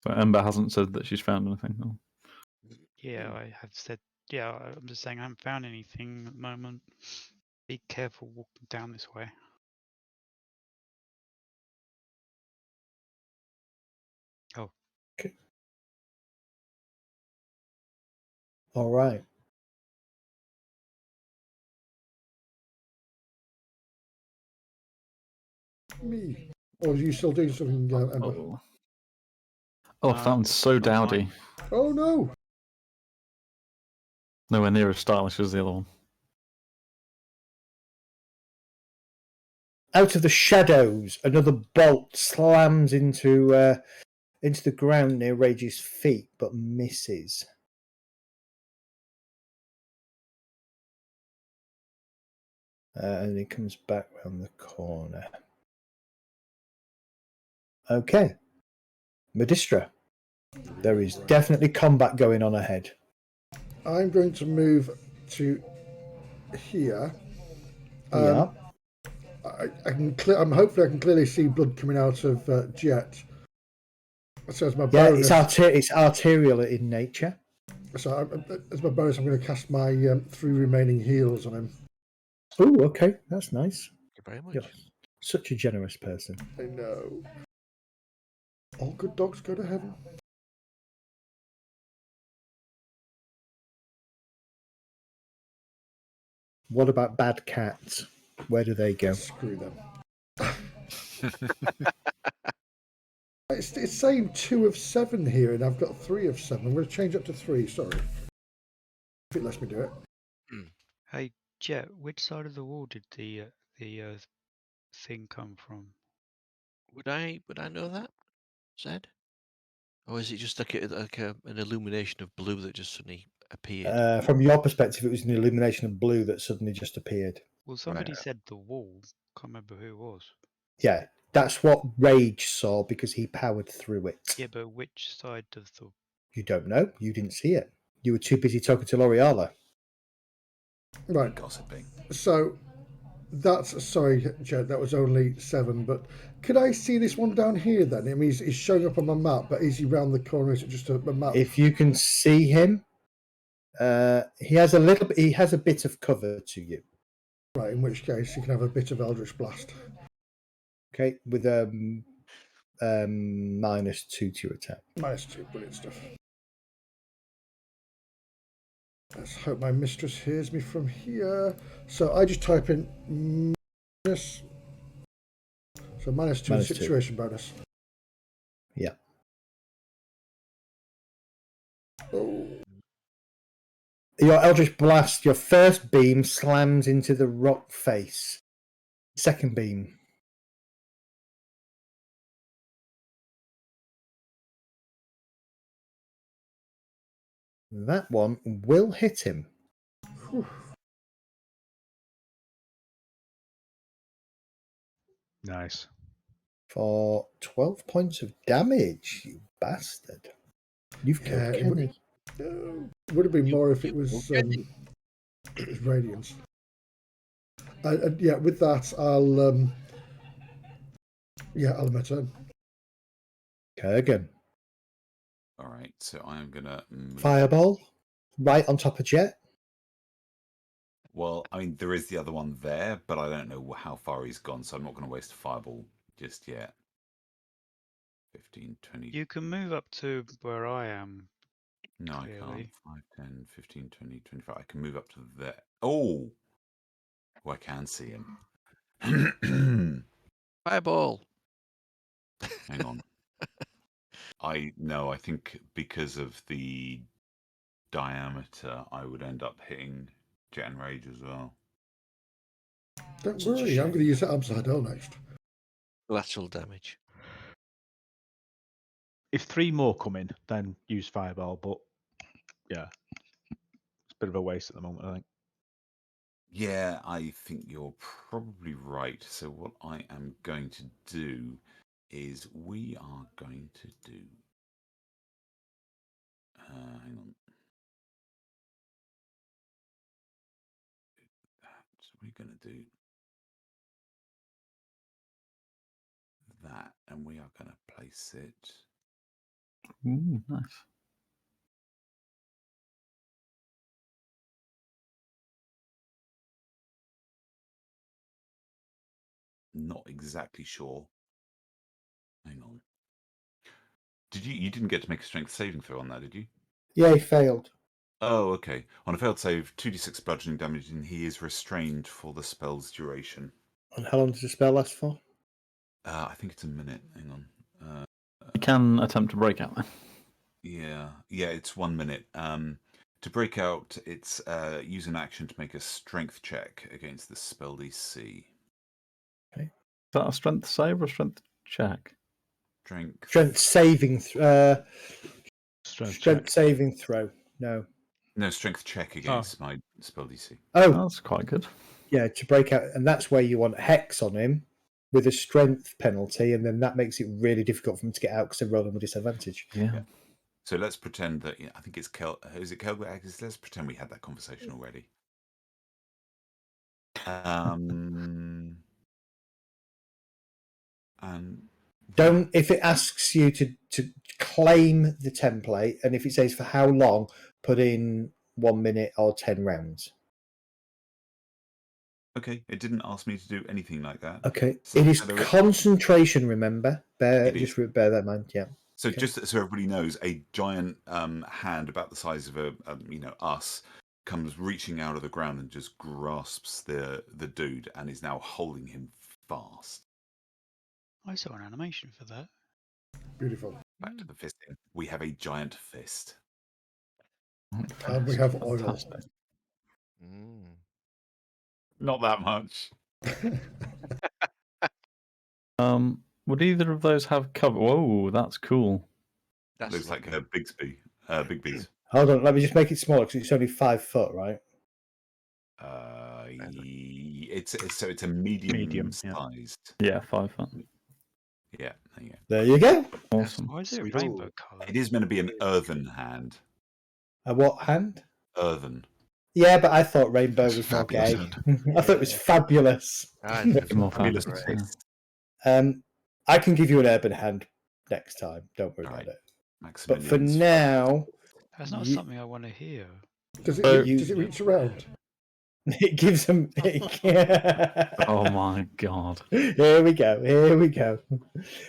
So Ember hasn't said that she's found anything. No. Yeah, I have said. Yeah, I'm just saying I haven't found anything at the moment. Be careful walking down this way. Oh. Okay. All right. Me. Or are you still doing something, Ember? Oh, that one's so not mine. dowdy. Oh no! Nowhere near as stylish as the other one. Out of the shadows, another bolt slams into the ground near Rage's feet, but misses. And he comes back round the corner. Okay. Medistra. There is definitely combat going on ahead. I'm going to move to here. Yeah. I'm hopefully I can clearly see blood coming out of Jet. So as my Yeah, bonus, it's arterial in nature. so as my bonus, I'm going to cast my 3 remaining heals on him. Oh, okay. That's nice. you very much. You're such a generous person. I know. All good dogs go to heaven. What about bad cats? Where do they go? Screw them. It's saying 2 of 7 here, and I've got 3 of 7. I'm going to change up to 3. Sorry, if it lets me do it. Hey, Jet, which side of the wall did the thing come from? Would I know that, Zed? Or is it just like an illumination of blue that just suddenly appeared? From your perspective, it was an illumination of blue that suddenly just appeared. Well, somebody said the wall. Can't remember who it was. Yeah, that's what Rage saw because he powered through it. Yeah, but which side of the... You don't know. You didn't see it. You were too busy talking to L'Oreala. Right. Gossiping. So that's sorry, Jed. That was only 7. But could I see this one down here then? I mean, he's showing up on my map, but is he round the corner? Is it just a map? If you can see him, he has a bit of cover to you. Right. In which case, you can have a bit of Eldritch Blast. Okay, with -2 to your attack. -2, brilliant stuff. Let's hope my mistress hears me from here. So I just type in minus. So -2 situation bonus. Yeah. Oh. Your Eldritch Blast, your first beam slams into the rock face. Second beam. That one will hit him. Whew. Nice. For 12 points of damage, you bastard. You've killed Kenny. It would have been more if it was Radiance. Yeah, with that, I'll have my turn. Kurgan. All right, so I'm gonna move. Fireball. Right on top of Jet. Well, I mean, there is the other one there, but I don't know how far he's gone, so I'm not going to waste a fireball just yet. 15, 20. You can move up to where I am. No, clearly. I can't. 5, 10, 15, 20, 25. I can move up to there. Oh! I can see him. Fireball! Hang on. I think because of the diameter, I would end up hitting Jet and Rage as well. Don't Such a worry, I'm shame. going to use that upside down next. Lateral damage. If 3 more come in, then use Fireball. But yeah, it's a bit of a waste at the moment, I think. Yeah, I think you're probably right. So what I am going to do is we are going to do... hang on. So we're going to do that, and we are going to place it... Ooh, nice. Not exactly sure. Hang on. You didn't get to make a strength saving throw on that, did you? Yeah, he failed. Oh, okay. On a failed save, 2d6 bludgeoning damage, and he is restrained for the spell's duration. And how long does the spell last for? I think it's a minute. Hang on. You can attempt to break out then. Yeah, it's 1 minute. To break out, it's use an action to make a strength check against the spell DC. Is that a strength save or a strength check? Strength saving. Strength saving throw. No. No, strength check against my spell DC. Oh, that's quite good. Yeah, to break out, and that's where you want Hex on him with a strength penalty, and then that makes it really difficult for him to get out because they're rolling with disadvantage. Yeah. So let's pretend that I think it's Is it Kel? Let's pretend we had that conversation already. And don't, if it asks you to claim the template, and if it says for how long, put in 1 minute or 10 rounds. Okay, it didn't ask me to do anything like that. Okay, So it is shadow concentration. Remember, It just is. bear that in mind. Yeah. So Okay. just so everybody knows, a giant hand about the size of us comes reaching out of the ground and just grasps the dude and is now holding him fast. I saw an animation for that. Beautiful. Back to the fisting. We have a giant fist. And we have oil. Fantastic. Not that much. Would either of those have cover? Whoa, that's cool. That's Looks like a Big B's. Hold on, let me just make it smaller because it's only 5 foot, right? It's a medium yeah. sized. Yeah, 5 foot. Yeah, there you go. There you go. Awesome. Why is it Sweet. rainbow colour? It is meant to be an earthen hand. A what hand? Earthen. Yeah, but I thought rainbow That's a was more fabulous gay. hand. I thought it was fabulous. I think it's More Fabulous fabulous. fist. I can give you an urban hand next time. Don't worry Alright. about it. But Maximilian's for now, That's not Ye- something I want to hear. Does it, So- does it reach around? it gives them. Oh my god. Here we go. Here we go.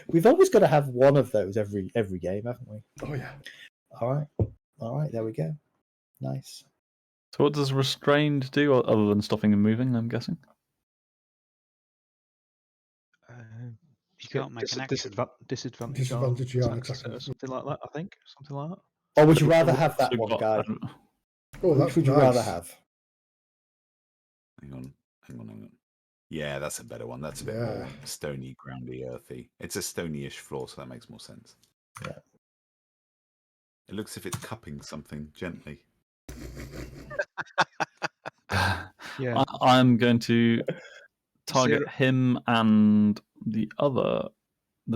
We've always got to have one of those every game, haven't we? Oh, yeah. All right. There we go. Nice. So what does restrained do other than stopping him moving, I'm guessing? You can't make an action. Disadvantage on Disadvantage, yeah, on attacks attacking. or something like that, I think. Something like that. Or would you So- rather have that so one, got- guy? Oh, Which that's would you nice. rather have? Hang on. Yeah, that's a better one. That's a bit more stony, groundy, earthy. It's a stony-ish floor, so that makes more sense. Yeah. It looks as if it's cupping something gently. Yeah. I'm going to target Zero- him and the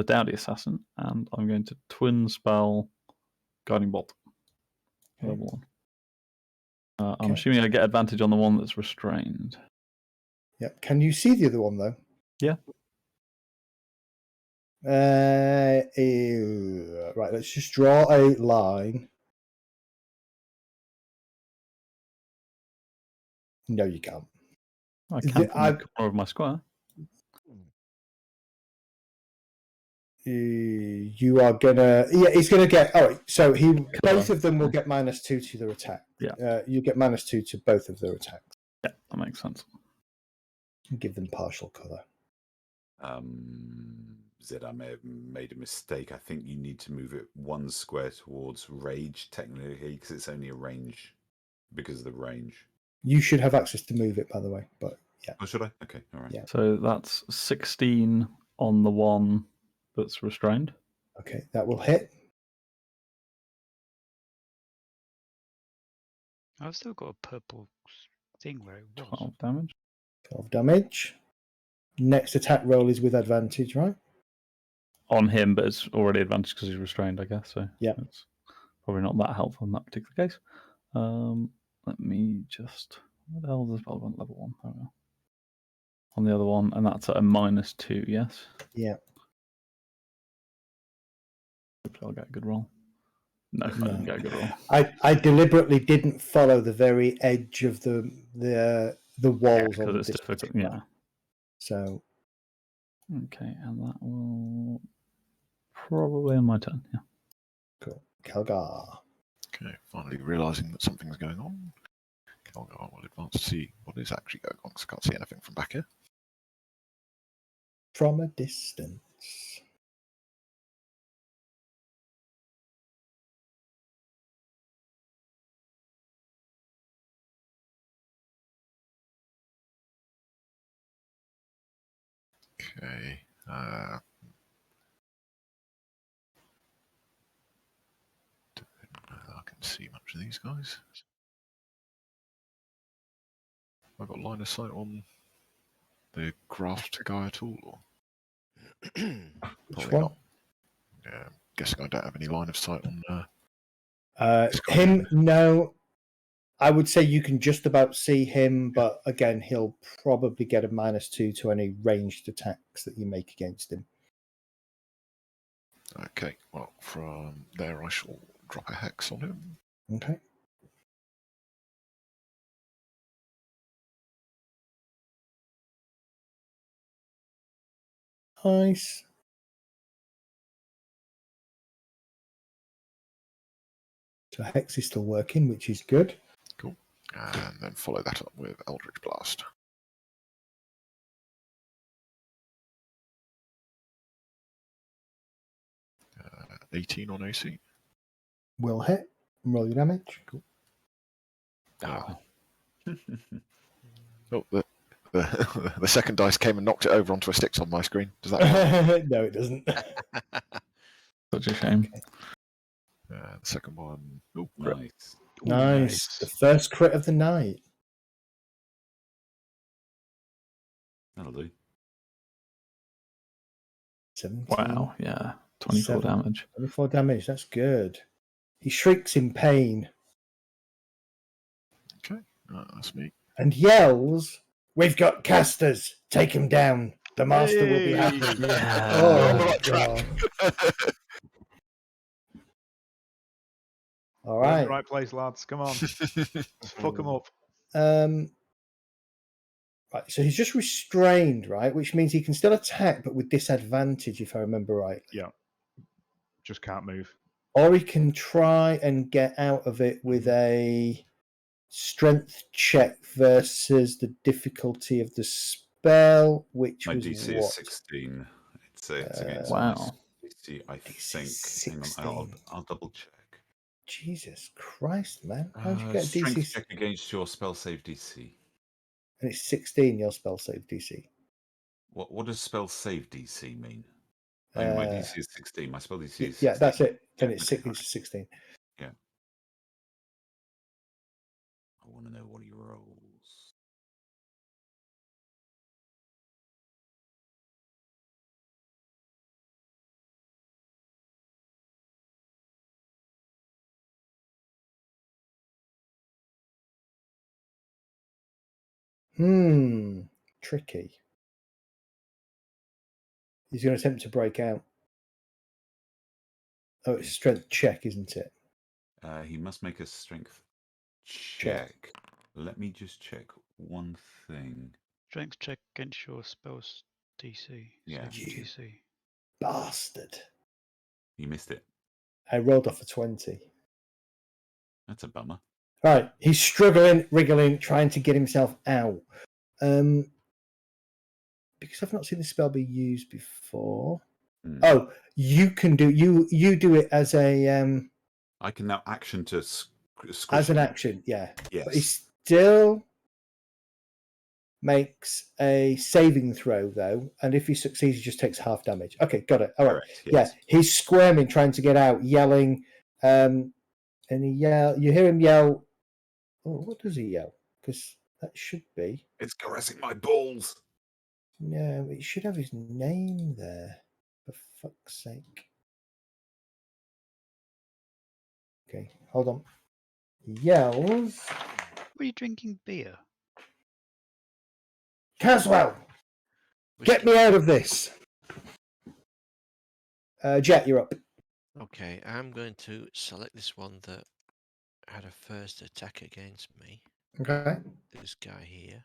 Dowdy assassin, and I'm going to twin spell Guiding Bolt. Okay. Level 1. I'm Okay. assuming I get advantage on the one that's restrained. Yep. Can you see the other one though? Yeah. Right. Let's just draw a line. No, you can't. I can from the I- corner of my square. You are gonna. Yeah, he's gonna get. All right. So both of them will get -2 to their attack. Yeah. You get -2 to both of their attacks. Yeah, that makes sense. Give them partial cover. Zed, I may have made a mistake. I think you need to move it 1 square towards rage, technically, because it's only a range because of the range. You should have access to move it, by the way. But yeah. Oh, should I? Okay, all right. Yeah. So that's 16 on the one that's restrained. Okay, that will hit. I've still got a purple thing where it was. 12 damage. 12 damage. Next attack roll is with advantage, right? On him, but it's already advantage because he's restrained, I guess. So Yeah. it's probably not that helpful in that particular case. Let me just. What the hell does Relevant level 1? There we go. On the other one, and that's at a -2, yes? Yeah. Hopefully I'll get a good roll. No, I No. didn't get a good roll. I deliberately didn't follow the very edge of the walls Because on it's this difficult. particular. Yeah. So Okay, and that will probably end my turn. Yeah. cool. Kelgar. Okay, finally realising that something's going on. Kelgar will advance to see what is actually going on, because I can't see anything from back here. From a distance. Okay. Don't know that I can see much of these guys. Have I got line of sight on the graft guy at all? Or? Which Probably one? not. Yeah, I'm guessing I don't have any line of sight on this guy. Him, no. I would say you can just about see him, but again, he'll probably get a -2 to any ranged attacks that you make against him. Okay, well, from there I shall drop a hex on him. Okay. dice. So Hex is still working, which is good. Cool. And then follow that up with Eldritch Blast. 18 on AC. Will hit. Roll your damage. Cool. Oh. Oh, the second dice came and knocked it over onto a sticks on my screen. Does that help? No, it doesn't. Such a shame. The second one. Oh, Nice. Nice. The first crit of the night. That'll do. 17. Wow, yeah. 24 7. damage. 24 damage. That's good. He shrieks in pain okay. That's me. and yells, "We've got casters. Take him down. The master will be happy." Yeah. Oh, God. All We're in right. the right place, lads. Come on. Let's fuck them up. Right, so he's just restrained, right? Which means he can still attack, but with disadvantage, if I remember right. Yeah. Just can't move. Or he can try and get out of it with a strength check versus the difficulty of the spell, which My was DC what? is 16. It's against Wow. my DC, I think. Hang on, 16. I'll double check. Jesus Christ, man. How'd you get a Strength DC? check against your spell save DC. And it's 16, your spell save DC. What does spell save DC mean? I mean, my DC is 16. My spell DC is 16. Yeah, that's it. Then Yeah, it's, okay, it's 16. Yeah. I want to know what he rolls. Tricky. He's going to attempt to break out. Oh, it's a strength check, isn't it? He must make a strength check. Let me just check one thing. Strength check against your spell's DC. Yeah. saving DC. Bastard. You missed it. I rolled off a 20. That's a bummer. Right, he's struggling, wriggling, trying to get himself out. Because I've not seen this spell be used before. Oh, you can do you do it as a I can now action to squish as an him. action, yeah. Yes. But he still makes a saving throw though, and if he succeeds, he just takes half damage. Okay, got it. All right. Correct, yes. Yeah, he's squirming, trying to get out, yelling, and you hear him yell. Oh, what does he yell? Because that should be. It's caressing my balls. No, it should have his name there. For fuck's sake. Okay, hold on. He yells, Were you drinking beer? "Caswell, get me out of this!" Jet, you're up. Okay, I'm going to select this one that had a first attack against me. Okay. This guy here.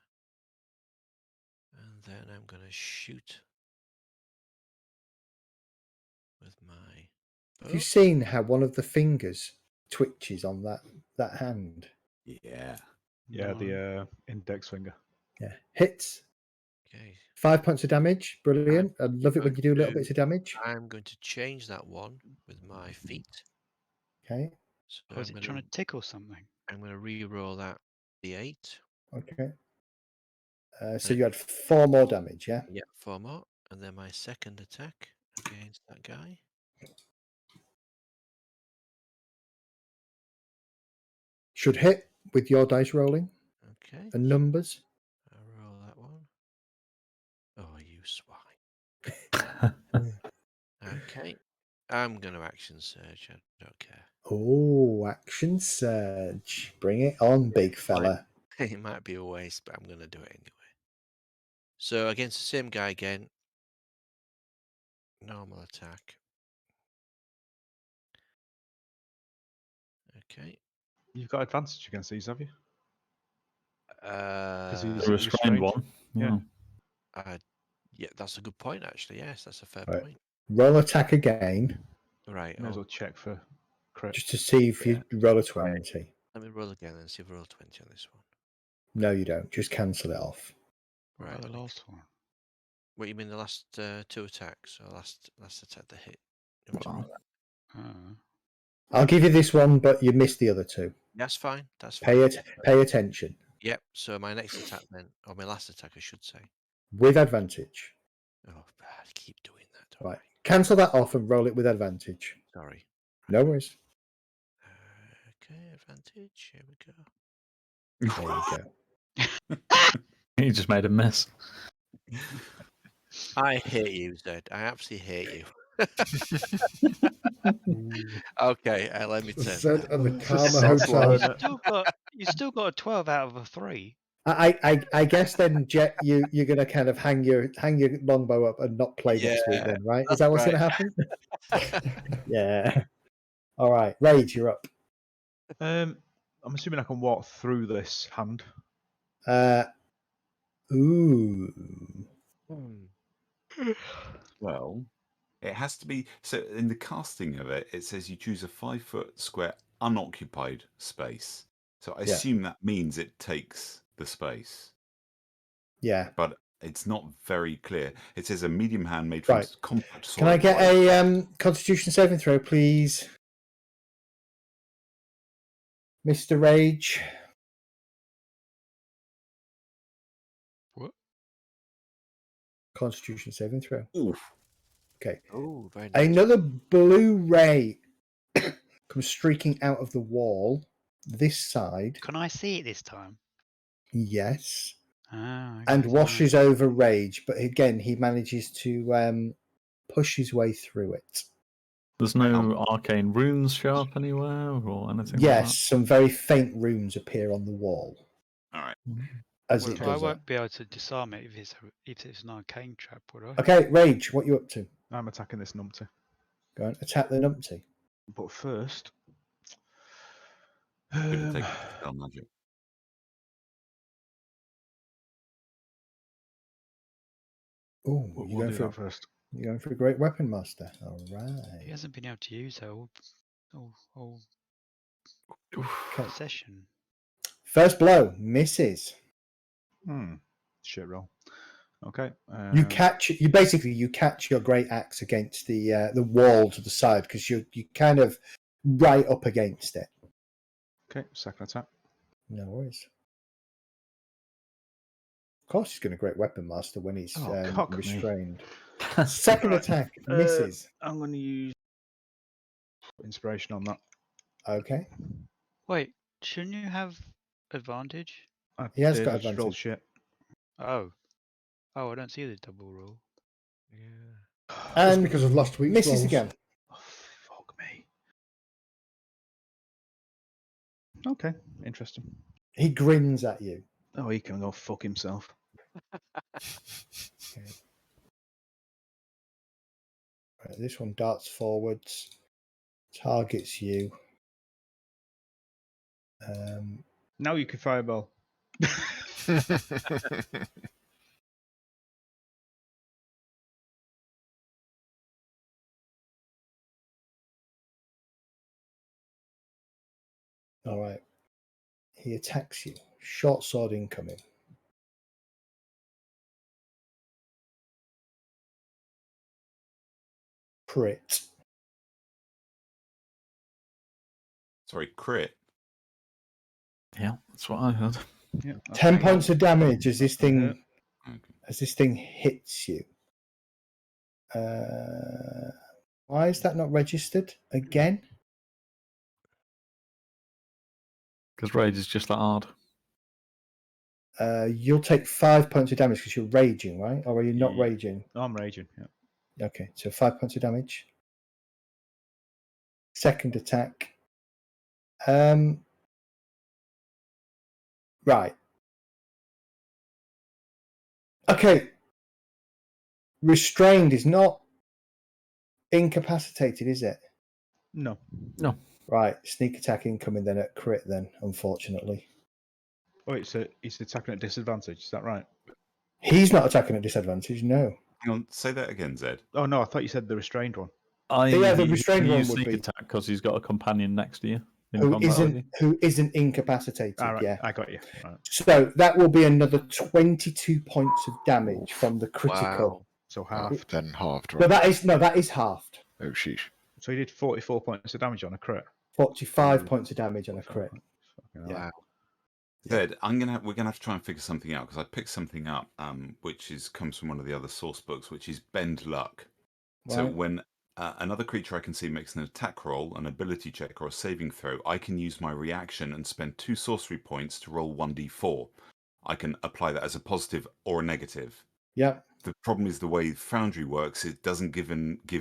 And then I'm going to shoot with my Have you seen how one of the fingers twitches on that hand? Yeah. Yeah, the index finger. Yeah. Hits. Okay. 5 points of damage. Brilliant. I love it when you do little bits of damage. I'm going to change that one with my feet. Okay. So Or is it trying to tickle something? I'm going to re-roll that D8. Okay. So you had 4 more damage, yeah? Yeah, 4 more. And then my second attack against that guy. Should hit with your dice rolling. Okay. And numbers. I roll that one. Oh, you swine. Okay. I'm going to action surge. I don't care. Oh, action surge. Bring it on, big fella. It might be a waste, but I'm going to do it anyway. So against the same guy again. Normal attack. Okay. You've got advantage against these, have you? The he's The restrained one. Yeah. I Yeah, that's a good point, actually. Yes, that's a fair Right. point. Roll attack again, Right. May as Oh, well check for crit. just to see if you roll a 20. let me roll again and see if I roll 20 on this one. No, you don't. Just cancel it off. What Right. about the last one? What you mean the last 2 attacks or last attack that hit? You want me to roll that? Oh. I'll give you this one, but you missed the other two. That's fine. That's Pay fine. it. Pay attention Yep. So my next attack then, or my last attack, I should say. with advantage. Oh, I keep doing that. Don't Right. Cancel that off and roll it with advantage. I? Sorry. No worries. Okay, advantage. Here we go. There you go. You just made a mess. I hate you, Zed. I absolutely hate you. Okay, let me The turn. Zed and the Karma soft Hotel. line. You still got a 12 out of a 3. I guess then, Jet, you're going to kind of hang your longbow up and not play next week, then, right? Is that what's going to happen? Yeah. All right, Rage, you're up. I'm assuming I can walk through this hand. Ooh. Well, it has to be. So in the casting of it, it says you choose a 5-foot square unoccupied space. So I Yeah. assume that means it takes the space, Yeah. but it's not very clear. It says a medium hand made from Right. compact soil. Can I get a Constitution saving throw, please, Mr. Rage? What? Constitution saving throw. Oof. Okay. Oh, very nice. Another blue ray comes streaking out of the wall. This side, Can I see it this time? yes, Ah, and okay, washes fine. over Rage. But again, he manages to push his way through it. There's no arcane runes show up anywhere or anything Yes, some very faint runes appear on the wall. All right. like that. As Well, it I does that. won't be able to disarm it if it's an arcane trap, would I? Okay, Rage, what you up to? I'm attacking this numpty. Go on, attack the numpty. But first, Could take dispel magic. Oh, we'll do that first. you're going for a great weapon master. All He right. hasn't been able to use that all Okay. session. First blow misses. Shit roll. Okay. You catch your great axe against the wall to the side because you kind of right up against it. Okay, second attack. No worries. Of course, he's going to great weapon master when he's cock me. restrained. Second attack misses. I'm going to use inspiration on that. Okay. Wait, shouldn't you have advantage? He has got I just rolled advantage. shit. Oh, I don't see the double roll. Yeah. That's And because of last week's misses rolls. again. Oh, fuck me. Okay, interesting. He grins at you. Oh, he can go fuck himself. Okay. Right, this one darts forwards, targets you. Now you can fireball. All right. He attacks you. Short sword incoming. Crit. Sorry, crit. Yeah, that's what I heard. Yeah, 10 points of damage as this thing Okay. hits you. Why is that not registered again? Because rage is just that hard. You'll take 5 points of damage because you're raging, right? Or are you not Yeah. raging? Oh, I'm raging. Yeah. Okay, so 5 points of damage. Second attack. Right. Okay. Restrained is not incapacitated, is it? No. Right. Sneak attack incoming then at crit then, unfortunately. Oh, it's attacking at disadvantage. Is that right? He's not attacking at disadvantage, no. Hang on, say that again, Zed. Oh no, I thought you said the restrained one. Yeah, the He restrained one used would sneak be attack because he's got a companion next to you. In who combat with you. isn't incapacitated. All right, Yeah. I got you. Right. So that will be another 22 points of damage from the critical. Wow. So Oh, half. then halved, But right? that is halved. Oh, sheesh. So he did 44 points of damage on a crit. 45 points of damage on a 45 crit. points. Fucking hell. Yeah. Wow. Zed, we're gonna have to try and figure something out because I picked something up, which comes from one of the other source books, which is Bend Luck. So Right. when another creature I can see makes an attack roll, an ability check, or a saving throw, I can use my reaction and spend 2 sorcery points to roll 1d4. I can apply that as a positive or a negative. Yeah. The problem is the way Foundry works, it doesn't give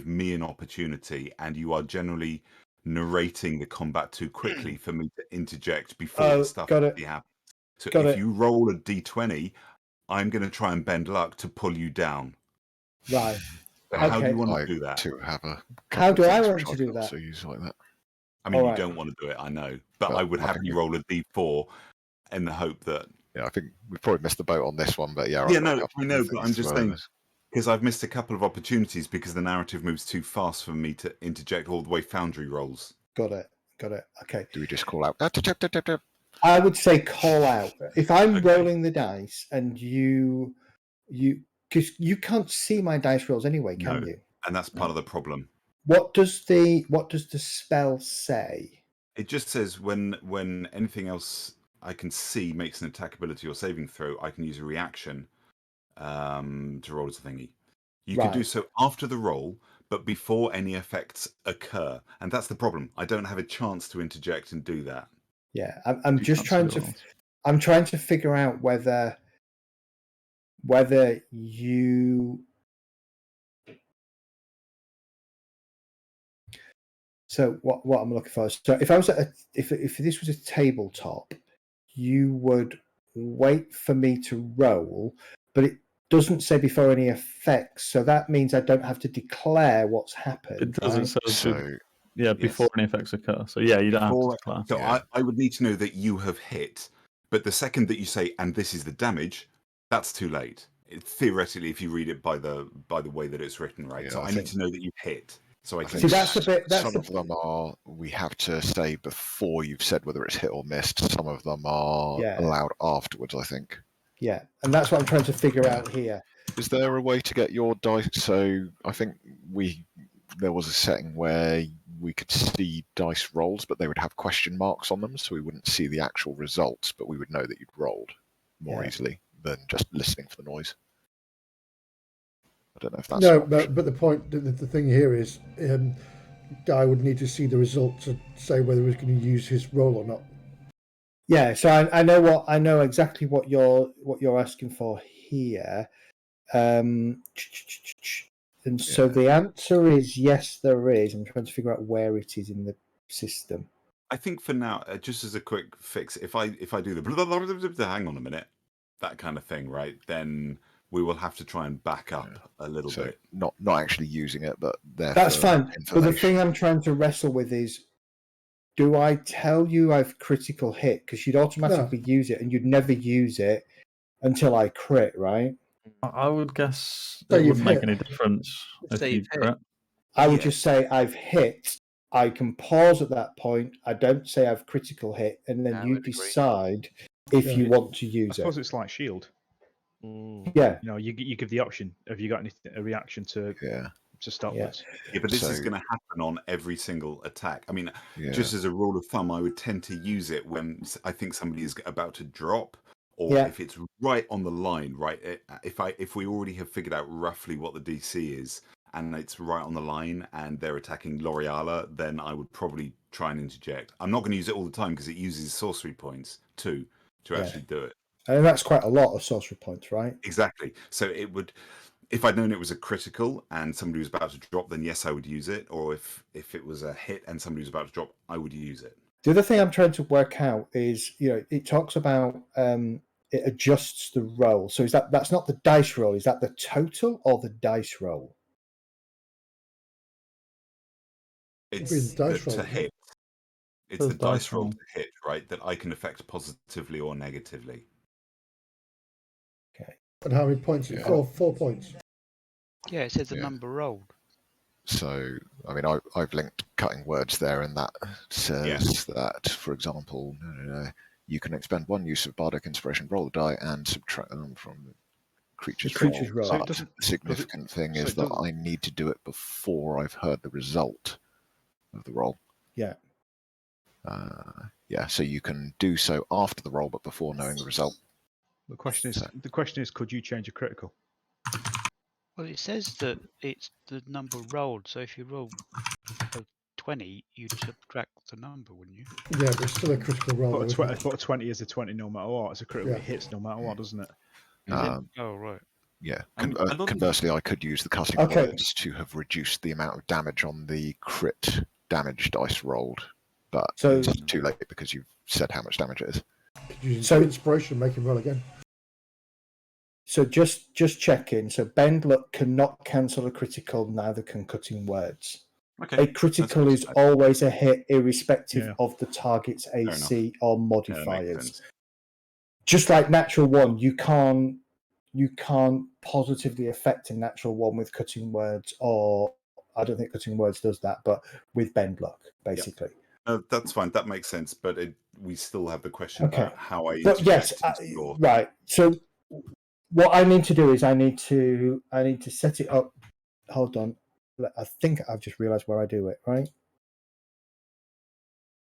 me an opportunity, and you are generally narrating the combat too quickly for me to interject before Oh, the stuff got it. actually happens. So Got if it. you roll a d20, I'm going to try and bend luck to pull you down. Right. So how do Okay. you want I to do that? too have a How couple do of I things want which to I do can that? also use like that. I mean, All you right. don't want to do it, I know, but But I would I have think you we- roll a d4 in the hope that. Yeah, I think we've probably missed the boat on this one, but yeah. Yeah, I've got a no, couple I of know, things but I'm as just well saying as- because I've missed a couple of opportunities because the narrative moves too fast for me to interject all the way Foundry rolls. Got it. Okay. Do we just call out? I would say call out. If I'm Okay. rolling the dice and you because you can't see my dice rolls anyway, can No. you? And that's part of the problem. What does the spell say? It just says when anything else I can see makes an attack ability or saving throw, I can use a reaction to roll as a thingy. You can do Right. so after the roll, but before any effects occur. And that's the problem. I don't have a chance to interject and do that. Yeah, I'm You just can't trying see the to. rolls. I'm trying to figure out whether you. So what I'm looking for. So if I was if this was a tabletop, you would wait for me to roll, but it doesn't say before any effects. So that means I don't have to declare what's happened. It doesn't right? say So yeah, before any effects occur. So yeah, you don't have to Before- declare. So Yeah. I would need to know that you have hit, but the second that you say, and this is the damage, that's too late. Theoretically, if you read it by the way that it's written, right? Yeah, so I I need think- to know that you hit. So I I can think See, that's the bit. That's some the of them are we have to say before you've said whether it's hit or missed. Some of them are Yeah. allowed afterwards, I think. yeah, and that's what I'm trying to figure out here. Is there a way to get your dice? So I think there was a setting where we could see dice rolls, but they would have question marks on them, so we wouldn't see the actual results, but we would know that you'd rolled more Yeah. easily than just listening for the noise. I don't know if that's No, an option. but the point, the thing here is, Guy would need to see the result to say whether he's going to use his roll or not. Yeah, so I know exactly what you're asking for here. And so Yeah. the answer is yes, there is. I'm trying to figure out where it is in the system. I think for now, just as a quick fix, if I do the hang on a minute, that kind of thing, right? Then we will have to try and back up a little So bit. not actually using it, but there That's for fine. But the information. thing I'm trying to wrestle with is, do I tell you I've critical hit? Because you'd automatically use it, and you'd never use it until I crit, right? I would guess So it you've wouldn't make hit. any difference if Say you you've hit. crit. I would Yeah. just say I've hit. I can pause at that point. I don't say I've critical hit, and then I you would agree. decide if Yeah. you want to I use suppose it. it's like shield. Mm. Yeah, You know, you give the option. Have you got anything, a reaction to stop Yeah. this? Yeah, but this is So- going to happen on every single attack. I mean, Yeah. just as a rule of thumb, I would tend to use it when I think somebody is about to drop, or Yeah. if it's right on the line. Right, if we already have figured out roughly what the DC is, and it's right on the line, and they're attacking L'Oreala, then I would probably try and interject. I'm not going to use it all the time because it uses sorcery points too to Yeah. actually do it. and that's quite a lot of sorcery points, right? Exactly. So it would, if I'd known it was a critical and somebody was about to drop, then yes, I would use it. Or if it was a hit and somebody was about to drop, I would use it. The other thing I'm trying to work out is, it talks about it adjusts the roll. So that's not the dice roll? Is that the total or the dice roll? It's It'd be the dice to roll, hit. It's Says the dice dice roll roll. to hit, right? That I can affect positively or negatively. Okay. And how many points? Yeah. 4 points. Yeah, it says the Yeah. number rolled. So, I mean, I've linked cutting words there, and that says that, for example, you can expend 1 use of bardic inspiration, roll a die, and subtract them from the creature's creature's roll. roll. So it But doesn't. the significant thing so is it that doesn't- I need to do it before I've heard the result of the roll. Yeah. Yeah, so you can do so after the roll, but before knowing the result. The question is, could you change a critical? Well, it says that it's the number rolled. So if you roll a 20, you'd subtract the number, wouldn't you? Yeah, but it's still a critical roll. But isn't it? a 20 is a 20 no matter what. It's a critical. Yeah. It hits no matter what, doesn't it? Is it? Um, Oh, right. Yeah. A lot of- Conversely, I could use the cutting Okay. words to have reduced the amount of damage on the crit damage dice rolled, but So- it's too late because you've said how much damage it is. Could you use So- inspiration, make him roll again? So just checking. So bend luck cannot cancel a critical, neither can cutting words. Okay. A critical That's- is always a hit, irrespective Yeah. of the target's AC Yeah, or that makes modifiers. sense. Just like natural one, you can't positively affect a natural one with cutting words, or I don't think cutting words does that, but with bend luck, basically. That's fine. That makes sense. But we still have the question Okay. about how I But yes, interject into your... right. So what I need to do is I need to set it up. Hold on. I think I've just realised where I do it. Right.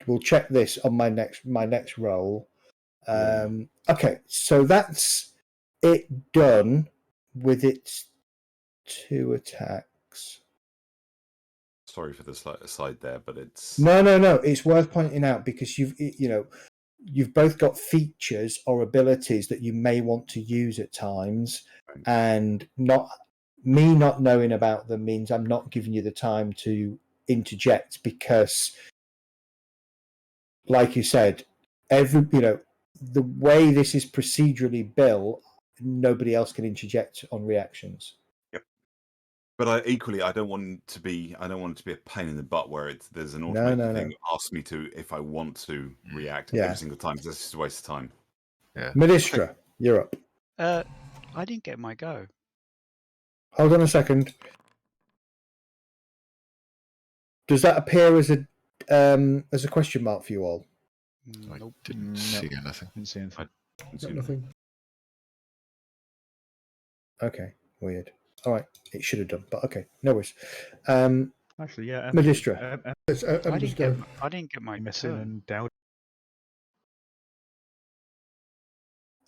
We'll check this on my next roll. Okay, so that's it done with its 2 attacks. Sorry for the slight aside there, but it's... No. It's worth pointing out because you've both got features or abilities that you may want to use at times, and not knowing about them means I'm not giving you the time to interject because, like you said, the way this is procedurally built, nobody else can interject on reactions. But I don't want it to be a pain in the butt where there's an automated thing that asks me to, if I want to react every single time, because that's just a waste of time. Yeah. Medistra, you're up. I didn't get my go. Hold on a second. Does that appear as a question mark for you all? I Nope. didn't No. see anything. Didn't see anything. Got nothing. Okay, weird. All right, it should have done, but okay, no worries. Actually, yeah. Medistra. It's Ember's go. I didn't get my missing turn. and Dowd.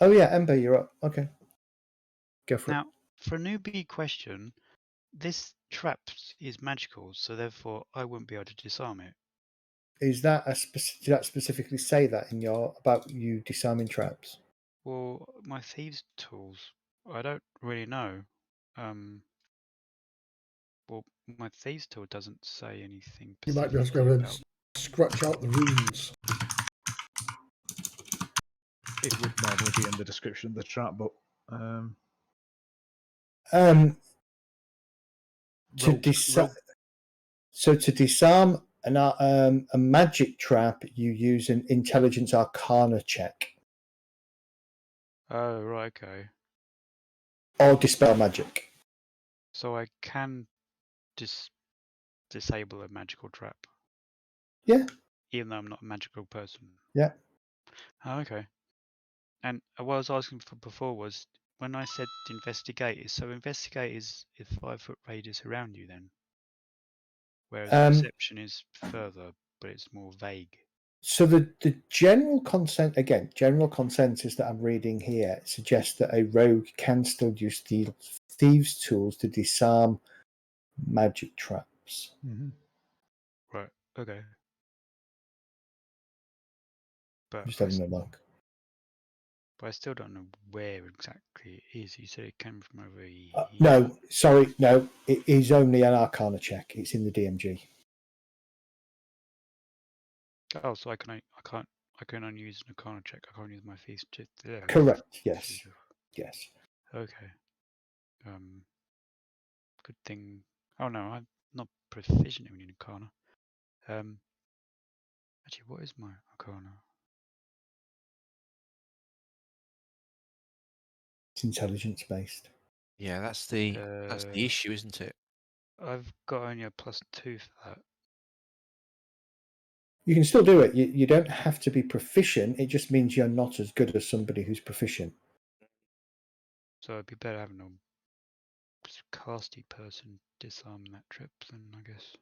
Oh yeah, Ember, you're up. Okay, go for it. Now, for a newbie question, this trap is magical, so therefore I wouldn't be able to disarm it. Is that did that specifically say that in your about you disarming traps? Well, my thieves' tools, I don't really know. Well, my thieves' tool doesn't say anything. You might be able to go specifically and about- scratch out the runes. It would normally be in the description of the trap, but To disarm. So to disarm a magic trap, you use an intelligence arcana check Oh, right, okay. or dispel magic. So I can disable a magical trap. Yeah. Even though I'm not a magical person. Yeah. Oh, okay. And what I was asking for before was when I said investigate, so investigate is 5 foot radius around you then, whereas perception is further, but it's more vague. So the general consensus that I'm reading here suggests that a rogue can still use the thieves' tools to disarm magic traps. Right. Okay. But Just having a look. But I still don't know where exactly it is. You said it came from over here. No, sorry, no. It is only an Arcana check. It's in the DMG. Oh, so I can only use an Arcana check. I can't use my feast. Correct. Yes. Yes. Okay. Good thing. Oh no, I'm not proficient in Arcana. Actually, what is my Arcana? It's intelligence based. Yeah, that's the issue, isn't it? I've got only a +2 for that. You can still do it. You don't have to be proficient. It just means you're not as good as somebody who's proficient. So it'd be better having a casty person disarm that trip then, I guess.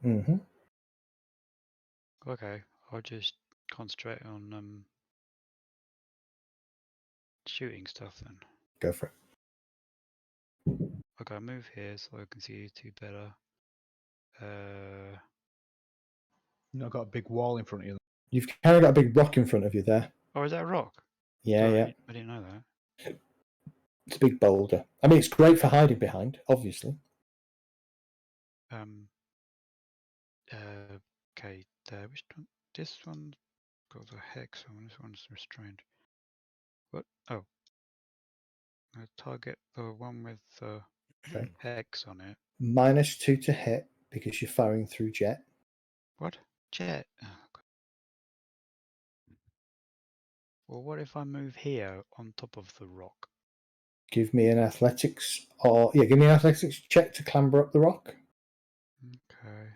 Mm-hmm. Okay, I'll just concentrate on shooting stuff then. Go for it. Okay, I'll move here so I can see you two better. You've got a big wall in front of you. You've kind of got a big rock in front of you there. Oh, is that a rock? Yeah, Sorry, yeah. I didn't know that. It's a big boulder. I mean, it's great for hiding behind, obviously. Okay, there. Which one? This one's got a hex on. This one's restrained. What? Oh. I target the one with the hex on it. -2 to hit because you're firing through jet. What? Jet? Oh, God. Well, what if I move here on top of the rock? Give me an athletics give me an athletics check to clamber up the rock. Okay.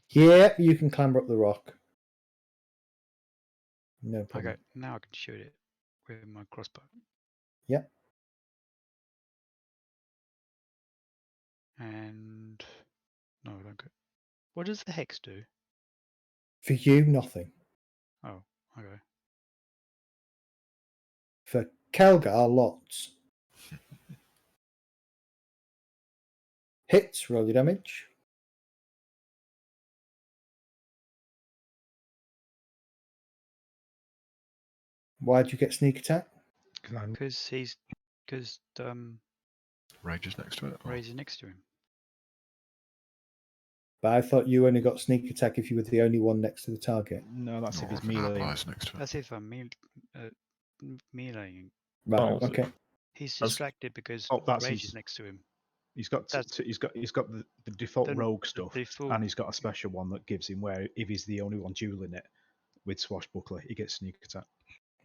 Yeah, you can clamber up the rock. No problem. Okay, now I can shoot it with my crossbow. Yep. And no, I don't go. What does the hex do? For you, nothing. Oh, okay. For Kelgar, lots. Hits, roll your damage. Why do you get sneak attack? Because Rage is next to it. Rage is next to him. But I thought you only got sneak attack if you were the only one next to the target. No, that's if Or he's if an melee. ally's next to it. That's if I'm meleeing. Right. Well, Okay. He's distracted because Rage is next to him. He's got the default Then rogue the stuff, default- and he's got a special one that gives him where if he's the only one dueling it with swashbuckler, he gets sneak attack.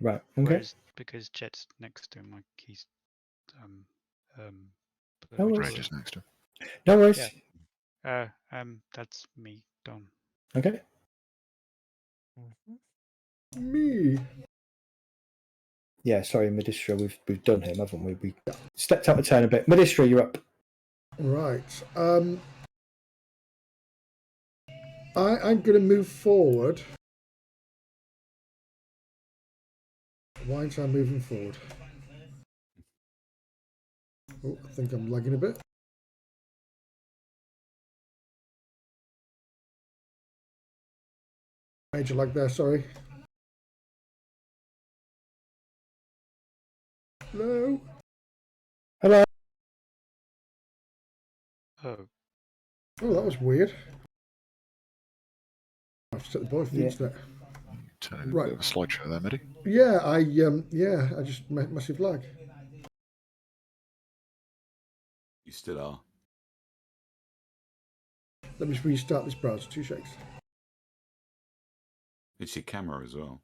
Right. Okay. Whereas because Jet's next to him, like he's No worries. Rage is next to him. No worries. Yeah. That's me done. Okay. Me. Yeah, sorry, Medistra, we've done him, haven't we? We stepped out of turn a bit. Medistra, you're up. Right. I'm going to move forward. Why aren't I moving forward? Oh, I think I'm lagging a bit. Major lag there, sorry. Hello? Hello. Oh, Oh, that was weird. I've set the boy for the internet. Turning Right. a bit of a slideshow there, Medi. Yeah, I just massive lag. You still are. Let me just restart this browser. 2 shakes. It's your camera as well.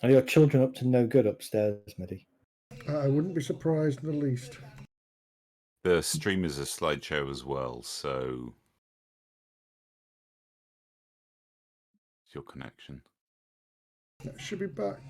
Are your children up to no good upstairs, Medi? I wouldn't be surprised in the least. The stream is a slideshow as well, so it's your connection. That should be back.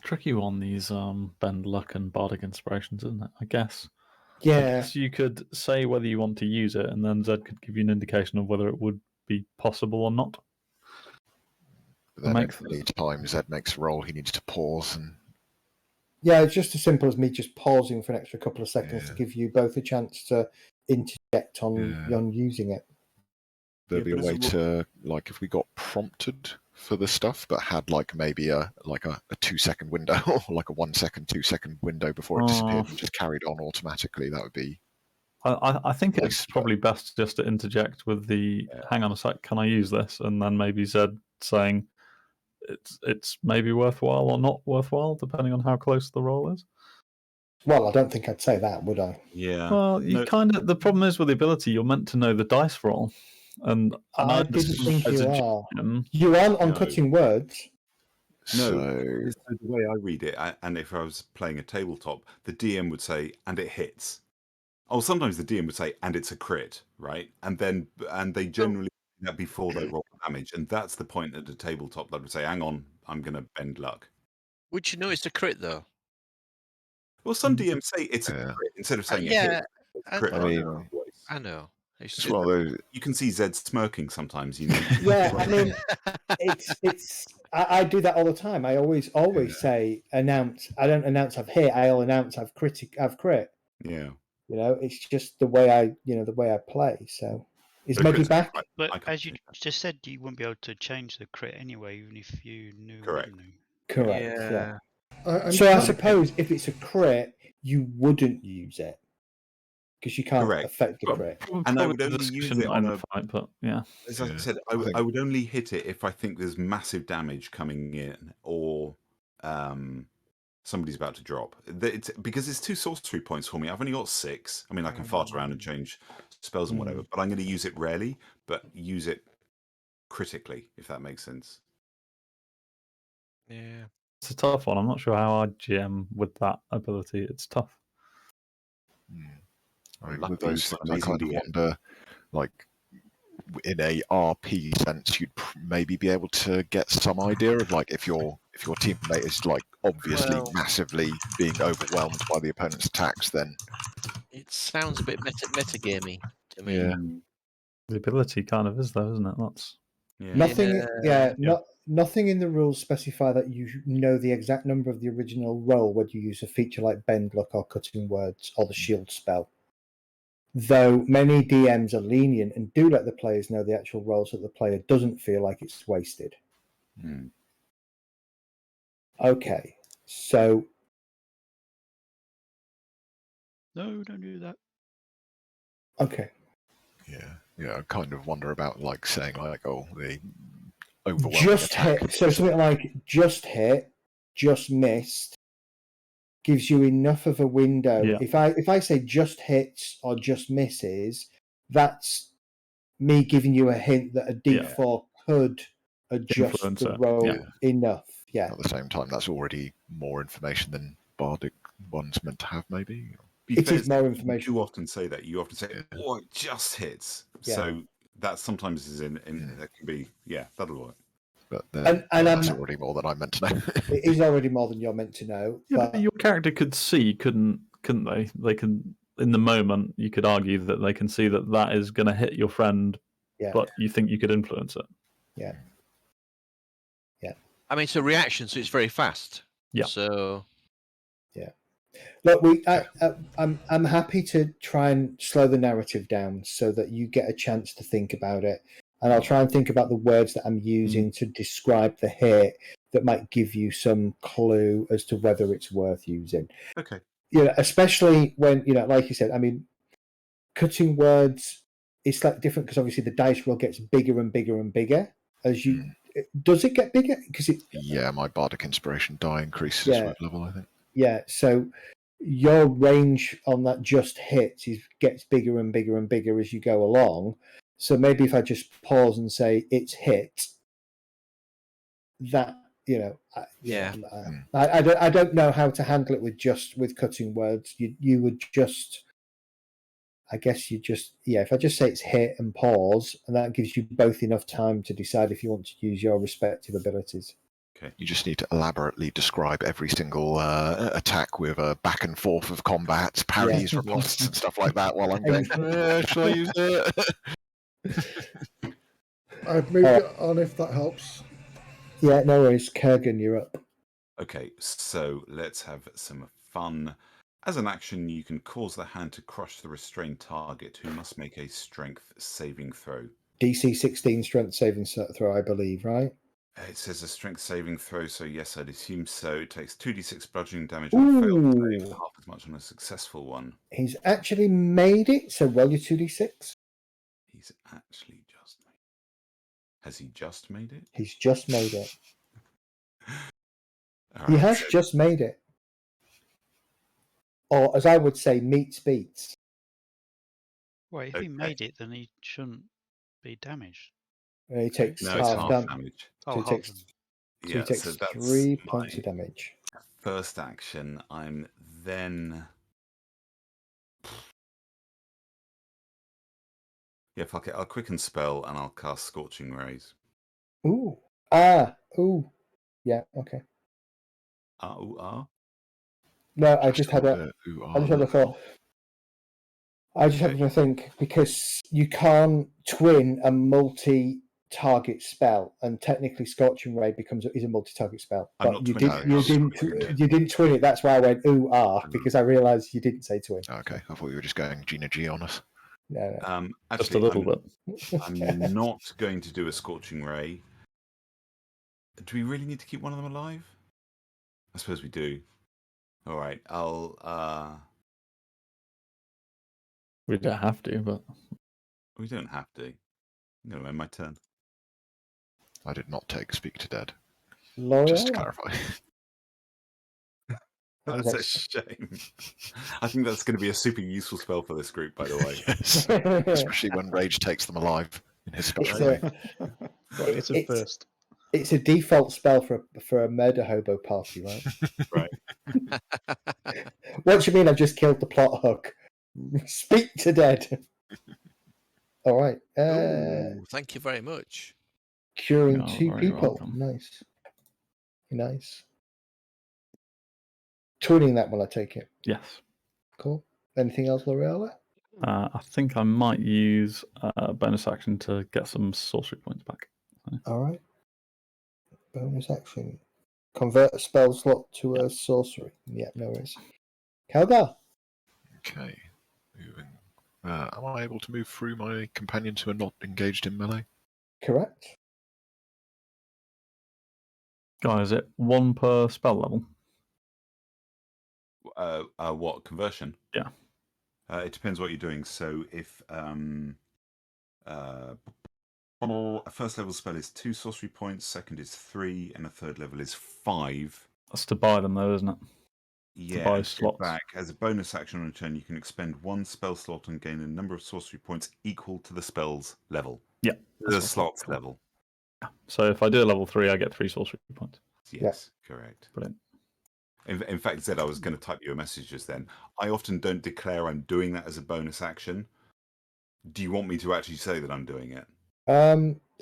Tricky one, these bend luck and bardic inspirations, isn't it? I guess. Yeah. So you could say whether you want to use it, and then Zed could give you an indication of whether it would be possible or not. But then Make- at any time Zed makes a roll, he needs to pause and Yeah, it's just as simple as me just pausing for an extra couple of seconds to Yeah. give you both a chance to interject on Yeah. using it. there'd Yeah, be a but way it's to, like, if we got prompted for the stuff, but had like maybe a 2-second window or like a 1 second, 2 second window before it disappeared and just carried on automatically, that would be. I think nice, it's probably best just to interject with the Yeah. hang on a sec, can I use this? And then maybe Zed saying it's maybe worthwhile or not worthwhile, depending on how close the roll is. Well, I don't think I'd say that, would I? Yeah. Well, you kind of, the problem is with the ability, you're meant to know the dice roll. And I didn't think as you a are. GM, You aren't on No. cutting words. No, So the way I read it, and if I was playing a tabletop, the DM would say, and it hits. Oh, sometimes the DM would say, and it's a crit, right? And they generally do that before they roll damage, and that's the point at the tabletop that would say, hang on, I'm going to bend luck. Would you know it's a crit though? Well, some DMs say it's a Yeah. crit instead of saying it yeah, hits. It's a crit I under mean, their voice. I know. It's it's just one of those. You can see Zed smirking sometimes, you know. Yeah, I mean, it's. I do that all the time. I always say announce. I don't announce I've hit. I'll announce I've crit. Yeah. You know, it's just the way I play. So, is The Meggy crit's back? right. But I can't as you see that. just said, you wouldn't be able to change the crit anyway, even if you knew Correct. or didn't know. Correct. Yeah. I'm So I kind of- suppose if it's a crit, you wouldn't use it because you can't Correct. affect the crit. And I probably would a only use discussion it on in a. the fight, but yeah. As I Yeah, said, I think- I would only hit it if I think there's massive damage coming in, or somebody's about to drop. Because it's 2 sorcery points for me. I've only got 6. I mean, I can fart around and change spells and whatever, but I'm going to use it rarely, but use it critically, if that makes sense. yeah. It's a tough one. I'm not sure how I GM with that ability. It's tough. I mean, Luckily, with those it's an things, I amazing kind of DM. wonder, like, in a RP sense, you'd maybe be able to get some idea of like if your teammate is like obviously Well- massively being overwhelmed by the opponent's attacks, then It sounds a bit metagamey to me. yeah, The ability kind of is, though, isn't it? That's Yeah. Nothing. Yeah. Nothing in the rules specify that you know the exact number of the original roll when you use a feature like bend luck or cutting words or the shield spell. Though many DMs are lenient and do let the players know the actual rolls, that the player doesn't feel like it's wasted. Hmm. Okay, so No, don't do that. okay, yeah, I kind of wonder about like saying like, oh, the overwhelming just attack. hit. So something like just hit, just missed gives you enough of a window. Yeah. If I say just hits or just misses, that's me giving you a hint that a D4 could adjust Influence the it, roll yeah. enough. Yeah. At the same time, that's already more information than Bardic one's meant to have, maybe. Be It fair, is more you information. do often say that. You often say, "Oh, it just hits." Yeah. So that sometimes is in that can be that'll work. But then And that's I'm- already more than I'm meant to know. It is already more than you're meant to know. Yeah, but but your character could see, couldn't they? They can, in the moment, you could argue that they can see that that is going to hit your friend, yeah, but you think you could influence it. yeah. I mean, it's a reaction, so it's very fast. Yeah. So Look, I'm happy to try and slow the narrative down so that you get a chance to think about it, and I'll try and think about the words that I'm using to describe the hit that might give you some clue as to whether it's worth using. Okay. You know, especially when like you said, I mean, cutting words is slightly different because obviously the dice roll gets bigger and bigger and bigger as you. Does it get bigger? Because Yeah, my Bardic Inspiration die increases Yeah. with level, I think. Yeah, so your range on that just hits gets bigger and bigger and bigger as you go along. So maybe if I just pause and say it's hit, that I don't know how to handle it with cutting words. You would just, I guess you just if I just say it's hit and pause, and that gives you both enough time to decide if you want to use your respective abilities. Okay. You just need to elaborately describe every single attack with a back and forth of combats, parries, riposts, and stuff like that while I'm going, shall I use it? I've moved it on if that helps. Yeah, no worries. Kurgan, you're up. Okay, so let's have some fun. As an action, you can cause the hand to crush the restrained target, who must make a strength saving throw. DC 16 strength saving throw, I believe, right? It says a strength saving throw, so yes, I'd assume so. It takes 2d6 bludgeoning damage on a failed save, Ooh. half as much on a successful one. He's actually made it, so roll your 2d6. He's actually just made it. Has he just made it? He's just made it. All He right, has so- just made it. Or, as I would say, meets beats. Well, if Okay. he made it, then he shouldn't be damaged. He takes No, it's half half damage. damage. So Oh, he half takes, them. so Yeah, he takes so that's 3 my points of damage. first action. I'm then. Yeah, fuck it. I'll quicken spell and I'll cast Scorching Rays. Ooh. Ooh. Yeah, okay. No, I just had a thought. I just had to think, because you can't twin a multi-target spell, and technically Scorching Ray is a multi-target spell. I'm But not you twinning it. you didn't twin it. That's why I went because I realised you didn't say twin. Okay, I thought you were just going Gina G on us. No. Just a Actually, little bit. I'm not going to do a Scorching Ray. Do we really need to keep one of them alive? I suppose we do. All right, We don't have to, but we don't have to. I'm going to end my turn. I did not take Speak to Dead. L'Oreal? Just to clarify. That's a shame. I think that's going to be a super useful spell for this group, by the way. Yes. Especially when Rage takes them alive in his special way. It's a first. It's a default spell for a murder hobo party, right? Right. What do you mean I've just killed the plot hook? Speak to Dead. All right. Ooh, thank you very much. Curing You're 2 very people. welcome. Nice. Twinning that one, I take it. yes. Cool. Anything else, L'Oreal? I think I might use a bonus action to get some sorcery points back. All right. Bonus action. Convert a spell slot to a sorcery. Yeah, no worries. Calgar. Okay. Moving. Am I able to move through my companions who are not engaged in melee? Correct. Guys, is it 1 per spell level? What conversion? Yeah. It depends what you're doing. So if a first level spell is 2 sorcery points, second is 3, and a third level is 5. That's to buy them, though, isn't it? Yeah, buy and to go slots. back as a bonus action on a turn, you can expend 1 spell slot and gain a number of sorcery points equal to the spell's level. Yeah. The slot's level. So if I do a level 3, I get 3 sorcery points. Yes, correct. Brilliant. In fact, Zed, I was going to type you a message just then. I often don't declare I'm doing that as a bonus action. Do you want me to actually say that I'm doing it?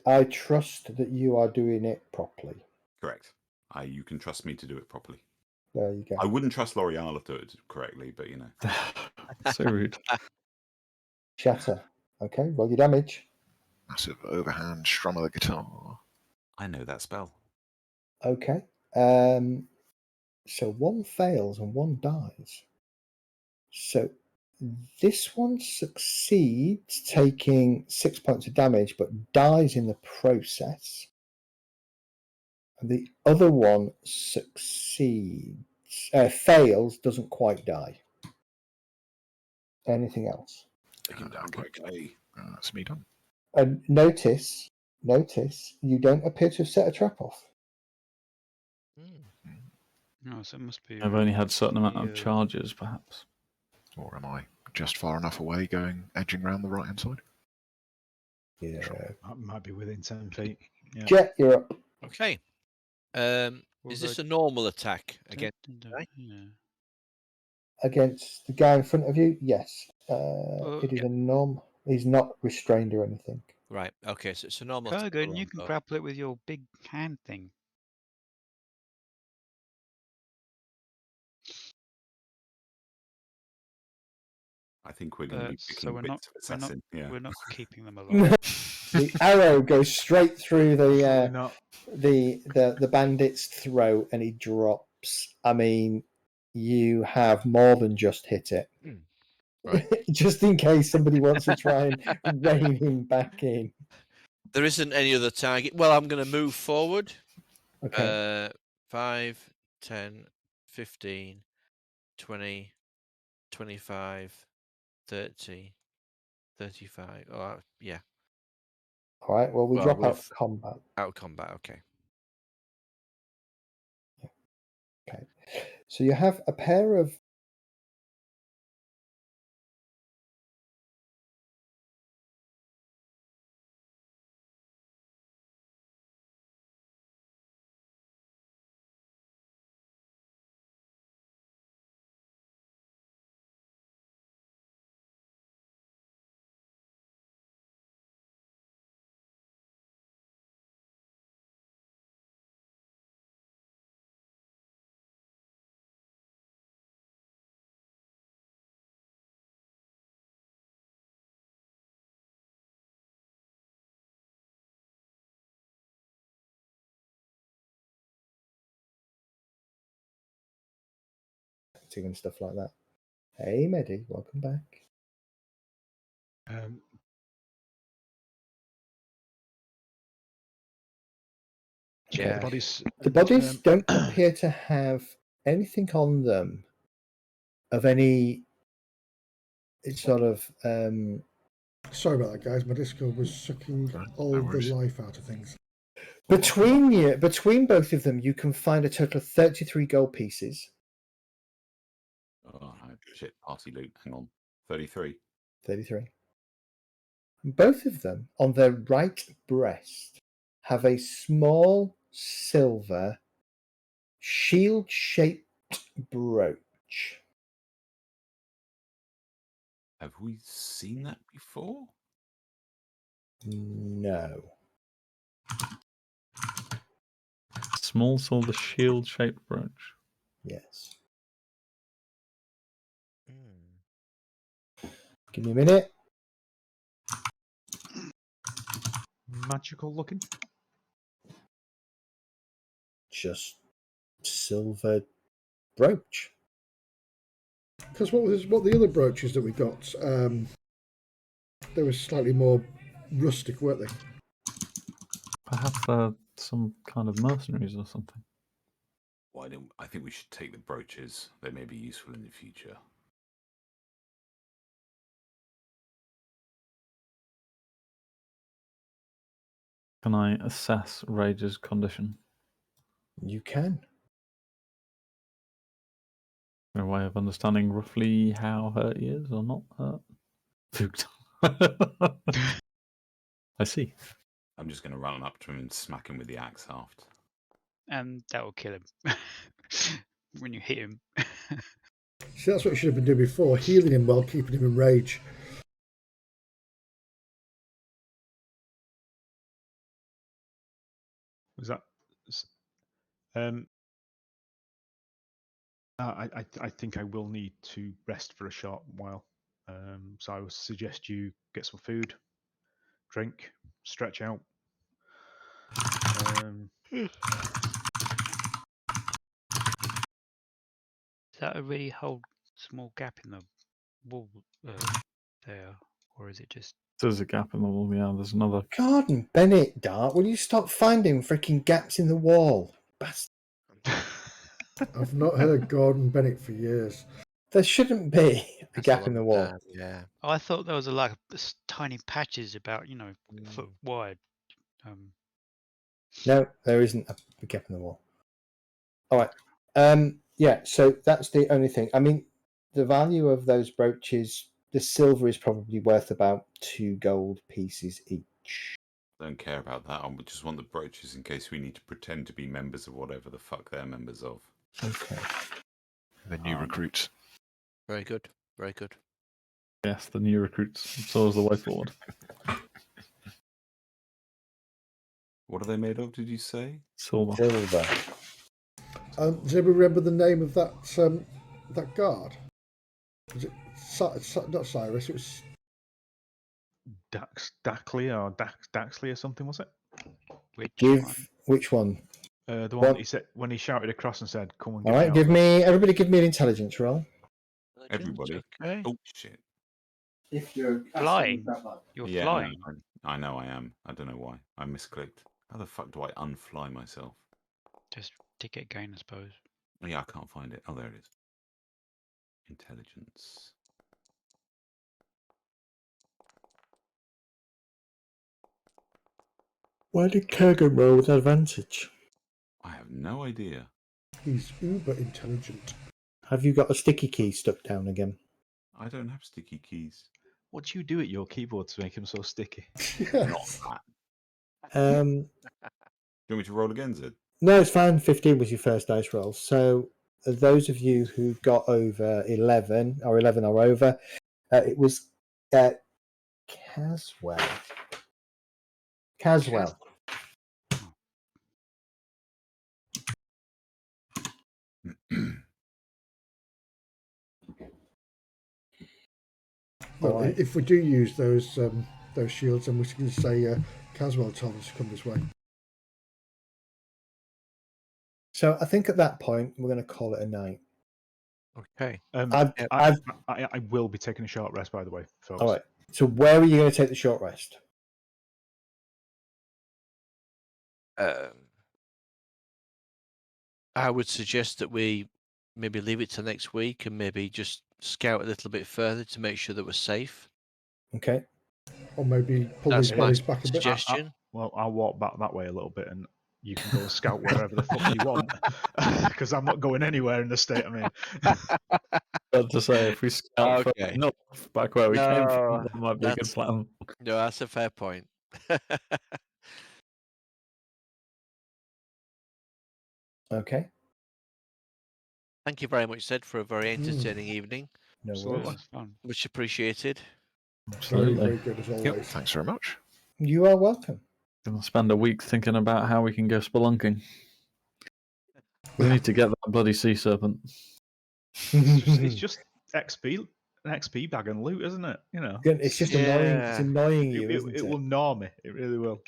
I trust that you are doing it properly. Correct. You can trust me to do it properly. There you go. I wouldn't trust L'Oreal to do it correctly, but you know. So rude. Shatter. Okay, roll your damage. Massive overhand strum of the guitar. I know that spell. Okay. So 1 fails and 1 dies. So this one succeeds, taking 6 points of damage, but dies in the process. And the other one fails, doesn't quite die. Anything else? Okay. That's me done. And notice, you don't appear to have set a trap off. No, so it must be. I've only had a certain amount of Yeah. charges, perhaps. Or am I just far enough away edging around the right hand side? Yeah. Might be within 10 feet. Yeah. Jet, you're up. Okay. What Is this about- a normal attack again? Yeah. Against the guy in front of you, yes. It is a norm. He's not restrained or anything. Right. Okay. So it's a normal attack. Kurgan, you can grapple it with your big hand thing. I think we're going to be So picking we're bits not. of assassin. Yeah. We're not keeping them alive. The arrow goes straight through Absolutely not. the bandit's throat, and he drops. I mean, you have more than just hit it. Right. Just in case somebody wants to try and rein him back in. There isn't any other target. Well, I'm going to move forward. Okay. 5, 10, 15, 20, 25, 30, 35. Oh, yeah. All right. Well, we Well, drop out with- of combat. Out of combat, okay. Okay. So you have a pair of and stuff like that. Hey, Medi, welcome back. Okay, Okay. bodies. The bodies don't appear to have anything on them of any sort of Sorry about that, guys. My Discord was sucking all the worries. life out of things. between both of them you can find a total of 33 gold pieces. Oh, shit. Party loot. Hang on. 33. 33. Both of them on their right breast have a small silver shield-shaped brooch. Have we seen that before? No. Small silver shield-shaped brooch. Yes. Hmm. Give me a minute. Magical looking. Just silver brooch. Because what the other brooches that we got, they were slightly more rustic, weren't they? Perhaps they're some kind of mercenaries or something. I think we should take the brooches. They may be useful in the future. Can I assess Rage's condition? You can. A way of understanding roughly how hurt he is or not hurt? I see. I'm just going to run up to him and smack him with the axe haft. And that will kill him when you hit him. See, that's what you should have been doing before, healing him while keeping him in rage. Was that? I think I will need to rest for a short while. So I would suggest you get some food, drink, stretch out. Is that a really whole small gap in the wall there, or is it just? There's a gap in the wall, yeah. There's another. Gordon Bennett, Dart, will you stop finding freaking gaps in the wall? Bastard. I've not heard Gordon Bennett for years. There shouldn't be a That's gap a in the long wall. time, yeah. Oh, I thought there was like tiny patches about a foot wide. No, there isn't a gap in the wall. All right. Yeah, so that's the only thing. I mean, the value of those brooches, the silver is probably worth about 2 gold pieces each. Don't care about that. I just want the brooches in case we need to pretend to be members of whatever the fuck they're members of. Okay. The new recruits. Very good. Very good. Yes, the new recruits. So is the way forward. What are they made of, did you say? Silver. Silver. Does anybody remember the name of that that guard? Was it not Cyrus? It was Dacley or Daxley or something, was it? Which one? The one that he said when he shouted across and said, "Come and get All right, everybody give me an intelligence roll. Everybody. Okay. Oh shit! If you're Flying? You're Yeah, flying. no, I know I am. I don't know why. I misclicked. How the fuck do I unfly myself? Just ticket gain, I suppose. Yeah, I can't find it. Oh, there it is. Intelligence. Why did Kurgan roll with advantage? I have no idea. He's uber intelligent. Have you got a sticky key stuck down again? I don't have sticky keys. What do you do at your keyboard to make him so sticky? Yes. Not that. Um, Do you want me to roll again, Zed? no, it's fine. 15 was your first dice roll. So those of you who got over 11 or over, it was Caswell. Caswell. Well, All right. if we do use those shields, then we can say Caswell told us to come this way. So I think at that point we're going to call it a night. Okay. I will be taking a short rest, by the way, folks. All right. So where are you going to take the short rest? I would suggest that we maybe leave it till next week and maybe just scout a little bit further to make sure that we're safe. Okay. Or maybe pull That's these my bodies back a bit. suggestion. Well, I'll walk back that way a little bit, and you can go and scout wherever the fuck you want, because I'm not going anywhere in the state I'm in. Got to say, if we scout Okay. further north, back where we came No, from, that might be a good that's- plan. No, that's a fair point. Okay. Thank you very much, Sid, for a very entertaining evening. No Absolutely. worries. That's fun. Much appreciated. Very, Absolutely. very good as always. Thanks very much. You are welcome. Gonna spend a week thinking about how we can go spelunking. We need to get that bloody sea serpent. It's just XP, an XP bag and loot, isn't it? You know, It's just annoying. It's Yeah. annoying you, isn't it it? will gnaw me. It really will.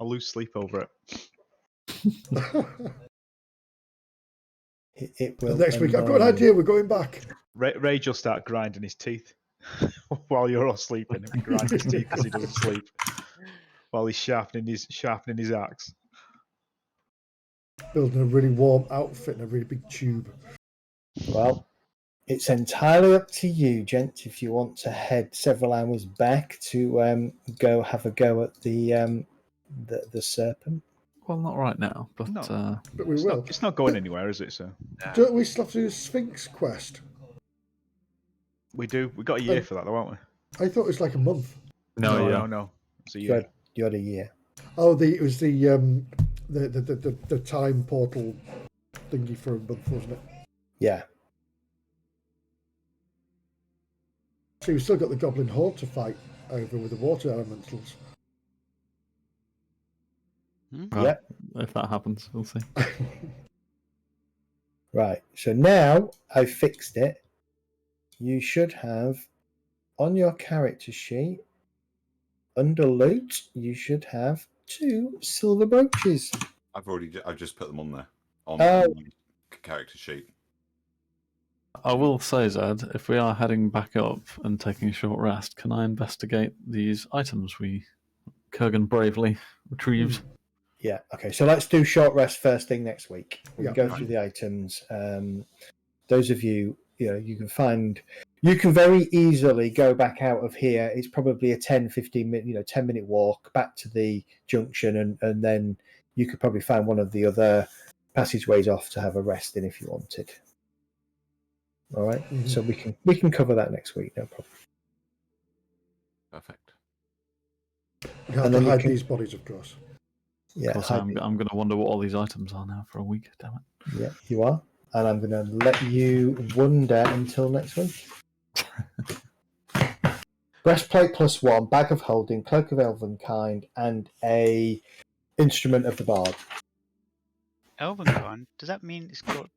I'll lose sleep over it. It will. Next week, I've got an annoy you. idea. We're going back. Rage will start grinding his teeth while you're all sleeping. He'll grind his teeth because he doesn't sleep while he's sharpening his axe. Building a really warm outfit and a really big tube. Well, it's entirely up to you, gent, if you want to head several hours back to go have a go at the serpent. Well, not right now, but No. But we will. It's not going anywhere, is it, sir? Don't we still have to do a Sphinx quest? We do. We got a year for that, though, haven't I thought it was like a month. we? no. No. It's a You year. had a year. Oh, it was the time portal thingy for a month, wasn't it? Yeah. So we've still got the Goblin Horde to fight over with the water elementals. Well, Yep. if that happens, we'll see. Right. So now I fixed it. You should have on your character sheet under loot. You should have 2 silver brooches. I've just put them on there on Oh. the character sheet. I will say, Zed, if we are heading back up and taking a short rest, can I investigate these items we Kurgan bravely retrieved? Yeah. Okay. So let's do short rest first thing next week. We Yeah. can go through the items. Those of you, you can very easily go back out of here. It's probably a 10-15 minute, 10-minute walk back to the junction, and then you could probably find one of the other passageways off to have a rest in if you wanted. All right. Mhm. So we can cover that next week. No problem. Perfect. We have And to then you hide can- these bodies, of course. Yeah. Of course, I'm going to wonder what all these items are now for a week. Damn it. Yeah, you are. And I'm going to let you wonder until next week. Breastplate +1, bag of holding, cloak of elvenkind, and a instrument of the bard. Elvenkind, does that mean it's got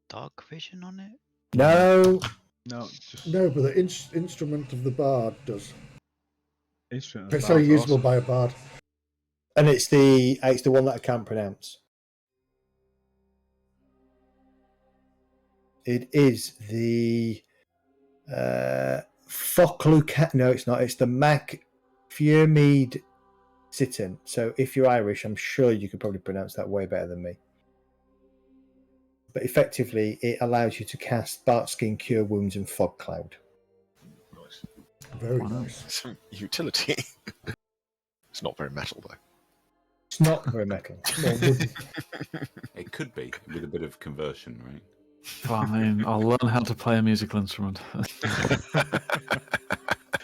dark vision on it? No, No, just No, but the instrument of the bard does. instrument. It's only usable by a bard. and it's the one that I can't pronounce. It is the Fokluka. No, it's not. It's the Fyrmead Sitten. So if you're Irish, I'm sure you could probably pronounce that way better than me. But effectively, it allows you to cast Bark Skin, Cure Wounds, and Fog Cloud. Nice. Very Wow. nice. Some utility. It's not very metal though. It's not very metal. Well, wooden. It could be with a bit of conversion, right? Fine, I'll learn how to play a musical instrument.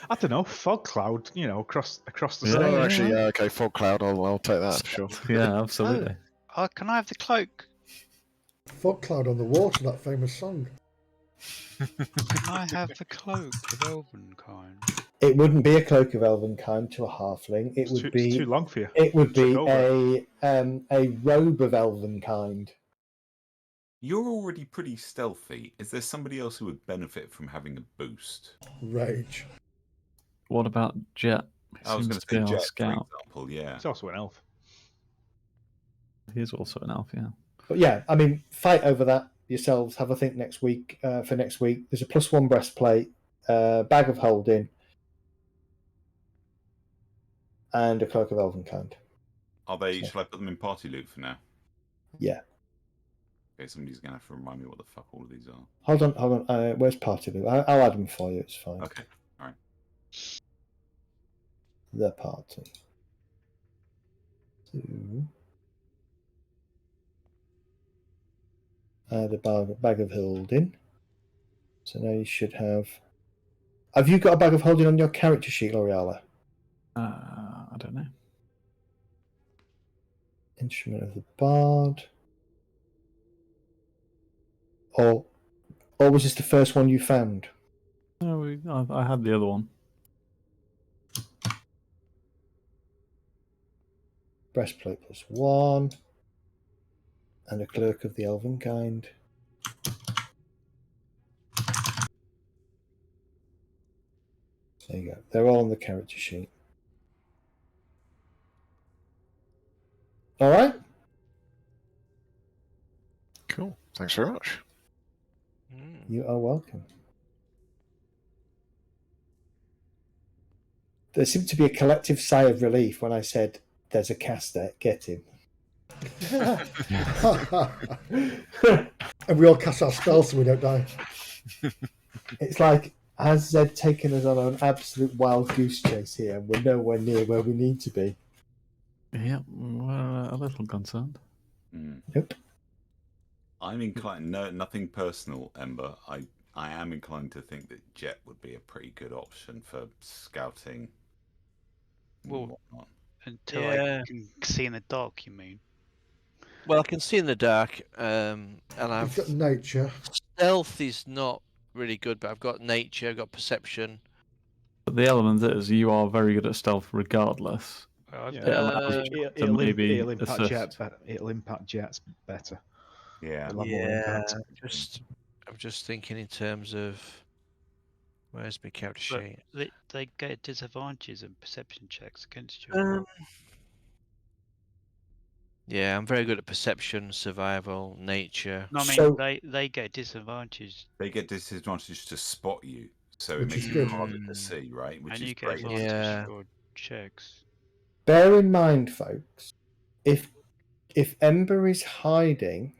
I don't know, fog cloud, across the Yeah, stage. Oh, actually, yeah, okay, fog cloud. I'll take that for sure. Yeah, absolutely. Oh, can I have the cloak? Fog Cloud on the Water, that famous song. Can I have the cloak of Elvenkind? It wouldn't be a Cloak of Elvenkind to a halfling. It It's would too, be. it's too long for you. It would Trip be over a robe of Elvenkind. You're already pretty stealthy. Is there somebody else who would benefit from having a boost? Rage. What about Jet? He I was seems going to to be say our Jet, for scout. example. Yeah. It's also an elf. He's also an elf, yeah. But yeah, I mean, fight over that yourselves. Have a think next week. For next week, there's a +1 breastplate, bag of holding, and a Cloak of Elvenkind. Are they? So- Shall I put them in party loot for now? Yeah. Okay, somebody's going to have to remind me what the fuck all of these are. Hold on. Where's party loot? I'll add them for you. It's fine. Okay, all right. The party. So, add a bag of holding. So now you should have. Have you got a bag of holding on your character sheet, L'Oreala? I don't know. Instrument of the Bard. Or was this the first one you found? No, I had the other one. Breastplate +1. And a Cloak of the Elvenkind. There you go. They're all on the character sheet. All right. Cool. Thanks very much. You are welcome. There seemed to be a collective sigh of relief when I said, "There's a caster. Get him." And we all cast our spells so we don't die. It's like, has Zed taken us on an absolute wild goose chase here, and we're nowhere near where we need to be? Yeah, we're a little concerned. Nope. I'm inclined. No, nothing personal, Ember. I am inclined to think that Jet would be a pretty good option for scouting. and Well, whatnot. Until Yeah. I can see in the dark, you mean? Well, I can see in the dark, and You've I've got nature. stealth is not really good, but I've got nature, I've got perception. But the element is you are very good at stealth regardless. Well, Yeah, It allows you to maybe it'll impact assist. It'll impact Jets better. Yeah. It'll have more impact. I'm just thinking in terms of where's my character But sheet? they get disadvantages and perception checks against you. Yeah, I'm very good at perception, survival, nature. No, I mean So- they get disadvantage, They get disadvantage to spot you, so it Which makes is it good. harder to see, right? Which and is you get great. advantage Yeah. for checks. Bear in mind, folks, if Ember is hiding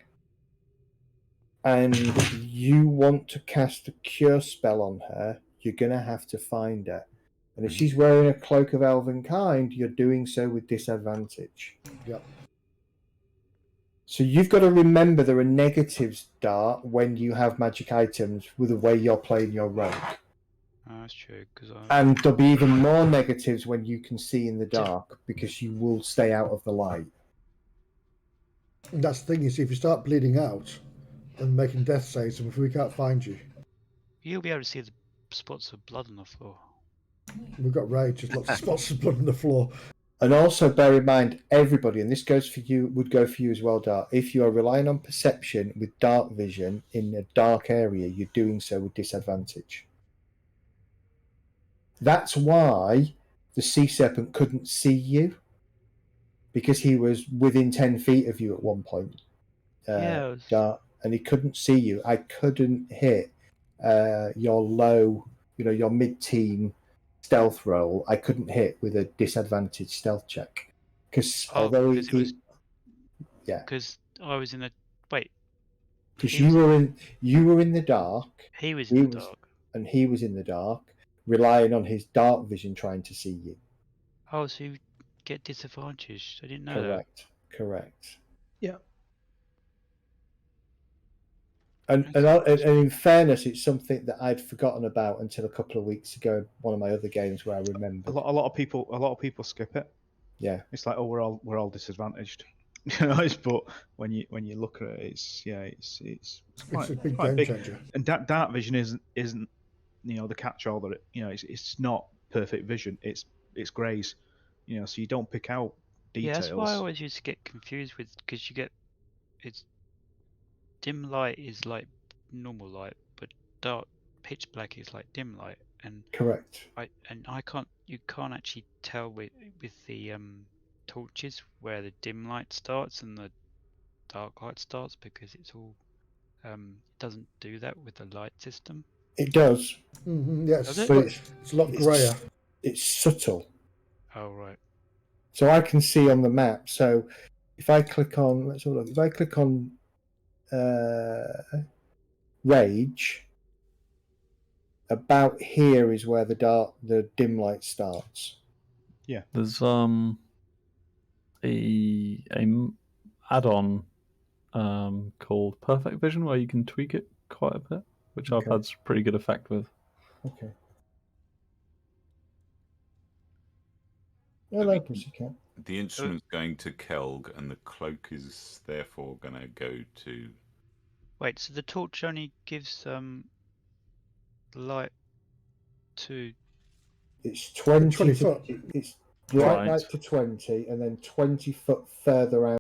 and you want to cast a cure spell on her, you're going to have to find her. And if she's wearing a Cloak of Elvenkind, you're doing so with disadvantage. Yep. So you've got to remember there are negatives, Dart, when you have magic items with the way you're playing your rogue. Oh, that's true, because And there'll be even more negatives when you can see in the dark, because you will stay out of the light. And that's the thing is, if you start bleeding out and making death saves, and if we can't find you, you'll be able to see the spots of blood on the floor. we've got rage, just lots of spots of blood on the floor. And also bear in mind, everybody, and this goes for you, would go for you as well, Dart. If you are relying on perception with dark vision in a dark area, you're doing so with disadvantage. That's why the sea serpent couldn't see you, because he was within 10 feet of you at one point. Yeah, it was- Dart, and he couldn't see you. I couldn't hit your low, your mid-team stealth roll, I couldn't hit with a disadvantaged stealth check. Because although because it was yeah, because I was in the wait. because he was you were in the dark. He was in the dark. And he was in the dark, relying on his dark vision trying to see you. Oh, so you get disadvantaged. I didn't know that. Correct. Yeah. And in fairness, it's something that I'd forgotten about until a couple of weeks ago. One of my other games where I remembered. A lot of people skip it. Yeah. It's like, oh, we're all disadvantaged. But when you look at it, it's quite, a big quite game big. changer. And dark vision isn't the catch-all that it's not perfect vision. It's greys. So you don't pick out details. Yeah, that's why I always used to get confused with, because you get it's dim light is like normal light, but dark pitch black is like dim light, and Correct. You can't actually tell with the torches where the dim light starts and the dark light starts, because it's all it doesn't do that with the light system. It does. Mm-hmm, yes, Does it? But it's a lot grayer. It's subtle. Oh right. So I can see on the map. So if I click on, let's have a look. If I click on Rage, about here is where the dim light starts. Yeah. There's a add-on called Perfect Vision where you can tweak it quite a bit, which I've had pretty good effect with. Okay. Hello, Pussycat. The instrument's going to Kelg, and the cloak is therefore going to go to. Wait, so the torch only gives light to. It's 20 foot. It's bright light to 20, and then 20 foot further out.